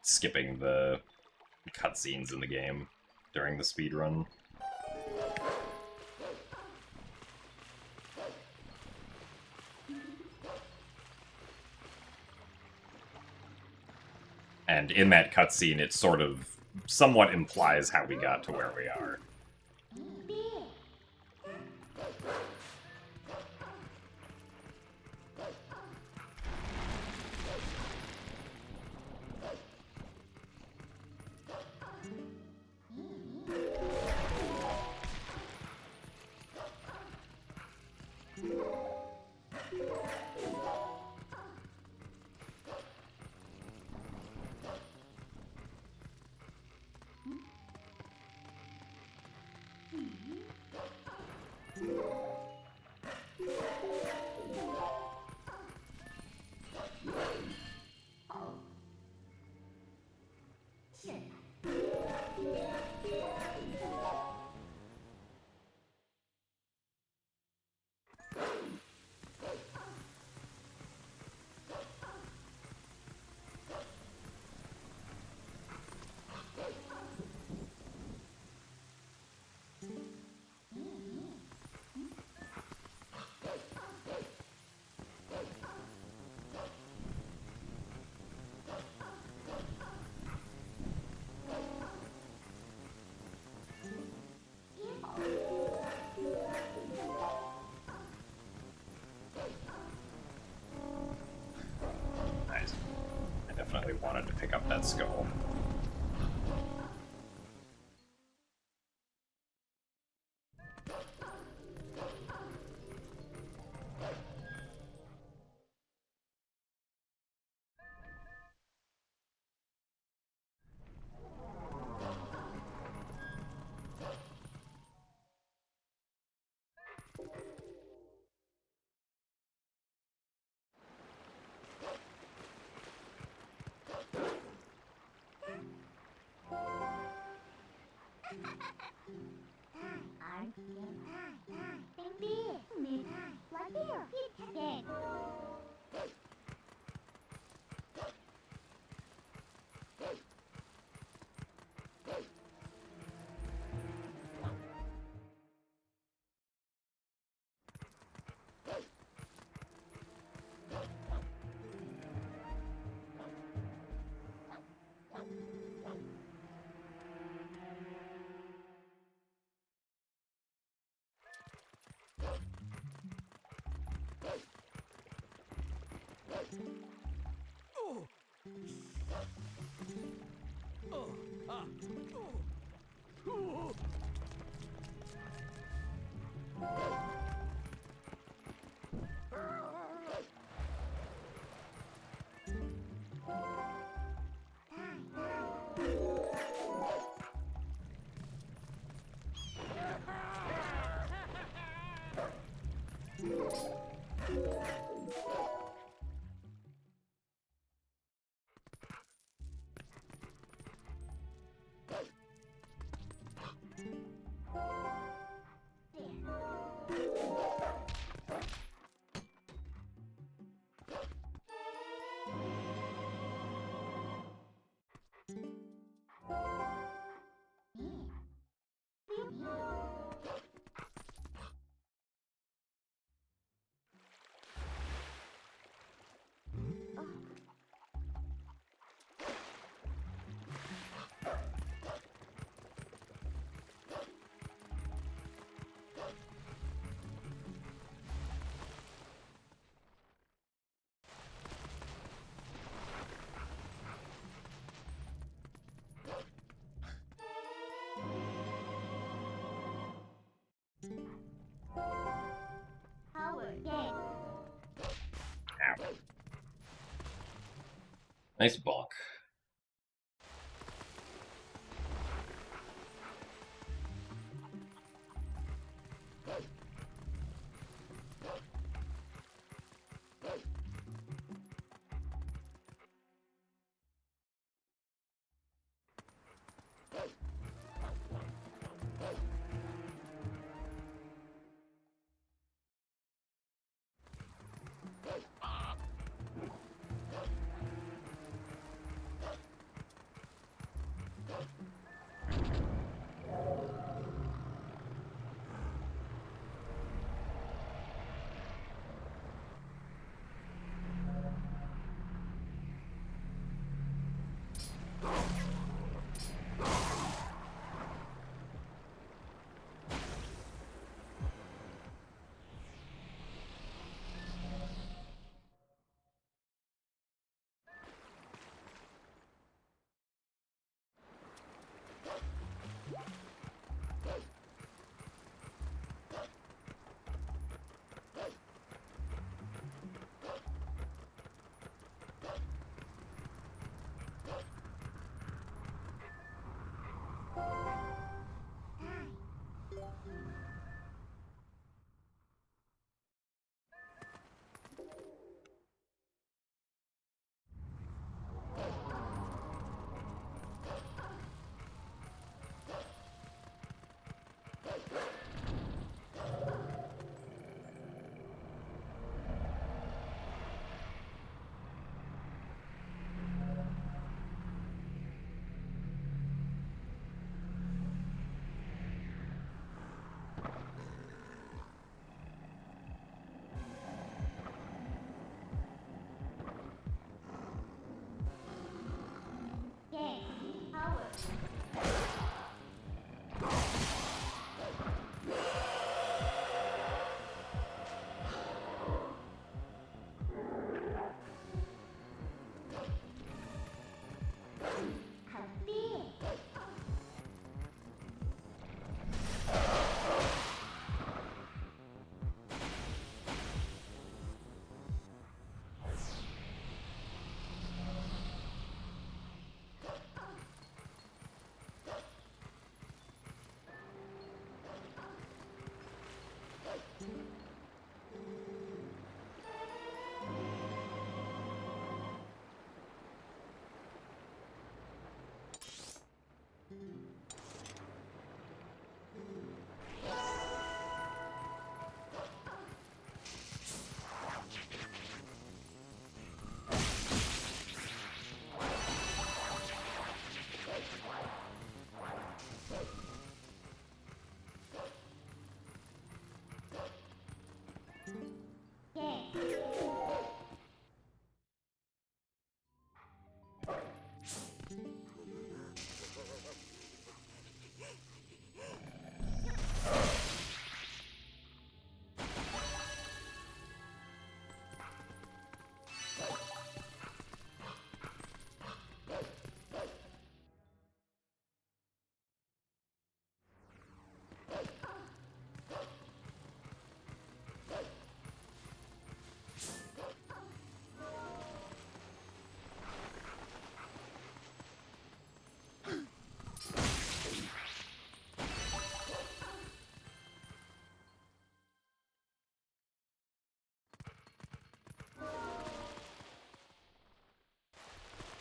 skipping the cutscenes in the game during the speedrun. And in that cutscene, it sort of somewhat implies how we got to where we are. Nice. I definitely wanted to pick up that skull. Nice bonk.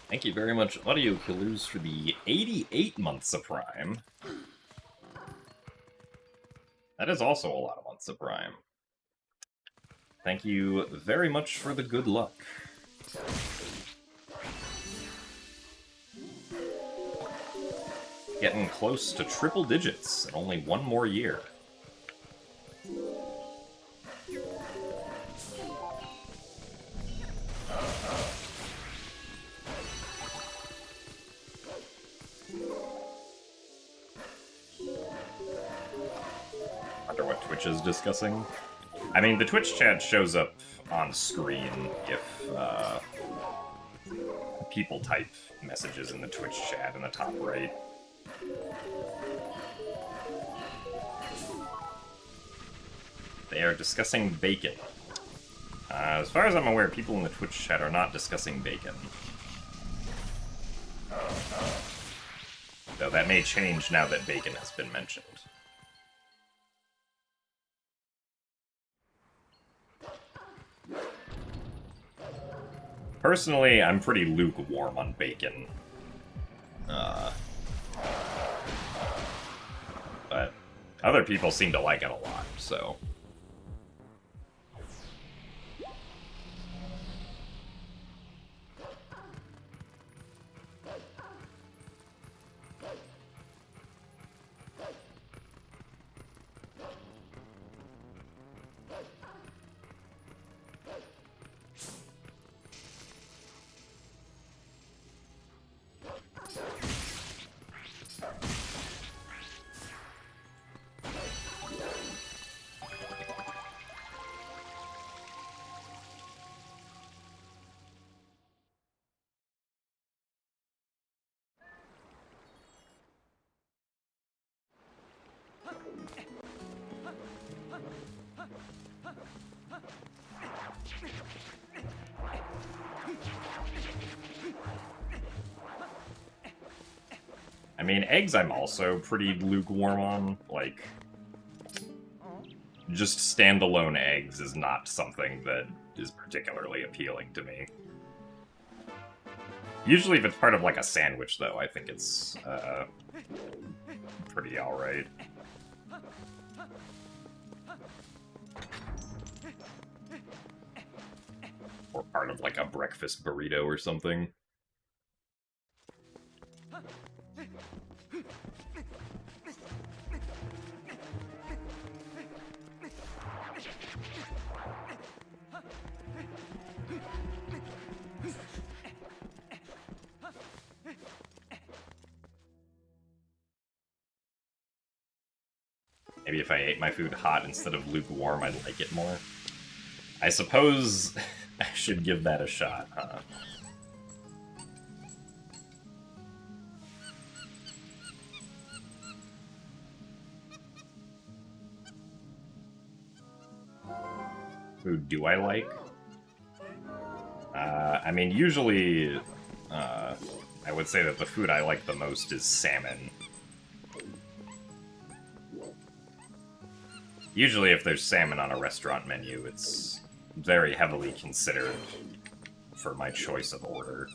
Thank you very much, Audio Killers, for the 88 months of Prime. That is also a lot of months of Prime. Thank you very much for the good luck. Getting close to triple digits in only one more year. Wonder what Twitch is discussing. I mean, the Twitch chat shows up on screen if people type messages in the Twitch chat in the top right. They are discussing bacon. As far as I'm aware, people in the Twitch chat are not discussing bacon. though. That may change now that bacon has been mentioned. Personally, I'm pretty lukewarm on bacon. But other people seem to like it a lot, so... I mean, eggs I'm also pretty lukewarm on. Like, just standalone eggs is not something that is particularly appealing to me. Usually if it's part of, like, a sandwich, though, I think it's, pretty alright. Or part of, like, a breakfast burrito or something. Maybe if I ate my food hot instead of lukewarm, I'd like it more. I suppose I should give that a shot, huh? Food do I like? I mean, usually, I would say that the food I like the most is salmon. Usually if there's salmon on a restaurant menu, it's very heavily considered for my choice of order.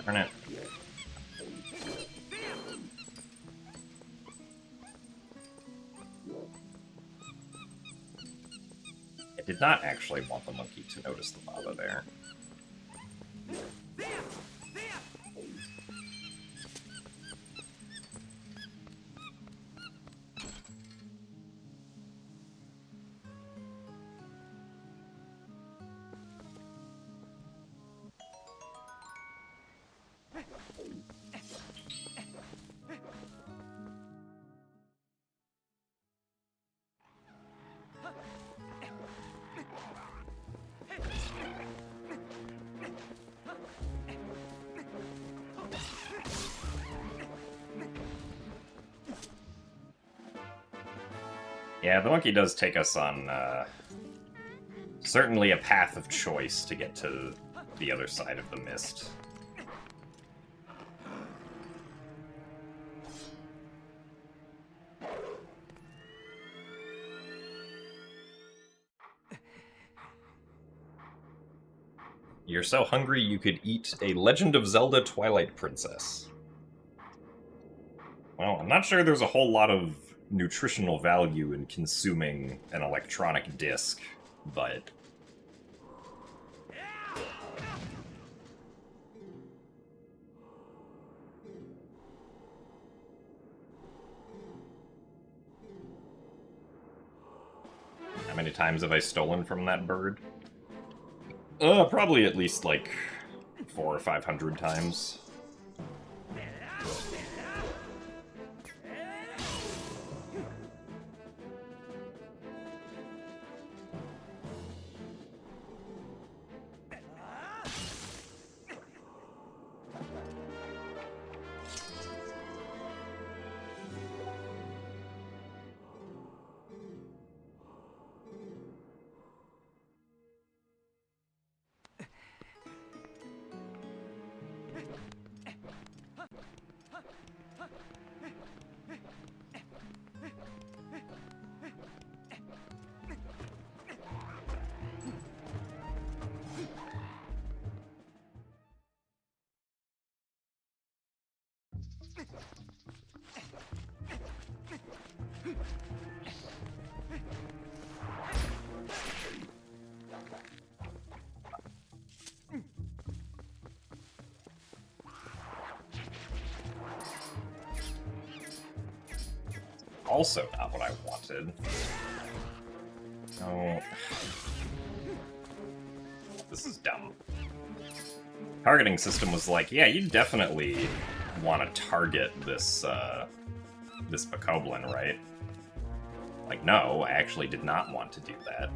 Darn it. I did not actually want the monkey to notice the lava there. Yeah, the monkey does take us on, certainly a path of choice to get to the other side of the mist. You're so hungry you could eat a Legend of Zelda Twilight Princess. Well, I'm not sure there's a whole lot of nutritional value in consuming an electronic disc, but... How many times have I stolen from that bird? Probably at least, like, 400 or 500 times. Also not what I wanted. Oh. This is dumb. Targeting system was like, yeah, you definitely want to target this, this Bokoblin, right? Like, no, I actually did not want to do that.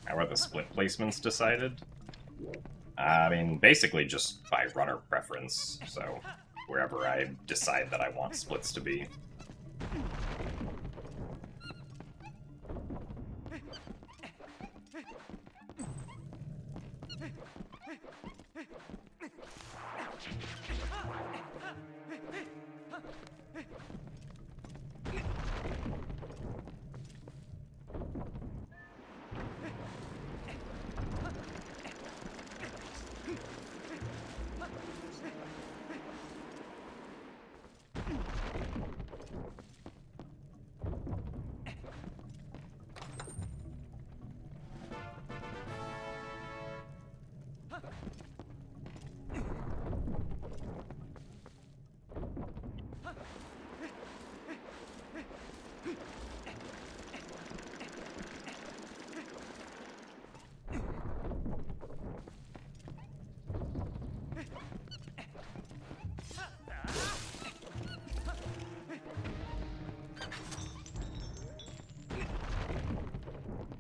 How are the split placements decided? I mean, basically just by runner preference, so wherever I decide that I want splits to be.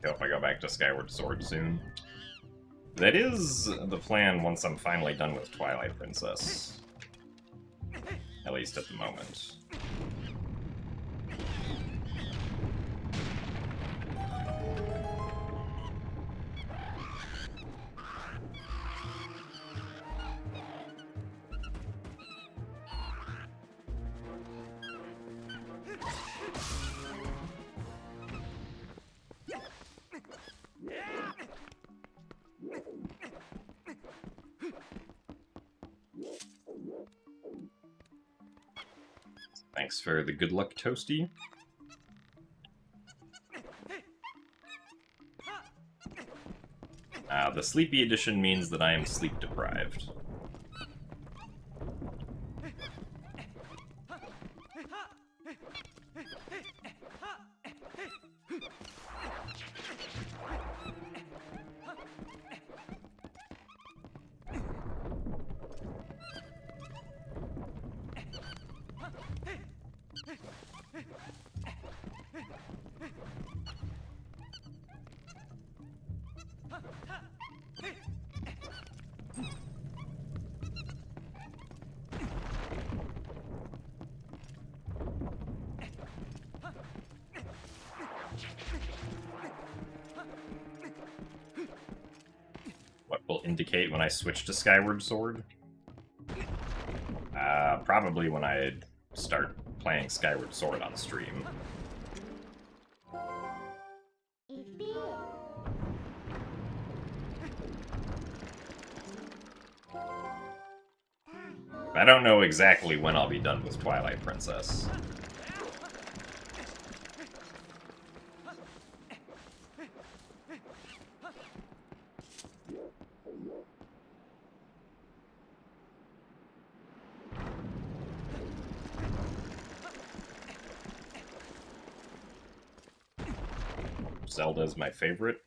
I hope I go back to Skyward Sword soon. That is the plan once I'm finally done with Twilight Princess. At least at the moment. Thanks for the good luck, Toasty. The Sleepy Edition means that I am sleep deprived. What will indicate when I switch to Skyward Sword? Probably when I start playing Skyward Sword on stream. I don't know exactly when I'll be done with Twilight Princess. Zelda's my favorite.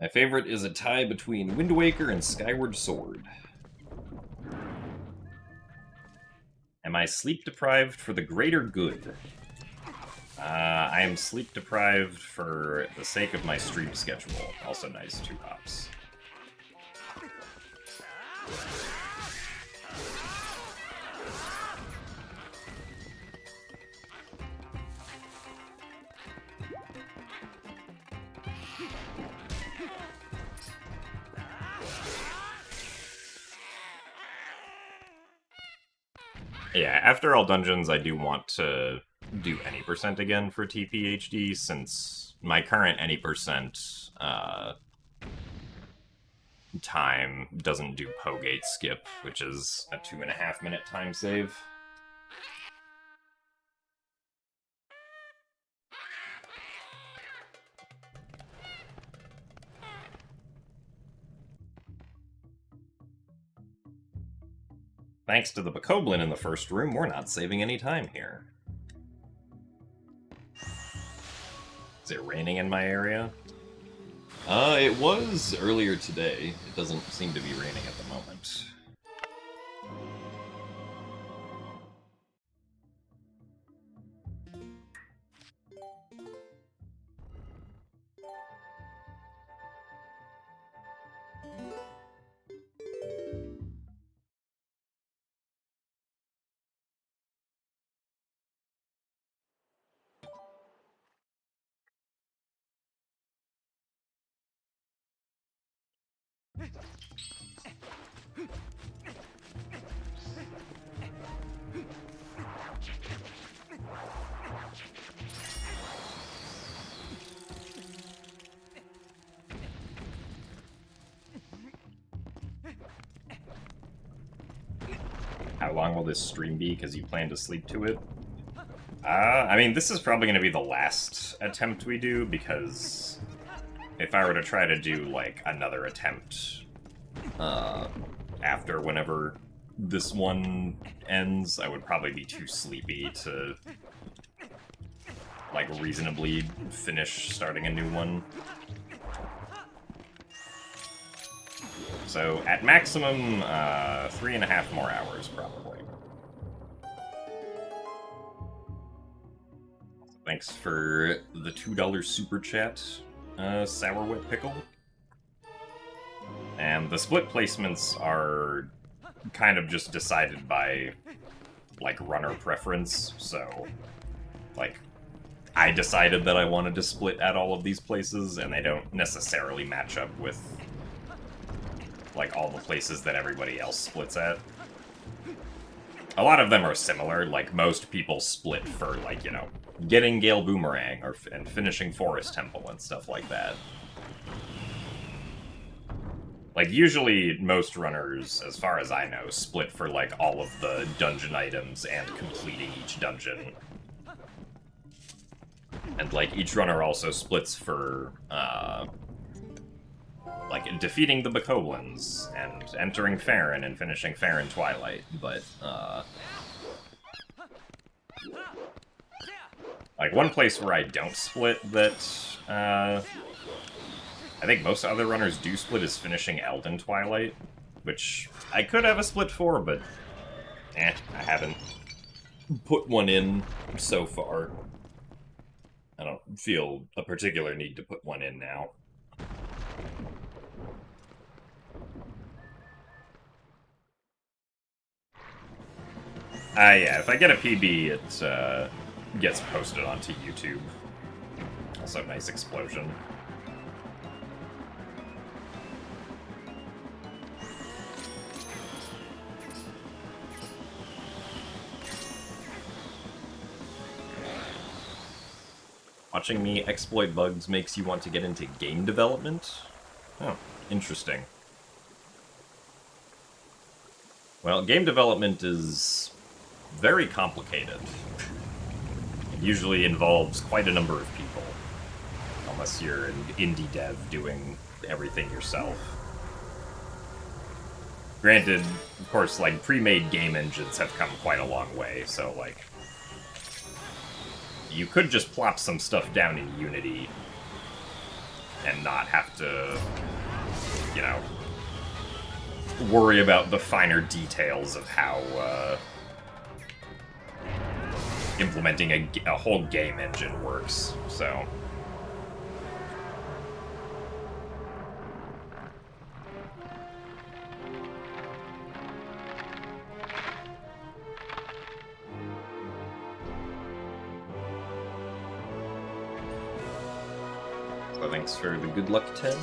My favorite is a tie between Wind Waker and Skyward Sword. Am I sleep-deprived for the greater good? I am sleep-deprived for the sake of my stream schedule. Also nice, 2 hops. Yeah, after all dungeons, I do want to do any percent again for TPHD, since my current any percent time doesn't do Pogate skip, which is a 2.5 minute time save. Thanks to the Bokoblin in the first room, we're not saving any time here. Is it raining in my area? It was earlier today. It doesn't seem to be raining at the moment. How long will this stream be, because you plan to sleep to it? I mean, this is probably going to be the last attempt we do, because if I were to try to do, like, another attempt after whenever this one ends, I would probably be too sleepy to, like, reasonably finish starting a new one. So, at maximum, 3.5 more hours, probably. Thanks for the $2 super chat, Sour Wet Pickle. And the split placements are kind of just decided by, like, runner preference, so, like, I decided that I wanted to split at all of these places, and they don't necessarily match up with, like, all the places that everybody else splits at. A lot of them are similar, like, most people split for, like, you know, getting Gale Boomerang and finishing Forest Temple and stuff like that. Like, usually most runners, as far as I know, split for, like, all of the dungeon items and completing each dungeon. And, like, each runner also splits for, like, defeating the Bokoblins, and entering Farron and finishing Farron Twilight, but, like, one place where I don't split that, I think most other runners do split is finishing Elden Twilight, which I could have a split for, but, I haven't. put one in so far. I don't feel a particular need to put one in now. Yeah, if I get a PB, it gets posted onto YouTube. Also, nice explosion. Watching me exploit bugs makes you want to get into game development? Oh, interesting. Well, game development is very complicated. It usually involves quite a number of people, unless you're an indie dev doing everything yourself. Granted, of course, like, pre-made game engines have come quite a long way, so, like, you could just plop some stuff down in Unity and not have to, you know, worry about the finer details of how implementing a whole game engine works, so... So thanks for the good luck, Ted.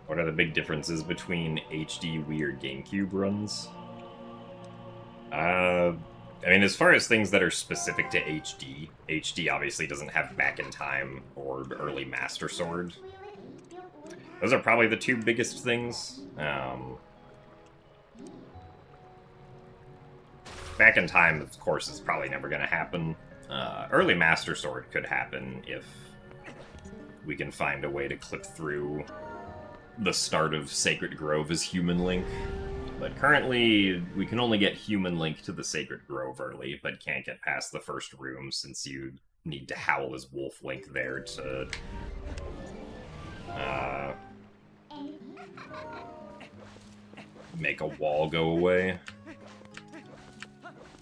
What are the big differences between HD, Wii, or GameCube runs? I mean, as far as things that are specific to HD, HD obviously doesn't have Back in Time or early Master Sword. Those are probably the two biggest things. Back in Time, of course, is probably never going to happen. Early Master Sword could happen if we can find a way to clip through the start of Sacred Grove as Human Link. But currently, we can only get Human Link to the Sacred Grove early, but can't get past the first room since you need to howl as Wolf Link there to... make a wall go away.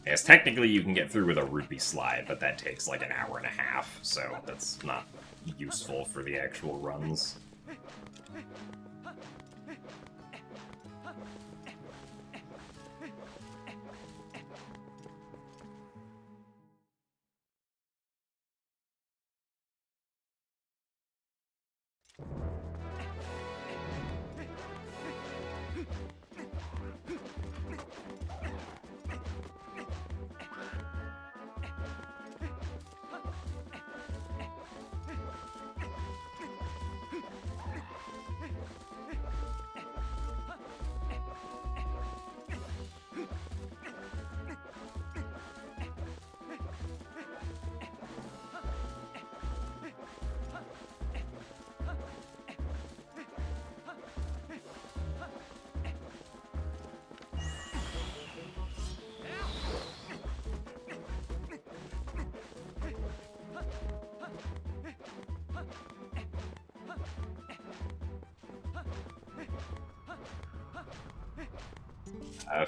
Yes, technically you can get through with a rupee slide, but that takes like an hour and a half, so that's not useful for the actual runs.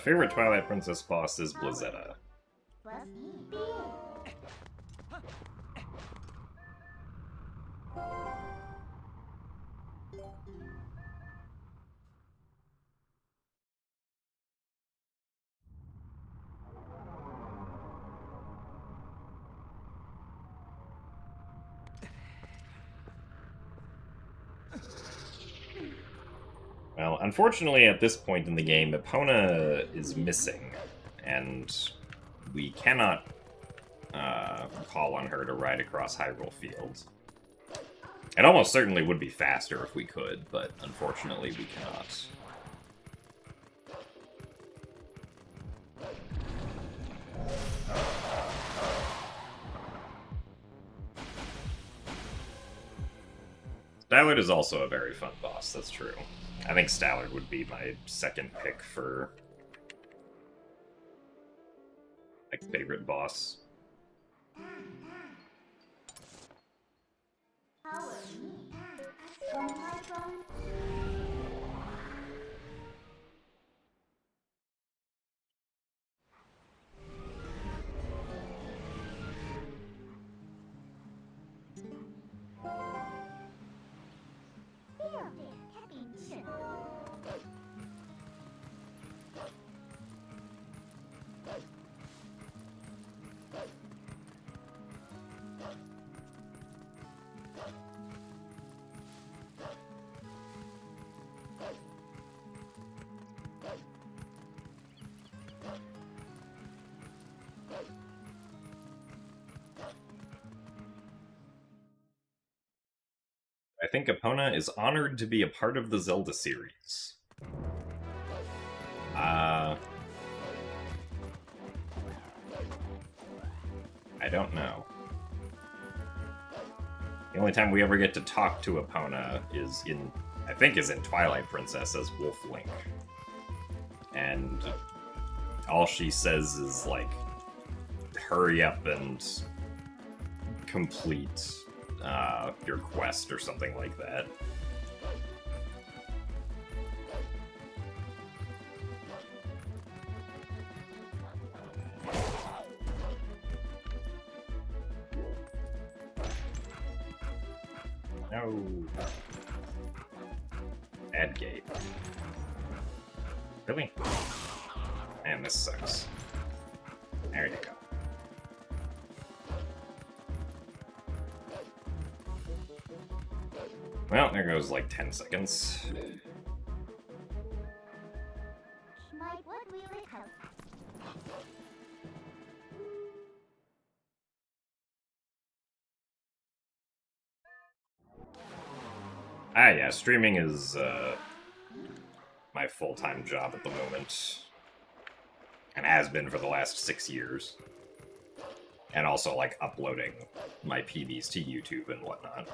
Favorite Twilight Princess boss is Blazetta. Well, unfortunately, at this point in the game, Epona is missing, and we cannot call on her to ride across Hyrule Field. It almost certainly would be faster if we could, but unfortunately we cannot. Twilight is also a very fun boss, that's true. I think Stallard would be my second pick for, like, favorite boss. I think Epona is honored to be a part of the Zelda series. I don't know. The only time we ever get to talk to Epona is in, I think, is in Twilight Princess as Wolf Link. And all she says is, like, hurry up and complete your quest or something like that. No. Add gate. Really? Man, this sucks. There you go. Well, there goes like 10 seconds. Ah, yeah, streaming is my full-time job at the moment. And has been for the last 6 years. And also, like, uploading my PBs to YouTube and whatnot.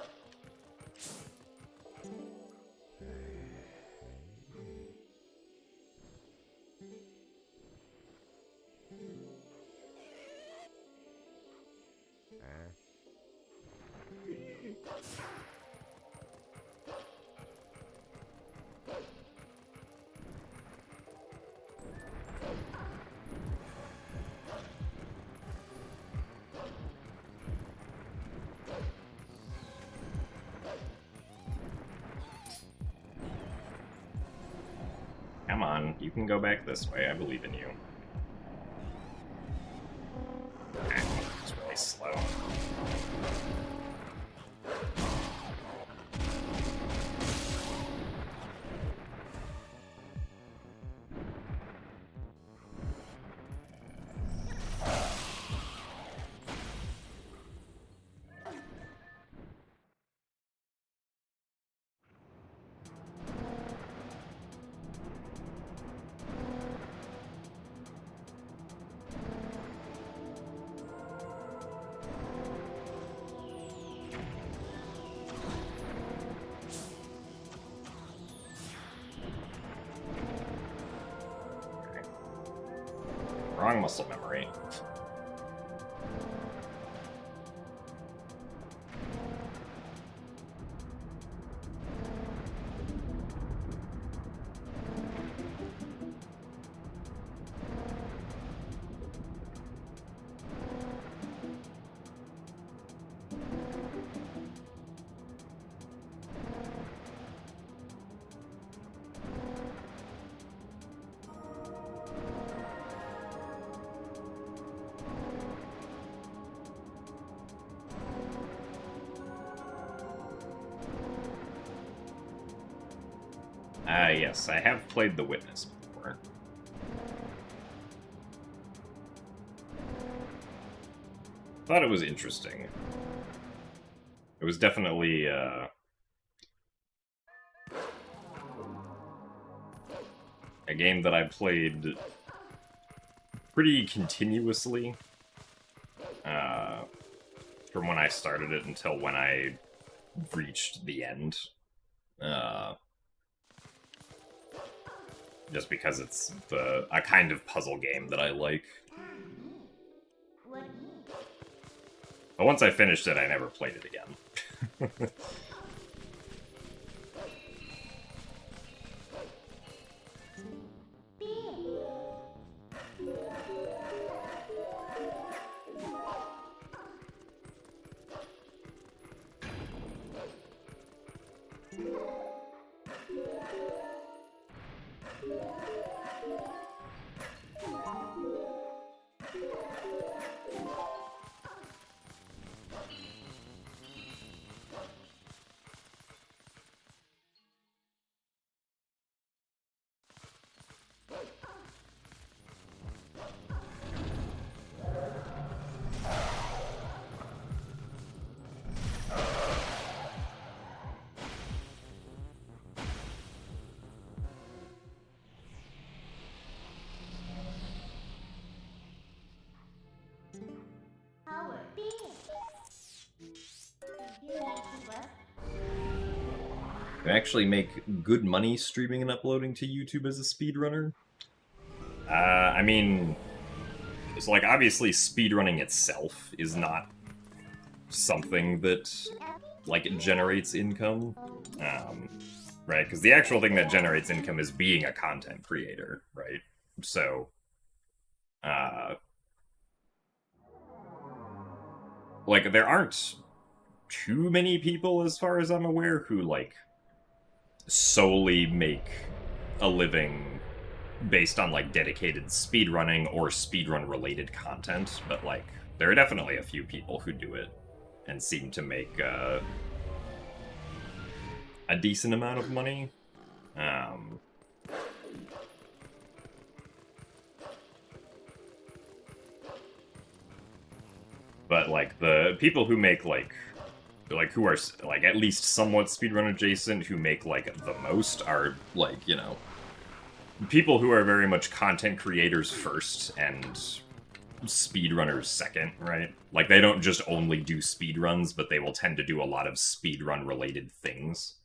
Come on, you can go back this way. I believe in you. It's really slow. Wrong muscle memory. Yes, I have played The Witness before. Thought it was interesting. It was definitely, a game that I played pretty continuously, from when I started it until when I reached the end. just because it's a kind of puzzle game that I like. But once I finished it, I never played it again. You actually make good money streaming and uploading to YouTube as a speedrunner? I mean, it's like, obviously speedrunning itself is not something that, like, generates income, right? Because the actual thing that generates income is being a content creator, right? So, like, there aren't too many people, as far as I'm aware, who, like, solely make a living based on, like, dedicated speedrunning or speedrun-related content, but, like, there are definitely a few people who do it and seem to make a decent amount of money. But, like, the people who make, like, who are, like, at least somewhat speedrun adjacent, who make, like, the most are, like, you know, people who are very much content creators first and speedrunners second, right? Like, they don't just only do speedruns, but they will tend to do a lot of speedrun-related things.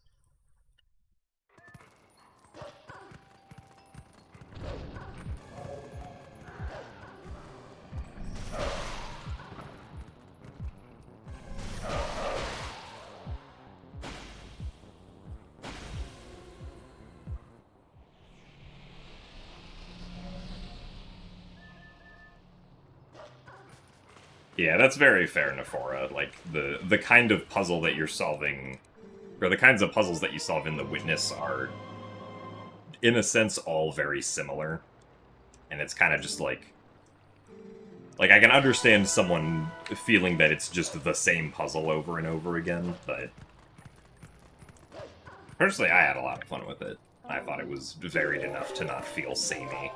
Yeah, that's very fair, Nephora. Like, the kind of puzzle that you're solving, or the kinds of puzzles that you solve in The Witness are, in a sense, all very similar. And it's kind of just like, I can understand someone feeling that it's just the same puzzle over and over again, but personally, I had a lot of fun with it. I thought it was varied enough to not feel samey.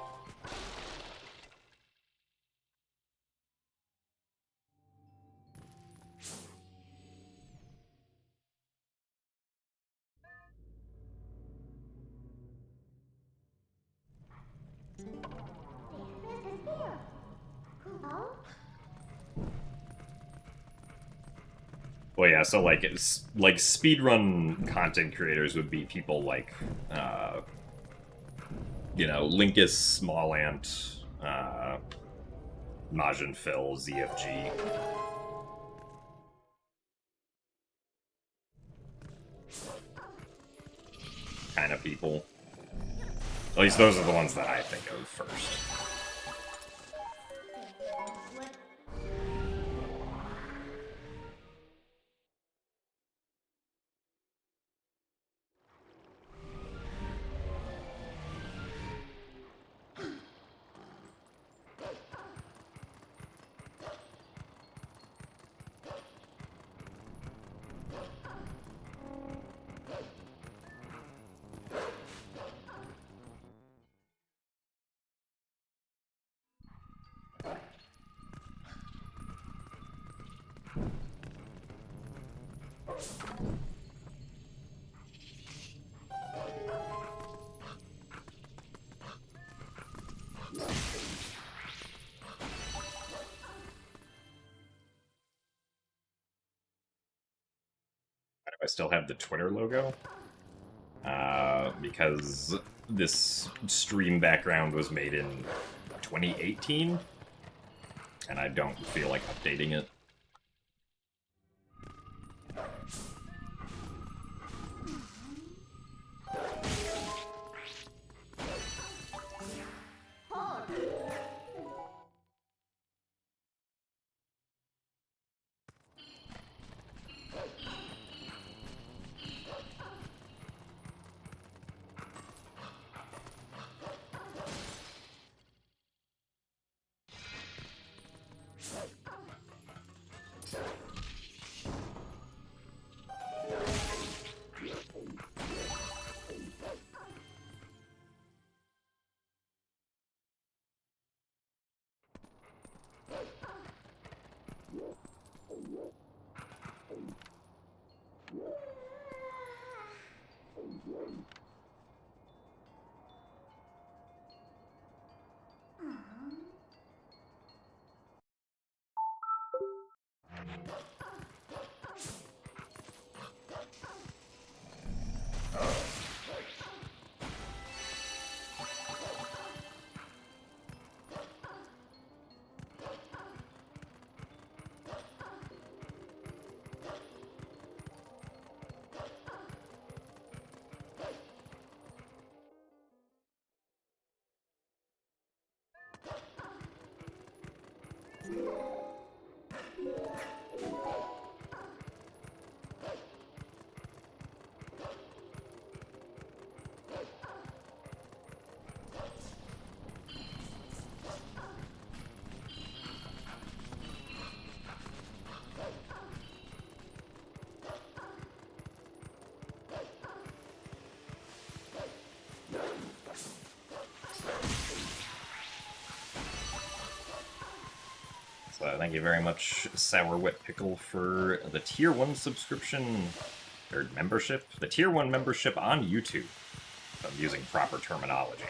Well, yeah, so, like, it's, like, speedrun content creators would be people like, you know, Linkus, Smallant, Majin Phil, ZFG. Kind of people. At least those are the ones that I think of first. I still have the Twitter logo. Because this stream background was made in 2018, and I don't feel like updating it. So thank you very much, Sour Wet Pickle, for the Tier 1 subscription, or membership. The Tier 1 membership on YouTube, if I'm using proper terminology.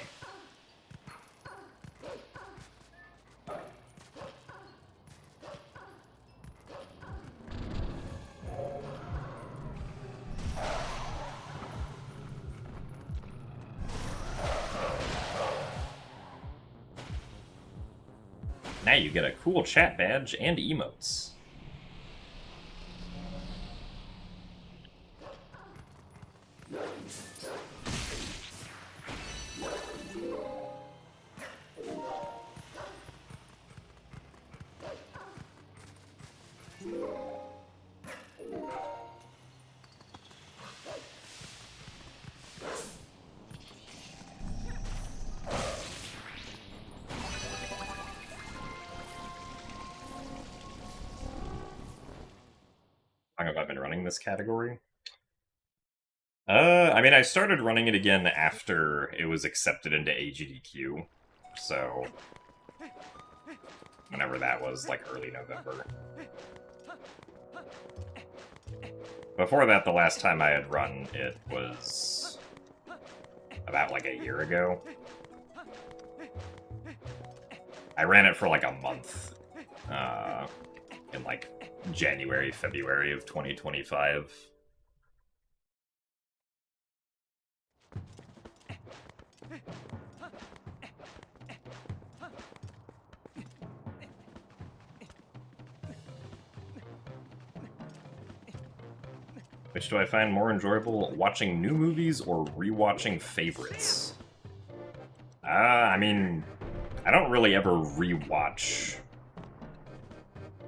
Now you get a cool chat badge and emotes. How long have I been running this category? I mean, I started running it again after it was accepted into AGDQ, so whenever that was, like early November. Before that, the last time I had run it was about like a year ago. I ran it for like a month in like January, February of 2025. Which do I find more enjoyable, watching new movies or rewatching favorites? I mean, I don't really ever rewatch.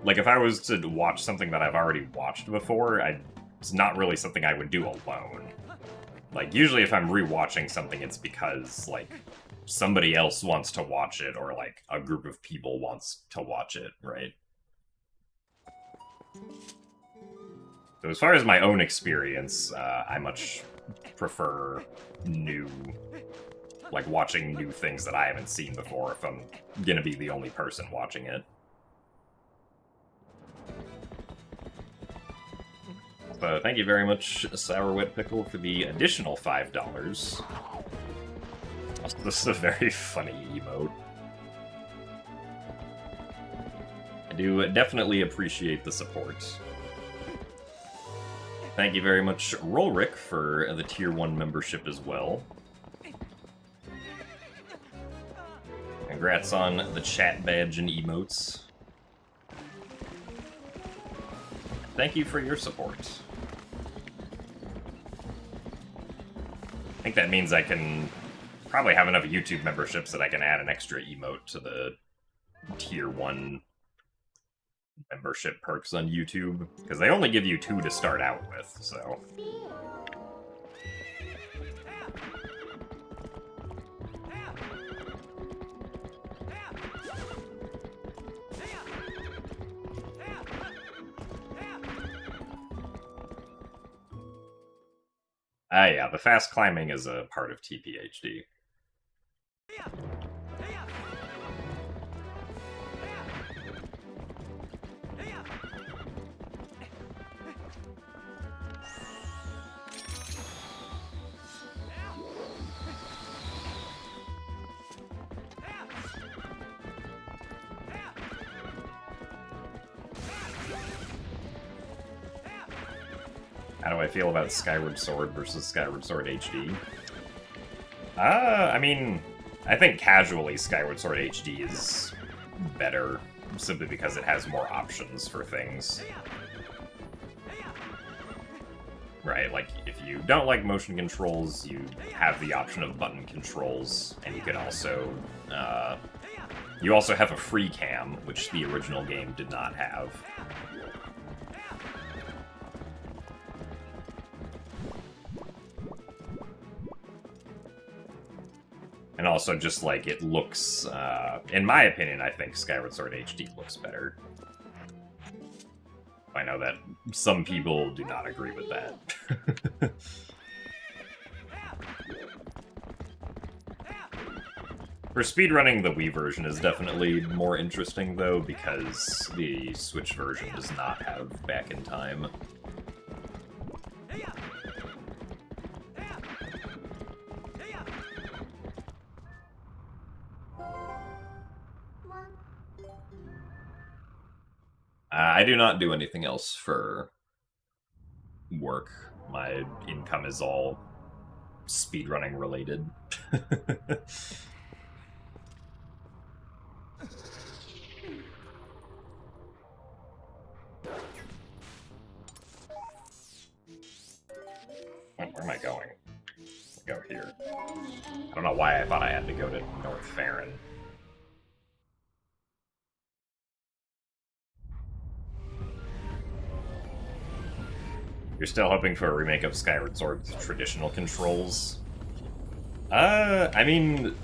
Like, if I was to watch something that I've already watched before, it's not really something I would do alone. Like, usually if I'm rewatching something, it's because, like, somebody else wants to watch it, or, like, a group of people wants to watch it, right? So as far as my own experience, I much prefer new, like, watching new things that I haven't seen before if I'm gonna be the only person watching it. So thank you very much, Sour Wet Pickle, for the additional $5. Also, this is a very funny emote. I do definitely appreciate the support. Thank you very much, Rolrick, for the Tier 1 membership as well. Congrats on the chat badge and emotes. Thank you for your support. I think that means I can probably have enough YouTube memberships that I can add an extra emote to the Tier 1 membership perks on YouTube, because they only give you 2 to start out with, so... Ah, yeah, the fast climbing is a part of TPHD. How do I feel about Skyward Sword versus Skyward Sword HD? I mean, I think casually Skyward Sword HD is better, simply because it has more options for things. Right, like, if you don't like motion controls, you have the option of button controls, and you can also, you also have a free cam, which the original game did not have. And also just, like, it looks, in my opinion, I think Skyward Sword HD looks better. I know that some people do not agree with that. For speedrunning, the Wii version is definitely more interesting, though, because the Switch version does not have back in time. I do not do anything else for work. My income is all speedrunning related. Where am I going? Go here. I don't know why I thought I had to go to North Farron. You're still hoping for a remake of Skyward Sword with traditional controls? I mean,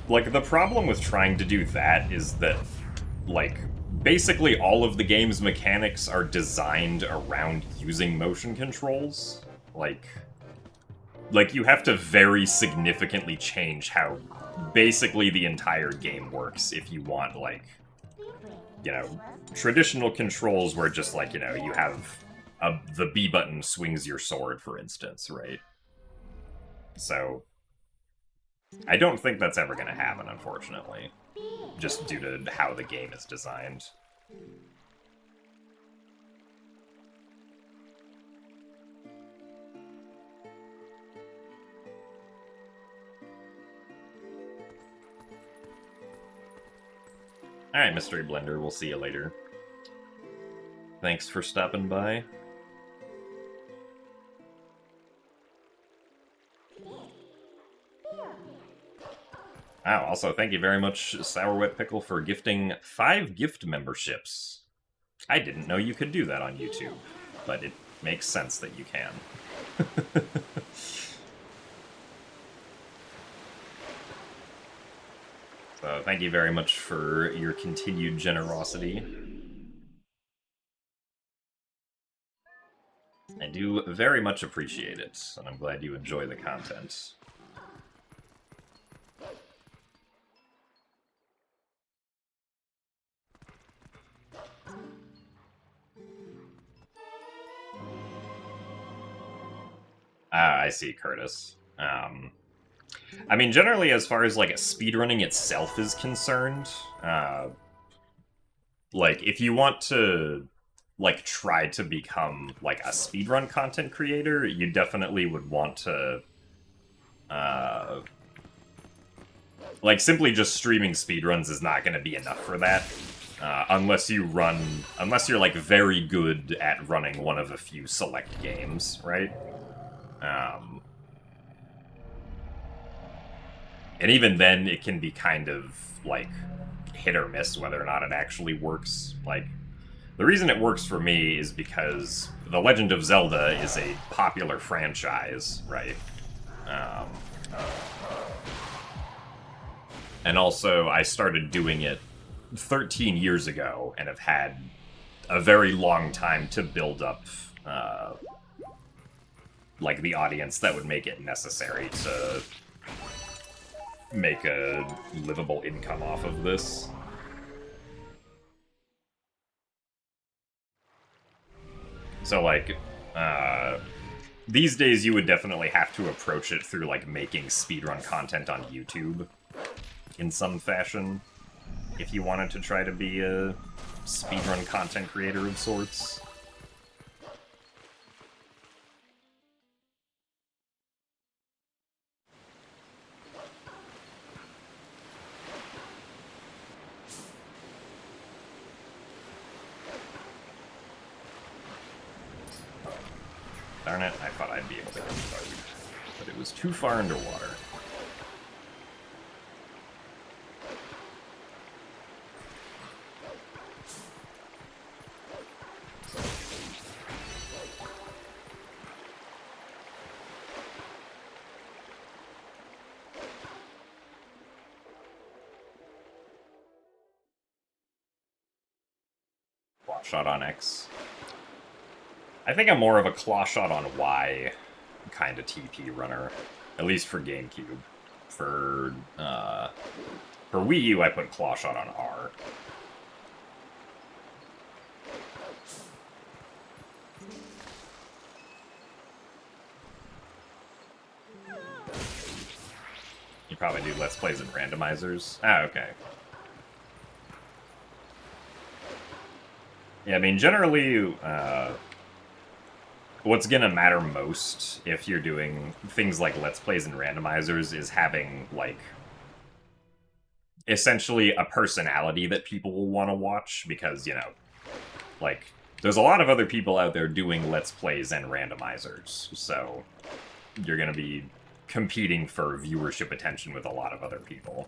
like, the problem with trying to do that is that, like, basically all of the game's mechanics are designed around using motion controls. Like, you have to very significantly change how basically the entire game works if you want, like, you know, traditional controls where just, like, you know, you have the B button swings your sword, for instance, right? So, I don't think that's ever going to happen, unfortunately. Just due to how the game is designed. Alright, Mystery Blender, we'll see you later. Thanks for stopping by. Wow, also thank you very much, Sour Wet Pickle, for gifting 5 gift memberships. I didn't know you could do that on YouTube, but it makes sense that you can. So thank you very much for your continued generosity. I do very much appreciate it, and I'm glad you enjoy the content. Ah, I see, Curtis. I mean, generally, as far as, like, speedrunning itself is concerned, like, if you want to, like, try to become, like, a speedrun content creator, you definitely would want to, Like, simply just streaming speedruns is not going to be enough for that. Unless you're, like, very good at running one of a few select games, right? And even then, it can be kind of, like, hit or miss whether or not it actually works. Like, the reason it works for me is because The Legend of Zelda is a popular franchise, right? And also, I started doing it 13 years ago and have had a very long time to build up, like, the audience that would make it necessary to make a livable income off of this. So, like, these days you would definitely have to approach it through, like, making speedrun content on YouTube in some fashion if you wanted to try to be a speedrun content creator of sorts. Darn it, I thought I'd be able to reload, but it was too far underwater. Claw shot on X. I think I'm more of a claw shot on Y kind of TP runner, at least for GameCube. For Wii U, I put claw shot on R. You probably do Let's Plays and randomizers. Ah, okay. Yeah, I mean, generally, what's gonna matter most if you're doing things like Let's Plays and randomizers is having, like, essentially a personality that people will want to watch, because, you know, like, there's a lot of other people out there doing Let's Plays and randomizers, so you're gonna be competing for viewership attention with a lot of other people.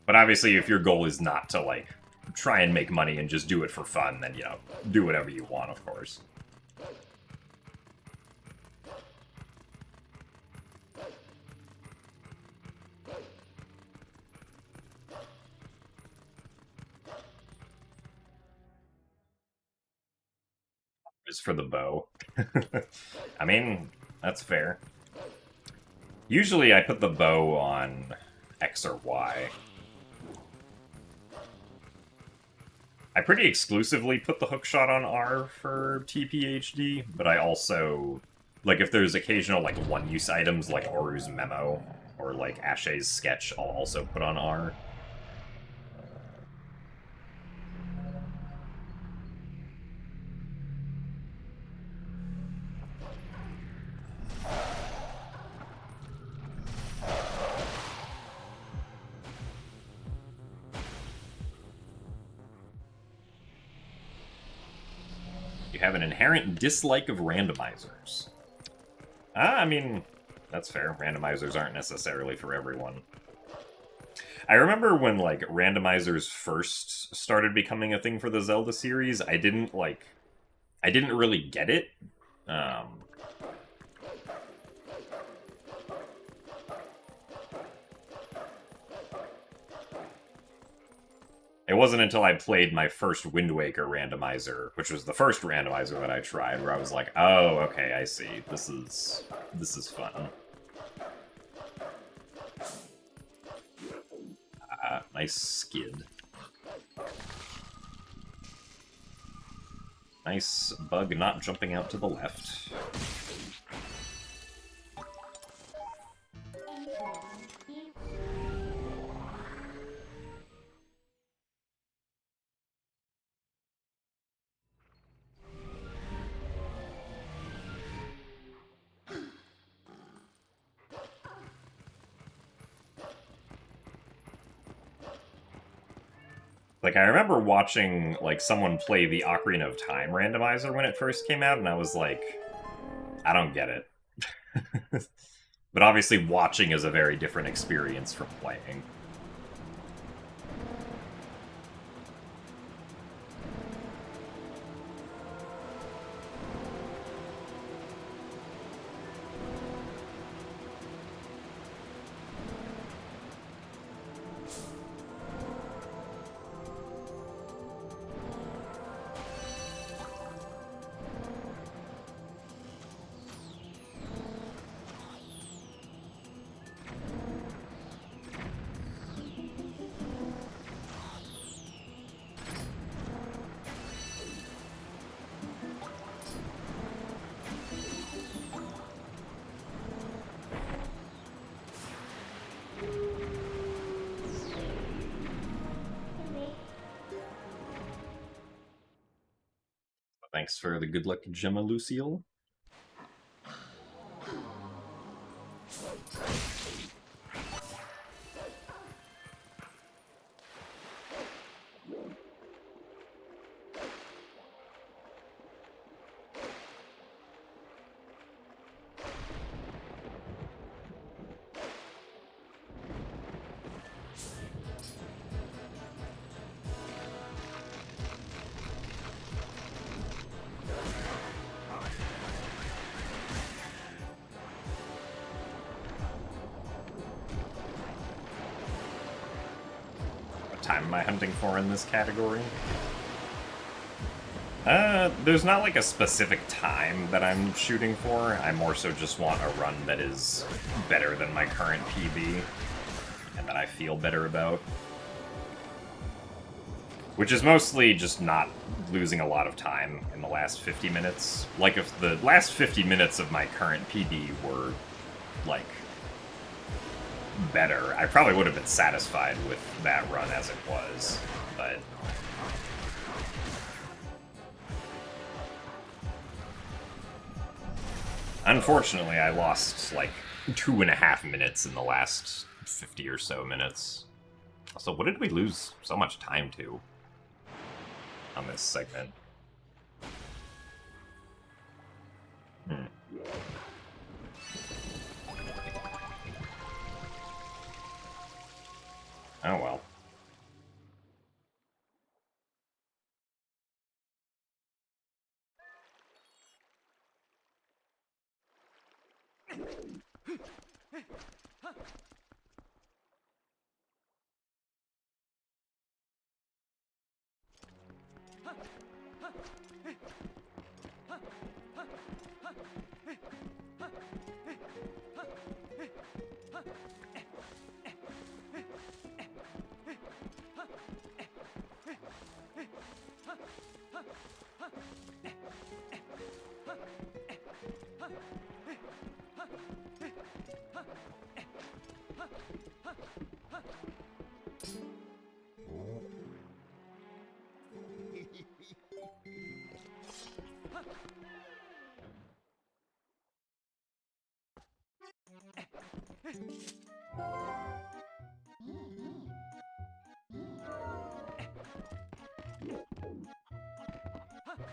But obviously, if your goal is not to, like, try and make money and just do it for fun, then, you know, do whatever you want, of course. Is for the bow. I mean, that's fair. Usually I put the bow on X or Y. I pretty exclusively put the hookshot on R for TPHD, but I also, like, if there's occasional, like, one-use items like Oru's Memo or, like, Ashe's Sketch, I'll also put on R. You have an inherent dislike of randomizers. I mean, that's fair. Randomizers aren't necessarily for everyone. I remember when, like, randomizers first started becoming a thing for the Zelda series, I didn't really get it. It wasn't until I played my first Wind Waker randomizer, which was the first randomizer that I tried, where I was like, oh, okay, I see. This is fun. Nice skid. Nice bug not jumping out to the left. Like, I remember watching, like, someone play the Ocarina of Time randomizer when it first came out, and I was like, I don't get it. But obviously watching is a very different experience from playing. Thanks for the good luck, Gemma Lucille. Time am I hunting for in this category? There's not like a specific time that I'm shooting for. I more so just want a run that is better than my current PB, and that I feel better about. Which is mostly just not losing a lot of time in the last 50 minutes. Like, if the last 50 minutes of my current PB were, like, better, I probably would have been satisfied with that run as it was, but... Unfortunately, I lost, like, 2.5 minutes in the last 50 or so minutes. So what did we lose so much time to on this segment? Oh well.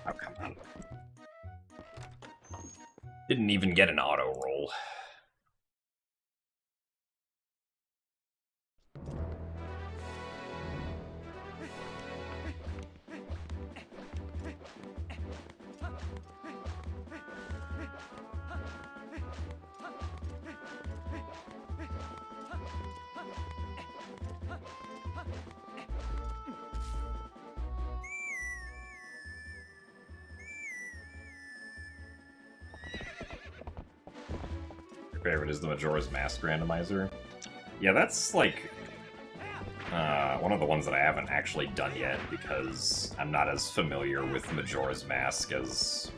Oh, come on. Didn't even get an auto roll. Favorite is the Majora's Mask randomizer. Yeah, that's like one of the ones that I haven't actually done yet because I'm not as familiar with Majora's Mask as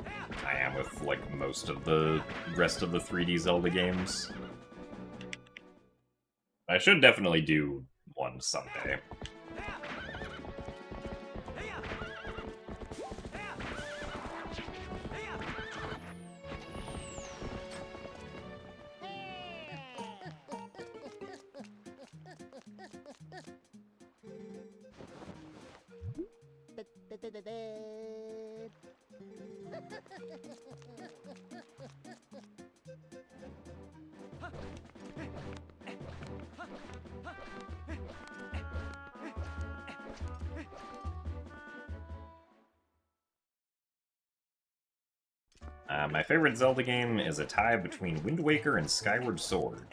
I am with like most of the rest of the 3D Zelda games. I should definitely do one someday. My favorite Zelda game is a tie between Wind Waker and Skyward Sword.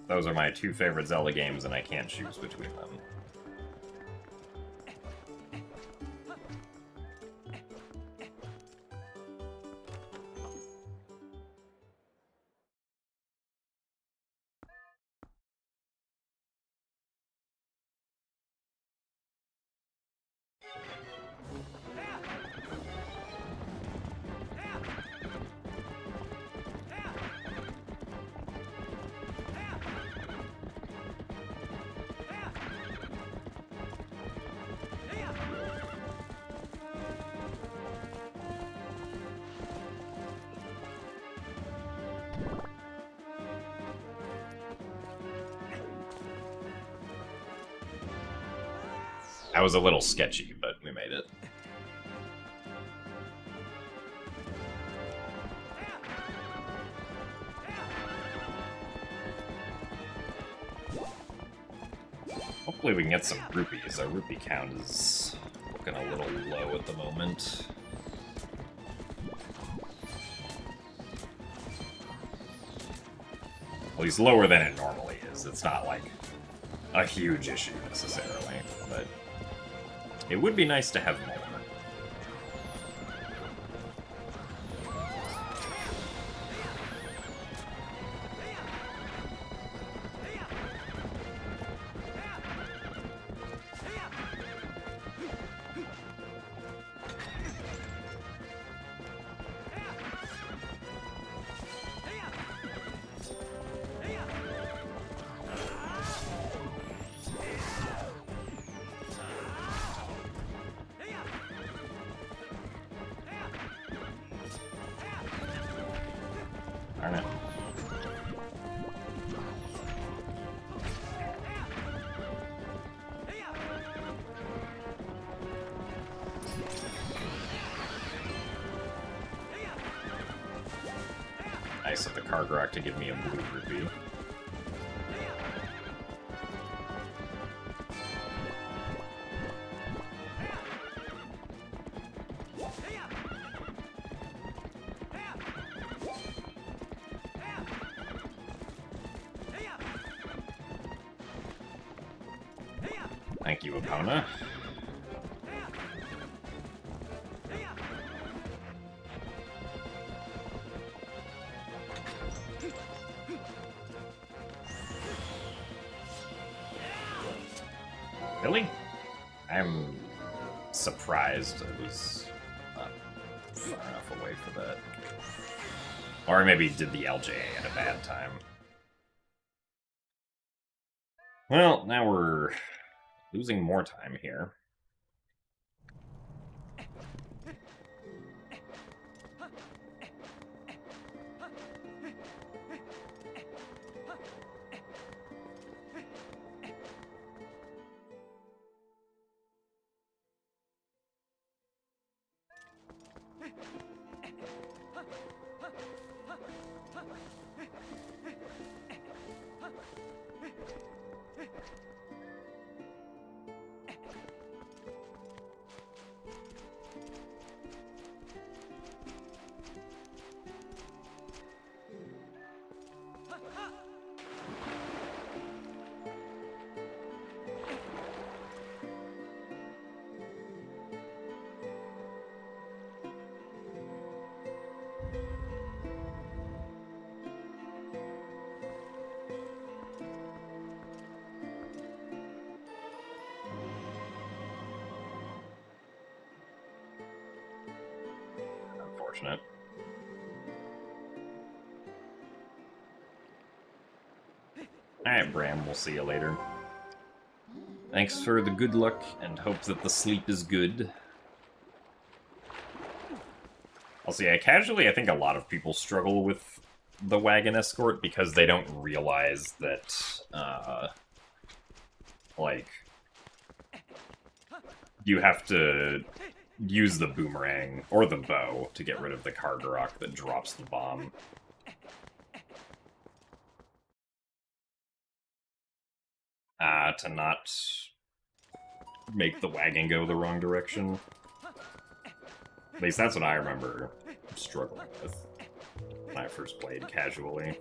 Those are my two favorite Zelda games, and I can't choose between them. That was a little sketchy, but we made it. Hopefully we can get some rupees. Our rupee count is looking a little low at the moment. Well, he's lower than it normally is. It's not like a huge issue necessarily, but it would be nice to have more. Darn it. Nice of the Kargarak to give me a blue rupee. Thank you, Epona. Really? I'm surprised I was not far enough away for that. Or maybe did the LJA at a bad time. Well, now we're losing more time here. Unfortunate. Alright, Bram, we'll see you later. Thanks for the good luck, and hope that the sleep is good. I'll see, I think a lot of people struggle with the wagon escort because they don't realize that, like, you have to use the boomerang or the bow to get rid of the Kargarok that drops the bomb. To not make the wagon go the wrong direction. At least that's what I remember struggling with when I first played casually.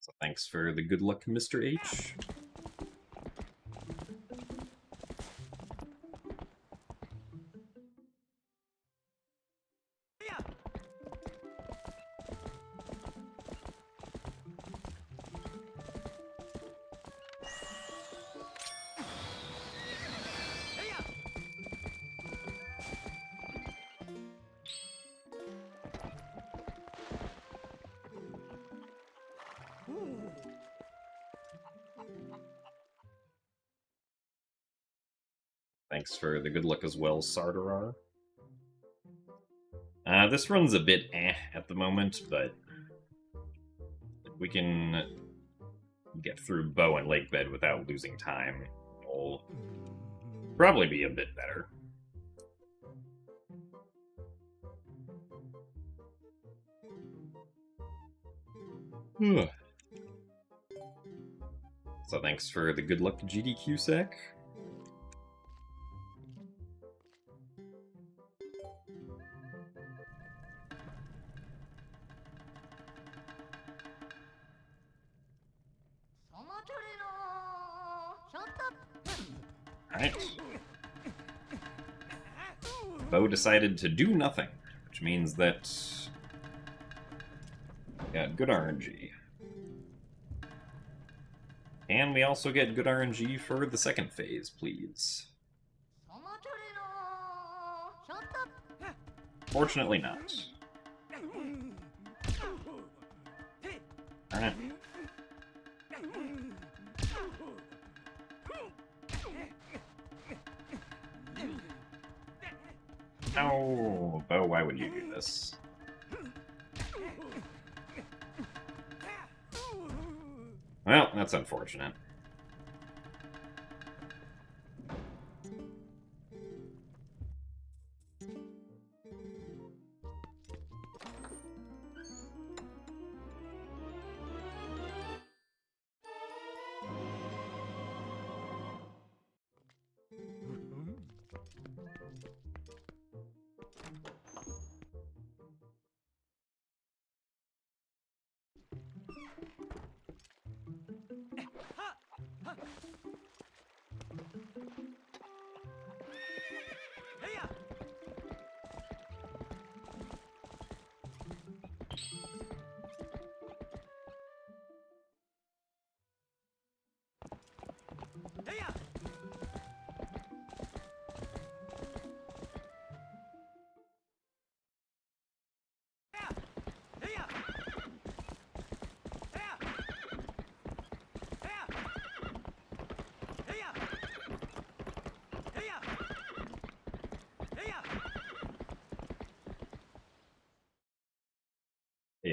So thanks for the good luck, Mr. H. Thanks for the good luck as well, Sardarar. This run's a bit at the moment, but we can get through Bow and Lakebed without losing time. It'll probably be a bit better. So thanks for the good luck, GDQ Sec. Alright. Bo decided to do nothing, which means that we got good RNG. And we also get good RNG for the second phase, please. Fortunately not. Alright. Oh, Bo, why would you do this? Well, that's unfortunate.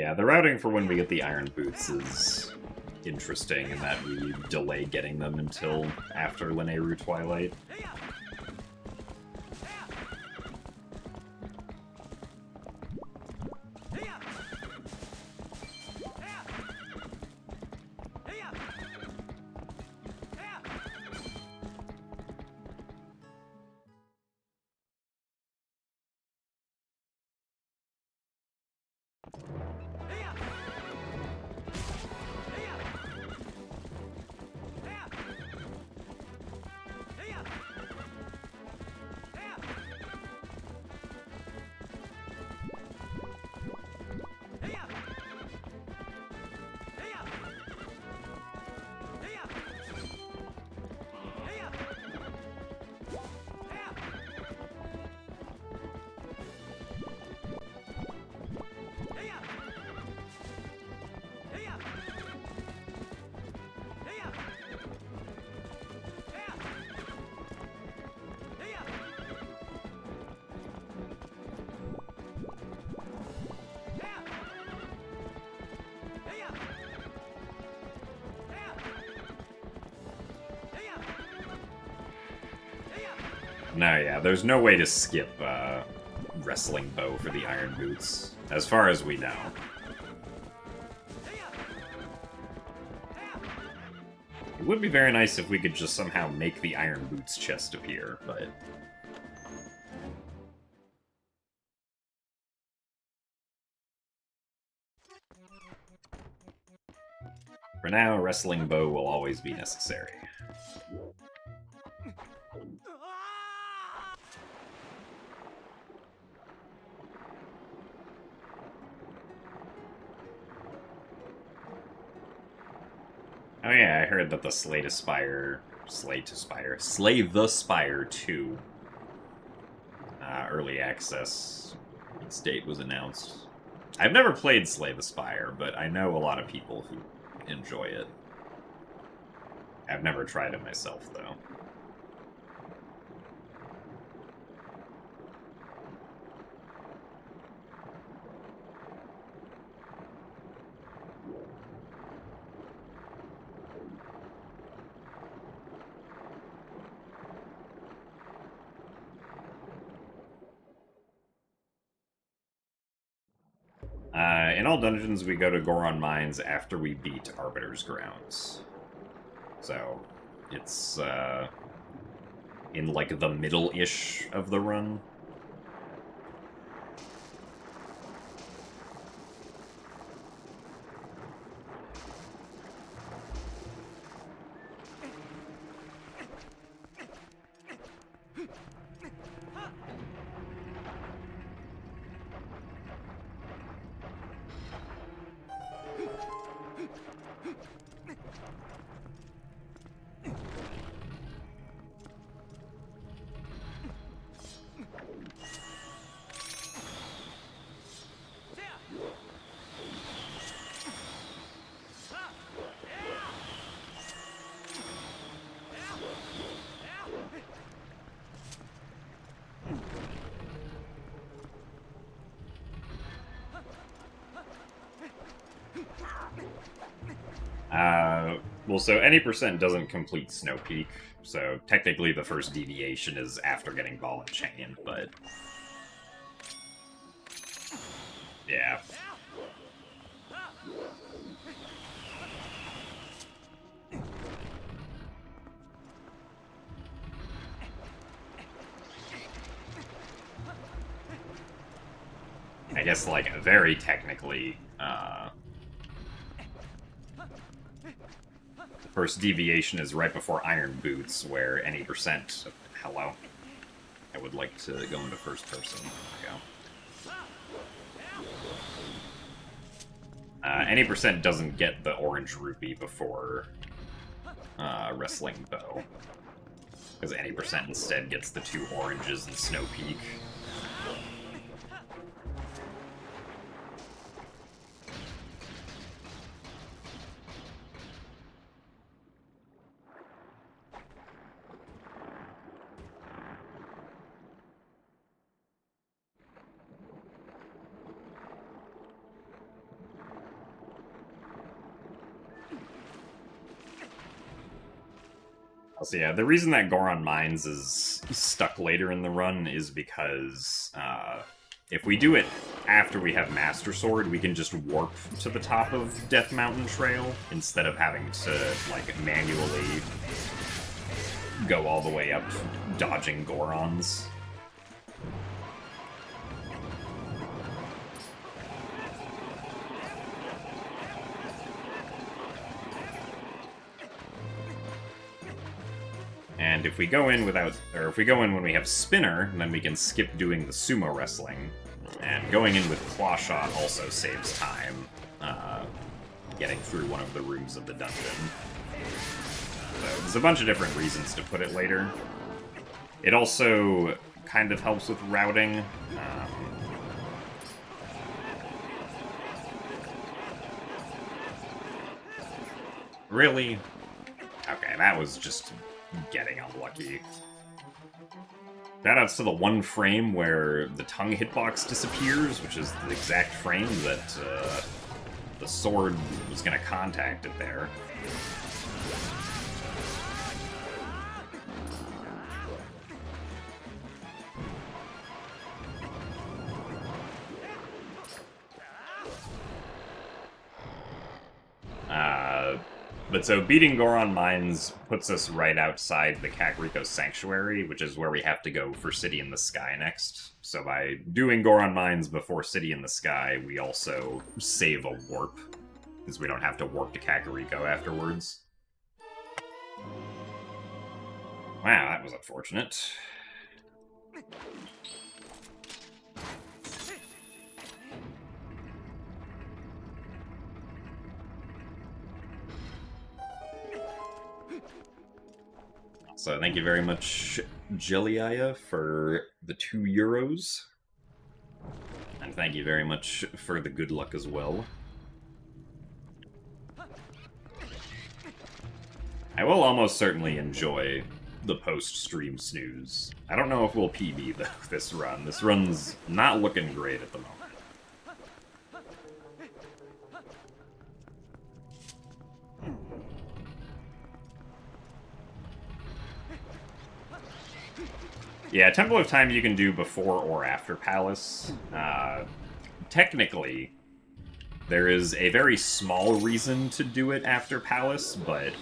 Yeah, the routing for when we get the iron boots is interesting in that we delay getting them until after Lineru Twilight. No, yeah, there's no way to skip Wrestling Bow for the Iron Boots, as far as we know. It would be very nice if we could just somehow make the Iron Boots chest appear, but... For now, Wrestling Bow will always be necessary. Oh yeah, I heard that the Slay the Spire 2 early access date was announced. I've never played Slay the Spire, but I know a lot of people who enjoy it. I've never tried it myself, though. In all dungeons, we go to Goron Mines after we beat Arbiter's Grounds. So, it's, in, like, the middle-ish of the run. Well, so any percent doesn't complete Snow Peak, so technically the first deviation is after getting Ball and Chain, but... yeah. I guess, like, very technically, first deviation is right before Iron Boots, where any percent... Hello. I would like to go into first person. There we go. Any percent doesn't get the orange rupee before Wrestling Bow. Because any percent instead gets the 2 oranges in Snow Peak. So yeah, the reason that Goron Mines is stuck later in the run is because if we do it after we have Master Sword, we can just warp to the top of Death Mountain Trail instead of having to like manually go all the way up dodging Gorons. And if we go in if we go in when we have Spinner, then we can skip doing the sumo wrestling. And going in with Claw Shot also saves time, getting through one of the rooms of the dungeon. So there's a bunch of different reasons to put it later. It also kind of helps with routing. Really? Okay, that was just getting unlucky. Shoutouts to the one frame where the tongue hitbox disappears, which is the exact frame that the sword was going to contact it there. But so beating Goron Mines puts us right outside the Kakariko Sanctuary, which is where we have to go for City in the Sky next. So by doing Goron Mines before City in the Sky, we also save a warp, because we don't have to warp to Kakariko afterwards. Wow, that was unfortunate. So thank you very much, Jeliaya, for the €2. And thank you very much for the good luck as well. I will almost certainly enjoy the post-stream snooze. I don't know if we'll PB, though, this run. This run's not looking great at the moment. Yeah, Temple of Time you can do before or after Palace. Technically, there is a very small reason to do it after Palace, but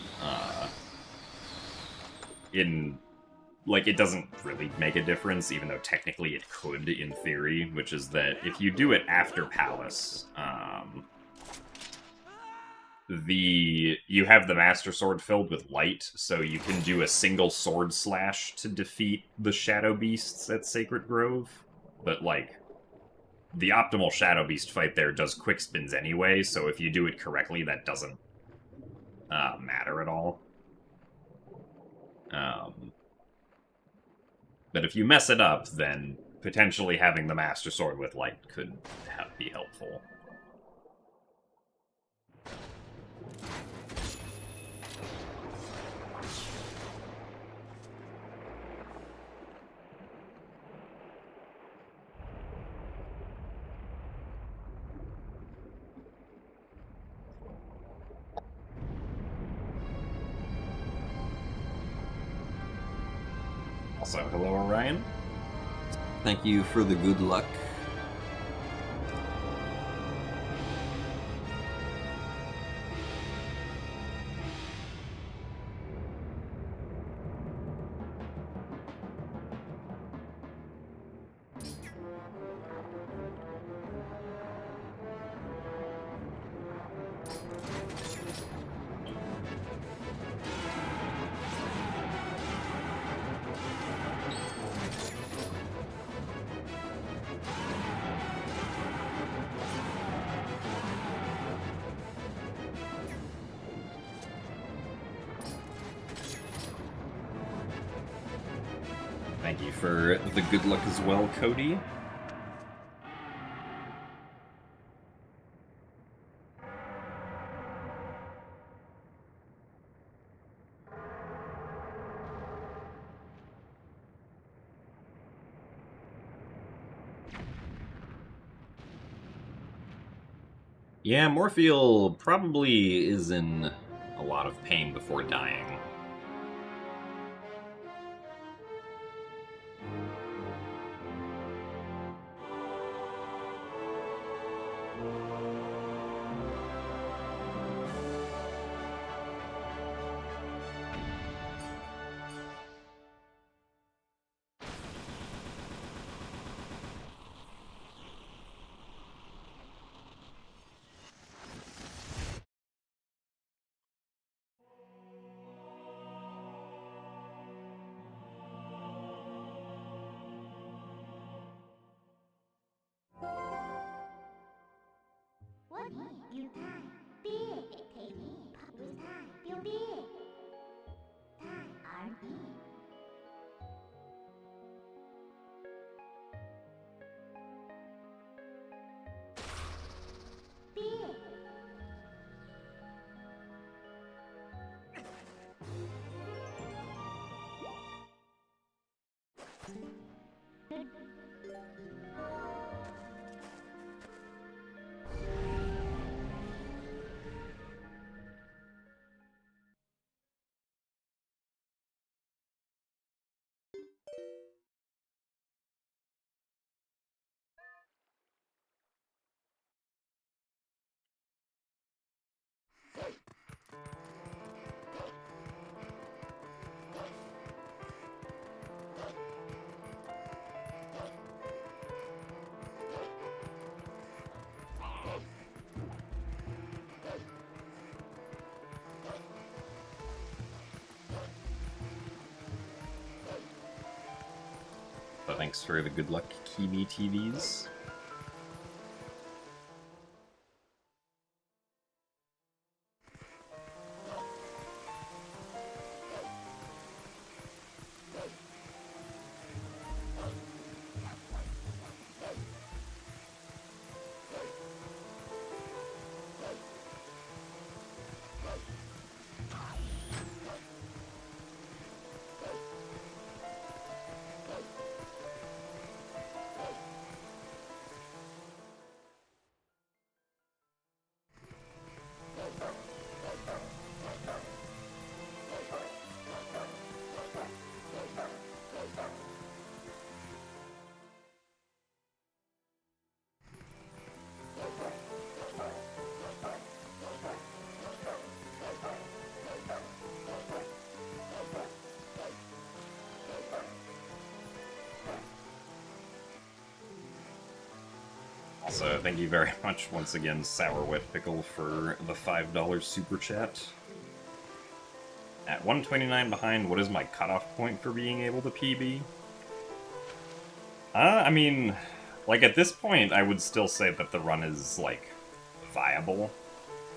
it doesn't really make a difference, even though technically it could in theory, which is that if you do it after Palace, you have the Master Sword filled with light, so you can do a single sword slash to defeat the Shadow Beasts at Sacred Grove. But, like, the optimal Shadow Beast fight there does quick spins anyway, so if you do it correctly, that doesn't matter at all. But if you mess it up, then potentially having the Master Sword with light could be helpful. Also, hello, Orion. Thank you for the good luck. Thank you for the good luck as well, Cody. Yeah, Morpheal probably is in a lot of pain before dying. So thanks for the good luck, Kiwi TVs. Also, thank you very much once again, Sour Wet Pickle, for the $5 super chat. At 129 behind, what is my cutoff point for being able to PB? I mean, like, at this point, I would still say that the run is, like, viable,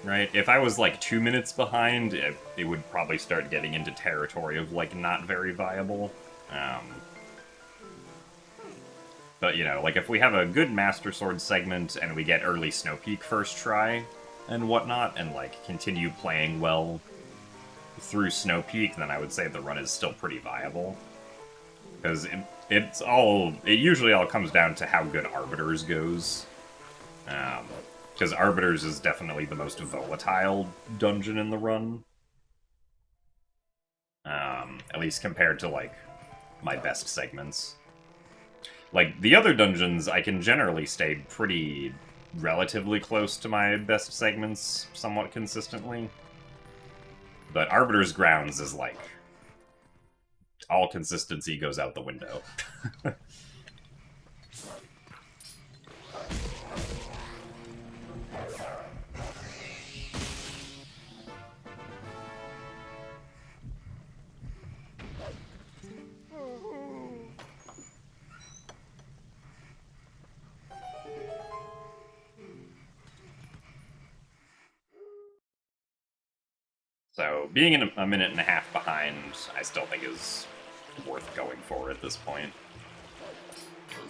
right? If I was, like, 2 minutes behind, it would probably start getting into territory of, like, not very viable. But, you know, like, if we have a good Master Sword segment and we get early Snow Peak first try and whatnot, and, like, continue playing well through Snow Peak, then I would say the run is still pretty viable. Because it usually all comes down to how good Arbiters goes. Because Arbiters is definitely the most volatile dungeon in the run. At least compared to, like, my best segments. Like, the other dungeons, I can generally stay pretty relatively close to my best segments somewhat consistently. But Arbiter's Grounds is like, all consistency goes out the window. So, being in a minute and a half behind, I still think is worth going for at this point.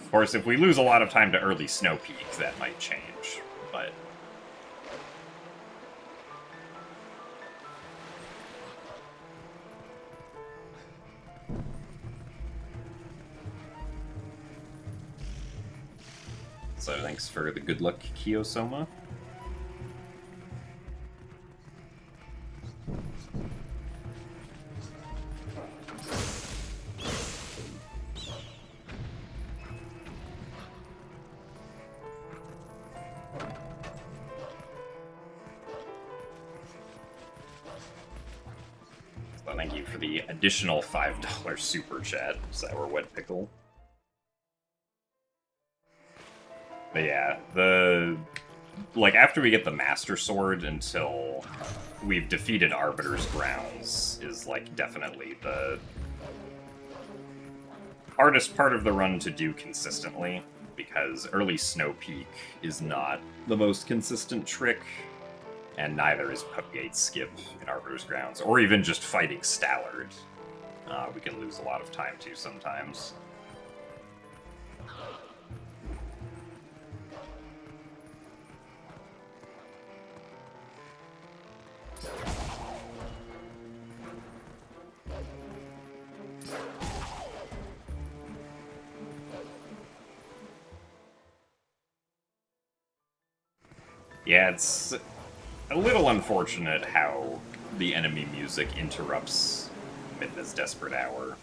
Of course, if we lose a lot of time to early Snow Peak, that might change, but... So thanks for the good luck, Kiyosoma. So thank you for the additional $5 super chat, Sour Wet Pickle. But yeah, like, after we get the Master Sword until we've defeated Arbiter's Grounds is, like, definitely the hardest part of the run to do consistently, because early Snow Peak is not the most consistent trick, and neither is Putgate Skip in Arbiter's Grounds, or even just fighting Stallard. We can lose a lot of time, too, sometimes. Yeah, it's a little unfortunate how the enemy music interrupts Midna's Desperate Hour.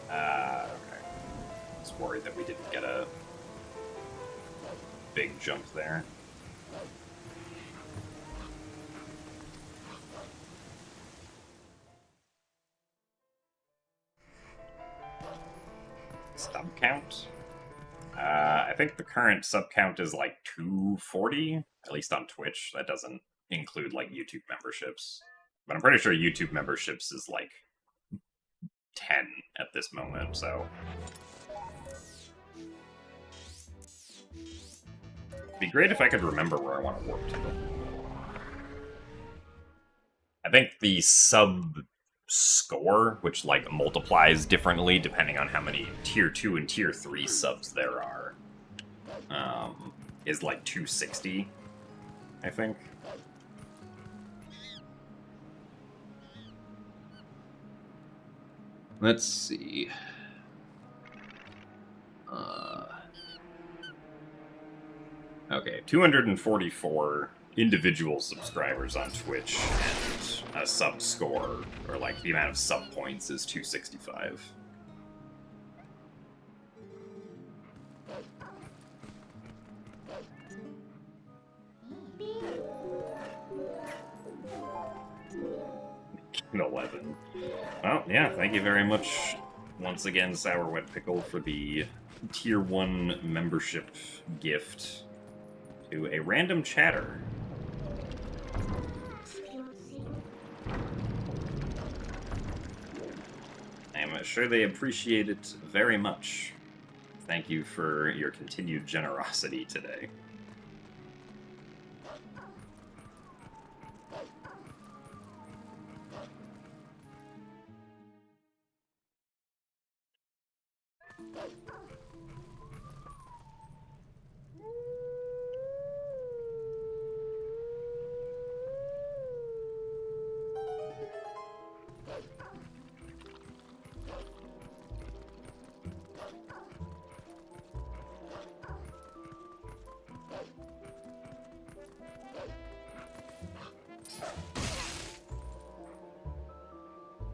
Okay. I was worried that we didn't get a big jump there. Sub count? I think the current sub count is like 240, at least on Twitch. That doesn't include like YouTube memberships. But I'm pretty sure YouTube memberships is like 10 at this moment, so. It'd be great if I could remember where I want to warp to. I think the sub score, which like multiplies differently depending on how many tier 2 and tier 3 subs there are, is like 260, I think. Let's see. Okay, 244 individual subscribers on Twitch, and a sub score, or like the amount of sub points, is 265. An 11. Well, yeah, thank you very much once again, Sour Wet Pickle, for the Tier 1 membership gift to a random chatter. I'm sure they appreciate it very much. Thank you for your continued generosity today.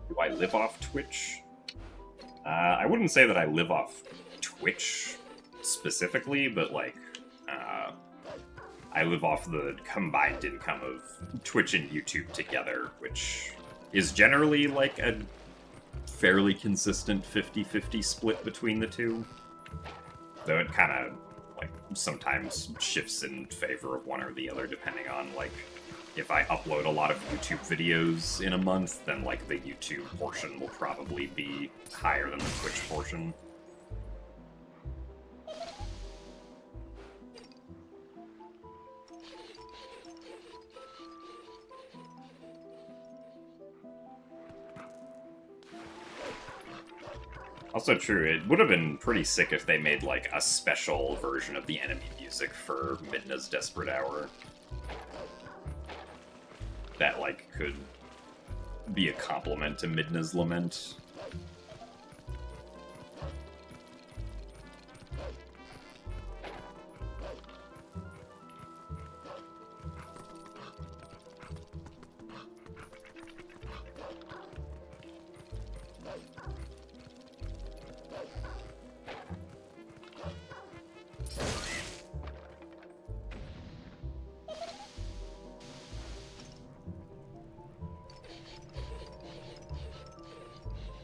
Do I live off Twitch? I wouldn't say that I live off Twitch specifically, but like, I live off the combined income of Twitch and YouTube together, which is generally like a fairly consistent 50-50 split between the two. Though it kind of like sometimes shifts in favor of one or the other depending on like if I upload a lot of YouTube videos in a month, then like the YouTube portion will probably be higher than the Twitch portion. Also true, it would have been pretty sick if they made like a special version of the enemy music for Midna's Desperate Hour. That like could be a compliment to Midna's Lament.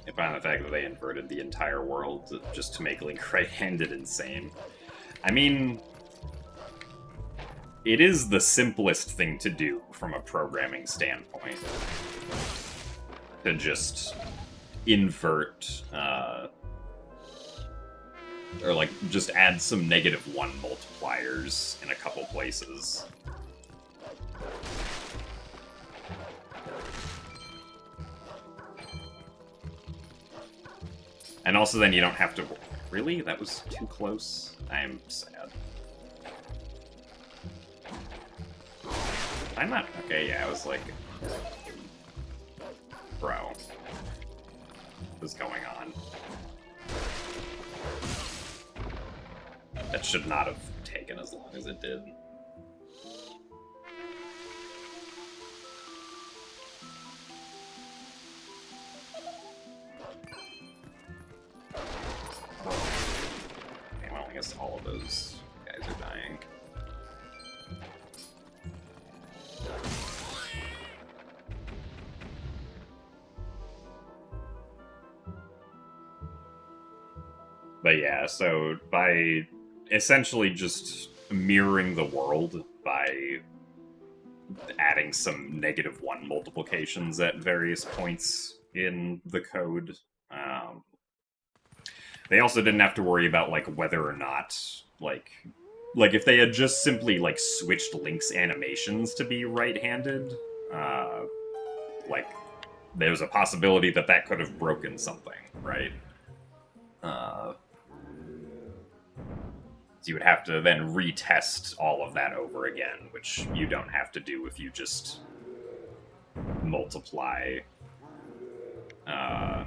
I find the fact that they inverted the entire world just to make Link right-handed insane. I mean, it is the simplest thing to do from a programming standpoint. To just invert, or like, just add some -1 multipliers in a couple places. And also then you don't have to... Really? That was too close? I'm sad. I'm not... Okay, yeah, I was like... Bro. What's going on? That should not have taken as long as it did. Okay, well, I guess all of those guys are dying. But yeah, so by essentially just mirroring the world by adding some -1 multiplications at various points in the code, they also didn't have to worry about like whether or not like if they had just simply like switched Link's animations to be right-handed, like there's a possibility that that could have broken something, right? So you would have to then retest all of that over again, which you don't have to do if you just multiply a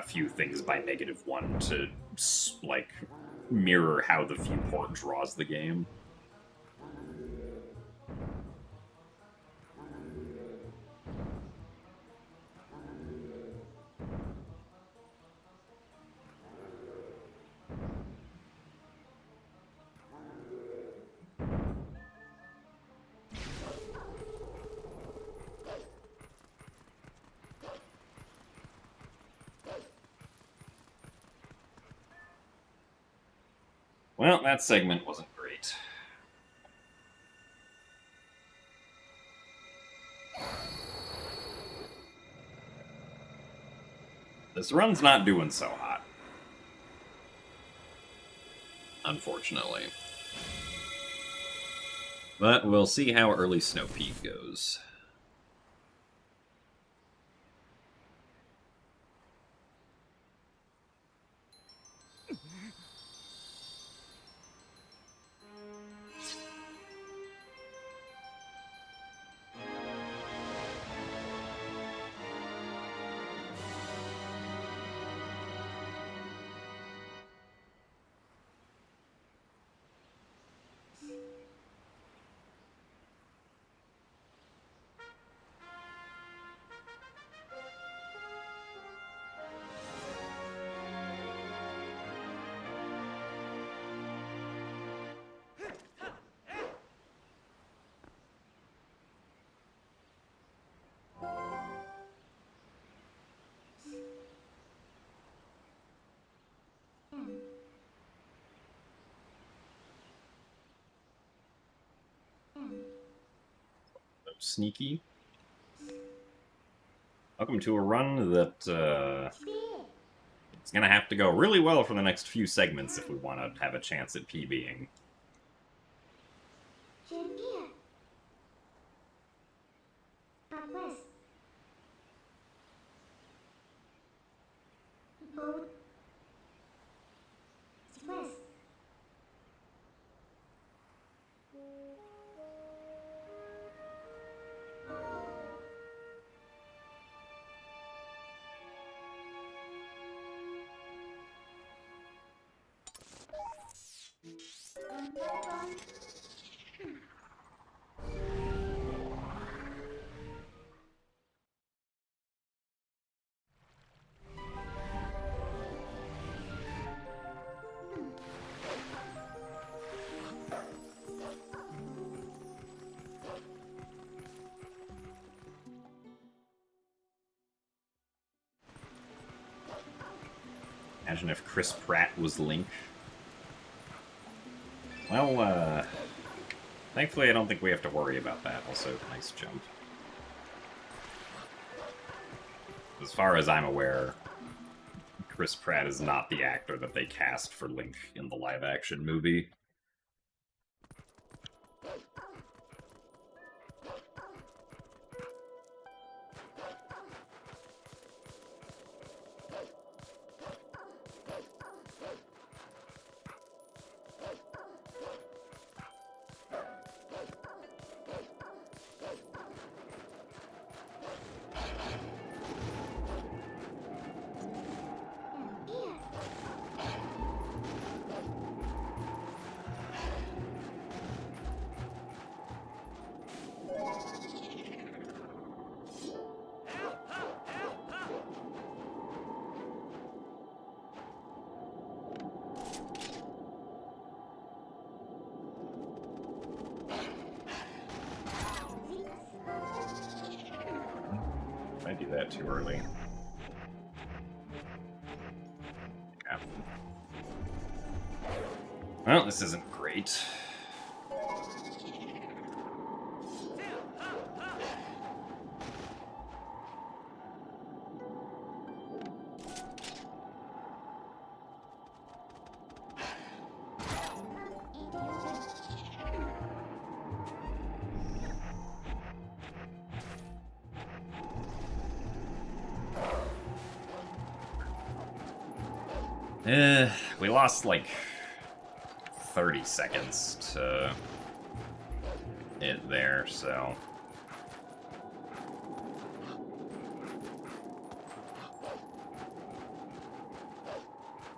few things by -1 to, like, mirror how the viewport draws the game. Well, that segment wasn't great. This run's not doing so hot. Unfortunately. But we'll see how early Snow Peak goes. Sneaky. Welcome to a run that it's gonna have to go really well for the next few segments if we want to have a chance at PBing. Imagine if Chris Pratt was Link. Well, thankfully I don't think we have to worry about that. Also, nice jump. As far as I'm aware, Chris Pratt is not the actor that they cast for Link in the live-action movie. do that too early. Yeah. Well, this isn't great. We lost like 30 seconds to it there, so...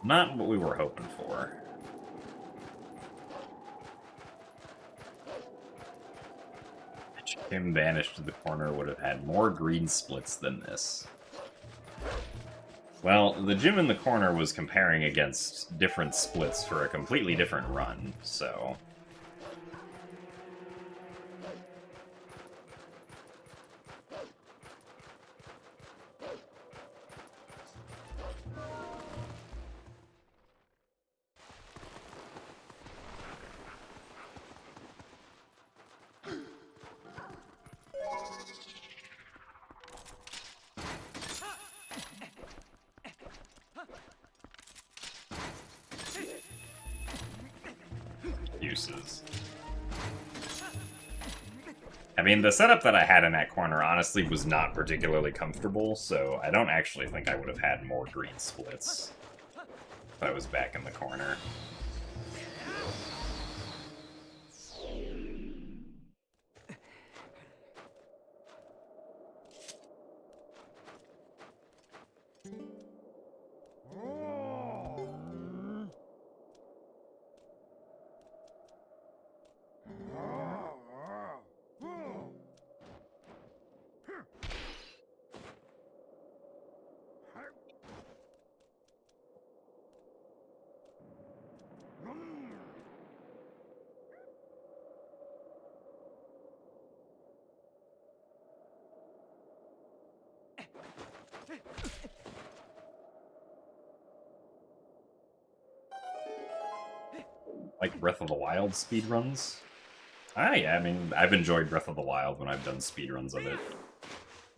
Not what we were hoping for. Him banished to the corner would have had more green splits than this. Well, the gym in the corner was comparing against different splits for a completely different run, so... Uses. I mean, the setup that I had in that corner honestly was not particularly comfortable, so I don't actually think I would have had more green splits if I was back in the corner. Like Breath of the Wild speedruns? Ah, yeah, I mean, I've enjoyed Breath of the Wild when I've done speedruns of it.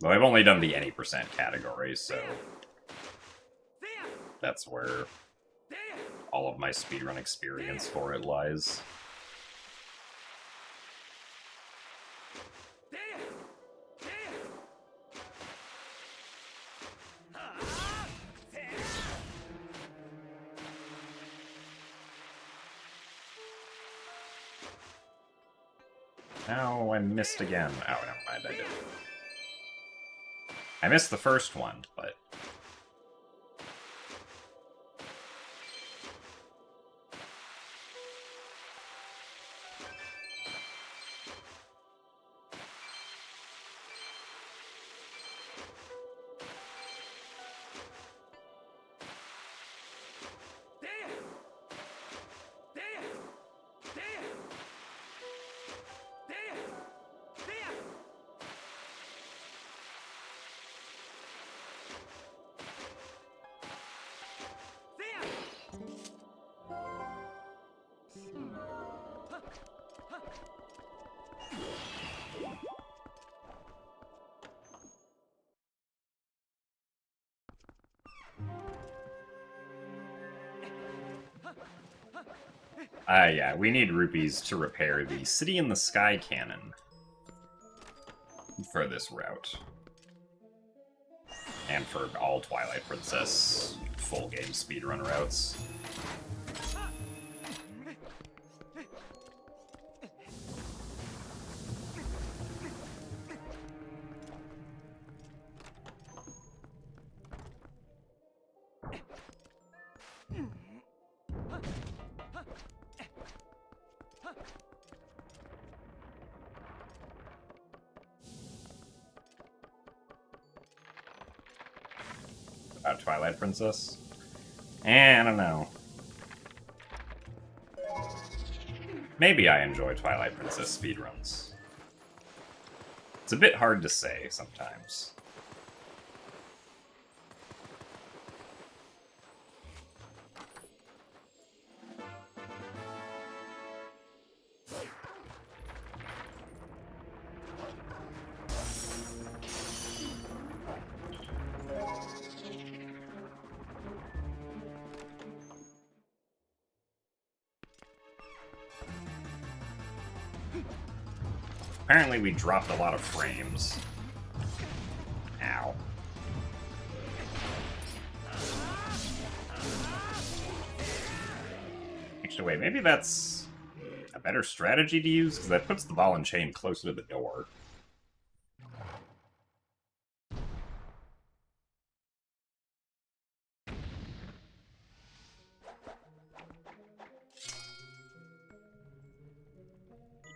Though I've only done the any percent category, so... That's where all of my speedrun experience for it lies. Now I missed again. Oh, never mind, I didn't. I missed the first one, but... yeah, we need rupees to repair the City in the Sky cannon for this route. And for all Twilight Princess full game speedrun routes. About Twilight Princess? I don't know. Maybe I enjoy Twilight Princess speedruns. It's a bit hard to say sometimes. Apparently we dropped a lot of frames. Ow. Actually, wait, maybe that's a better strategy to use, because that puts the ball and chain closer to the door.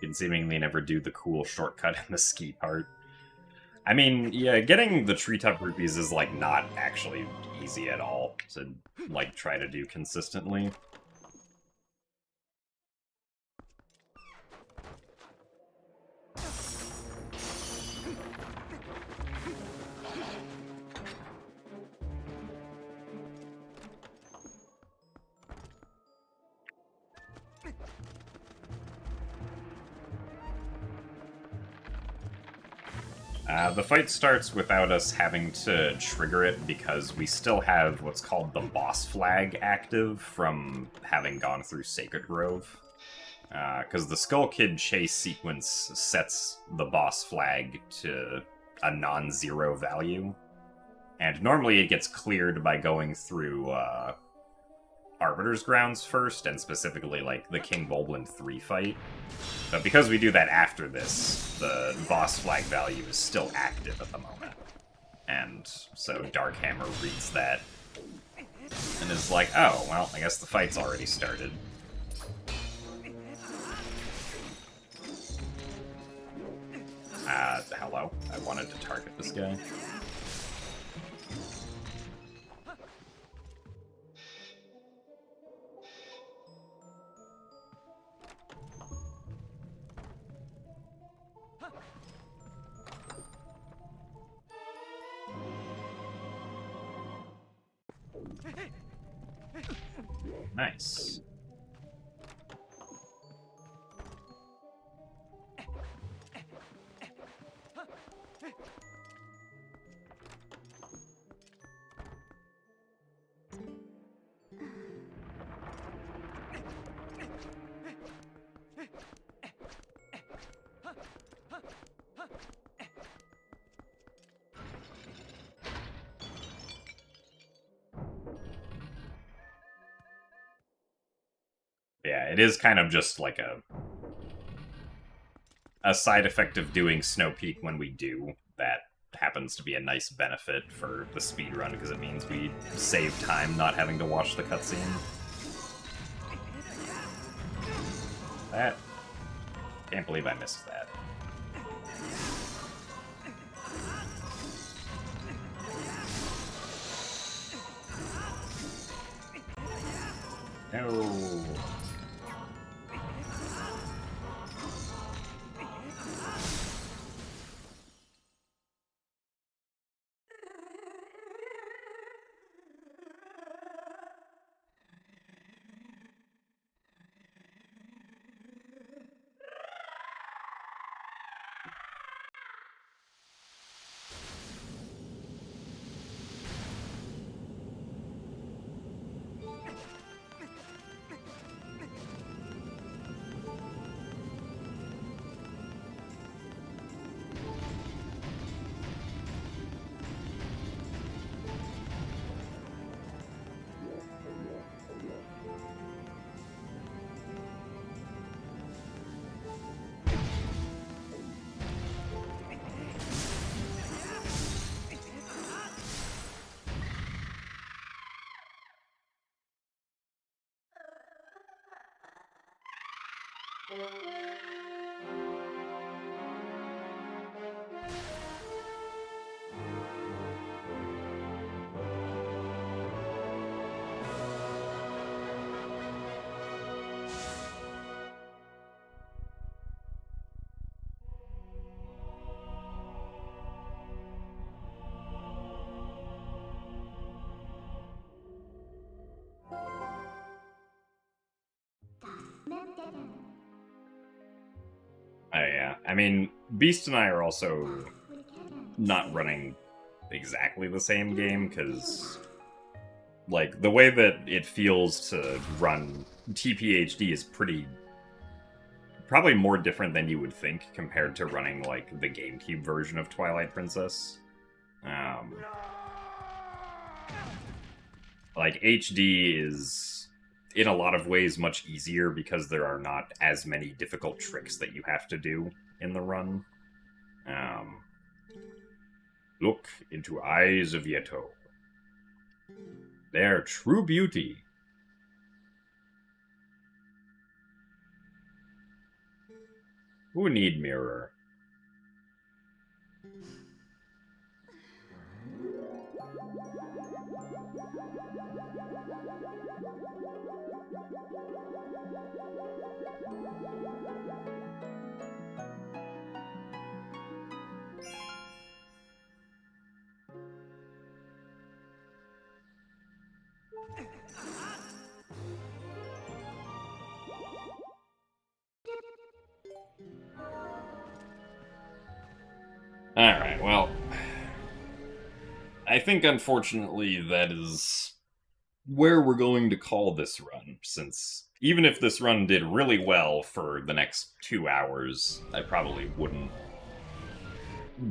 You can seemingly never do the cool shortcut in the ski part. I mean, yeah, getting the treetop rupees is, like, not actually easy at all to, like, try to do consistently. The fight starts without us having to trigger it because we still have what's called the boss flag active from having gone through Sacred Grove. Because the Skull Kid chase sequence sets the boss flag to a non-zero value. And normally it gets cleared by going through Arbiter's Grounds first, and specifically, like, the King Bulblin 3 fight. But because we do that after this, the boss flag value is still active at the moment. And so Darkhammer reads that and is like, oh, well, I guess the fight's already started. Hello. I wanted to target this guy. Nice. Yeah, it is kind of just like a side effect of doing Snow Peak when we do. That happens to be a nice benefit for the speedrun, because it means we save time not having to watch the cutscene. That... Can't believe I missed that. No. Oh yeah, I mean, Beast and I are also not running exactly the same game, because, like, the way that it feels to run TPHD is pretty probably more different than you would think compared to running, like, the GameCube version of Twilight Princess. Like, HD is, in a lot of ways, much easier because there are not as many difficult tricks that you have to do in the run. Look into eyes of Yeto. Their true beauty. Who need mirror? Alright, well, I think unfortunately that is where we're going to call this run, since even if this run did really well for the next 2 hours, I probably wouldn't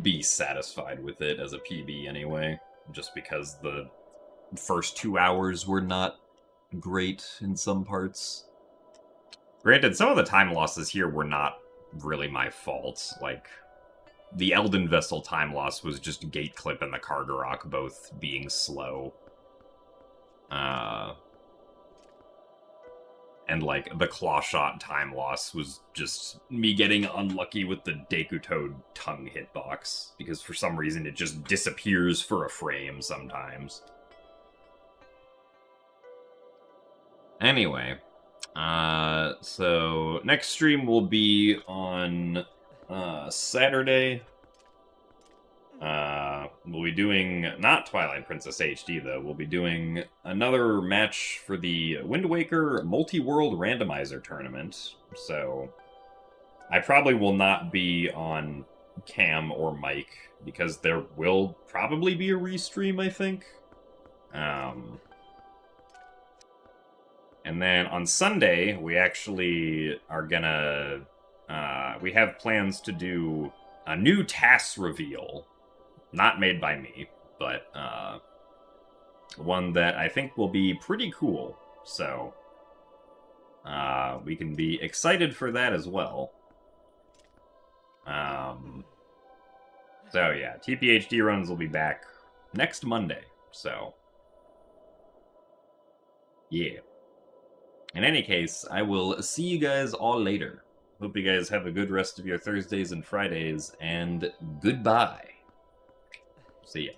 be satisfied with it as a PB anyway, just because the first 2 hours were not great in some parts. Granted, some of the time losses here were not really my fault, like, the Elden Vessel time loss was just Gate Clip and the Kargarok both being slow. And, like, the Claw Shot time loss was just me getting unlucky with the Deku Toad tongue hitbox, because for some reason it just disappears for a frame sometimes. Anyway, so next stream will be on Saturday. We'll be doing, not Twilight Princess HD though, we'll be doing another match for the Wind Waker Multi-World Randomizer Tournament, so I probably will not be on cam or mic, because there will probably be a restream, I think. And then on Sunday, we actually are gonna, we have plans to do a new TAS reveal. Not made by me, but one that I think will be pretty cool. So we can be excited for that as well. So yeah, TPHD runs will be back next Monday. So yeah. In any case, I will see you guys all later. Hope you guys have a good rest of your Thursdays and Fridays, and goodbye. See ya.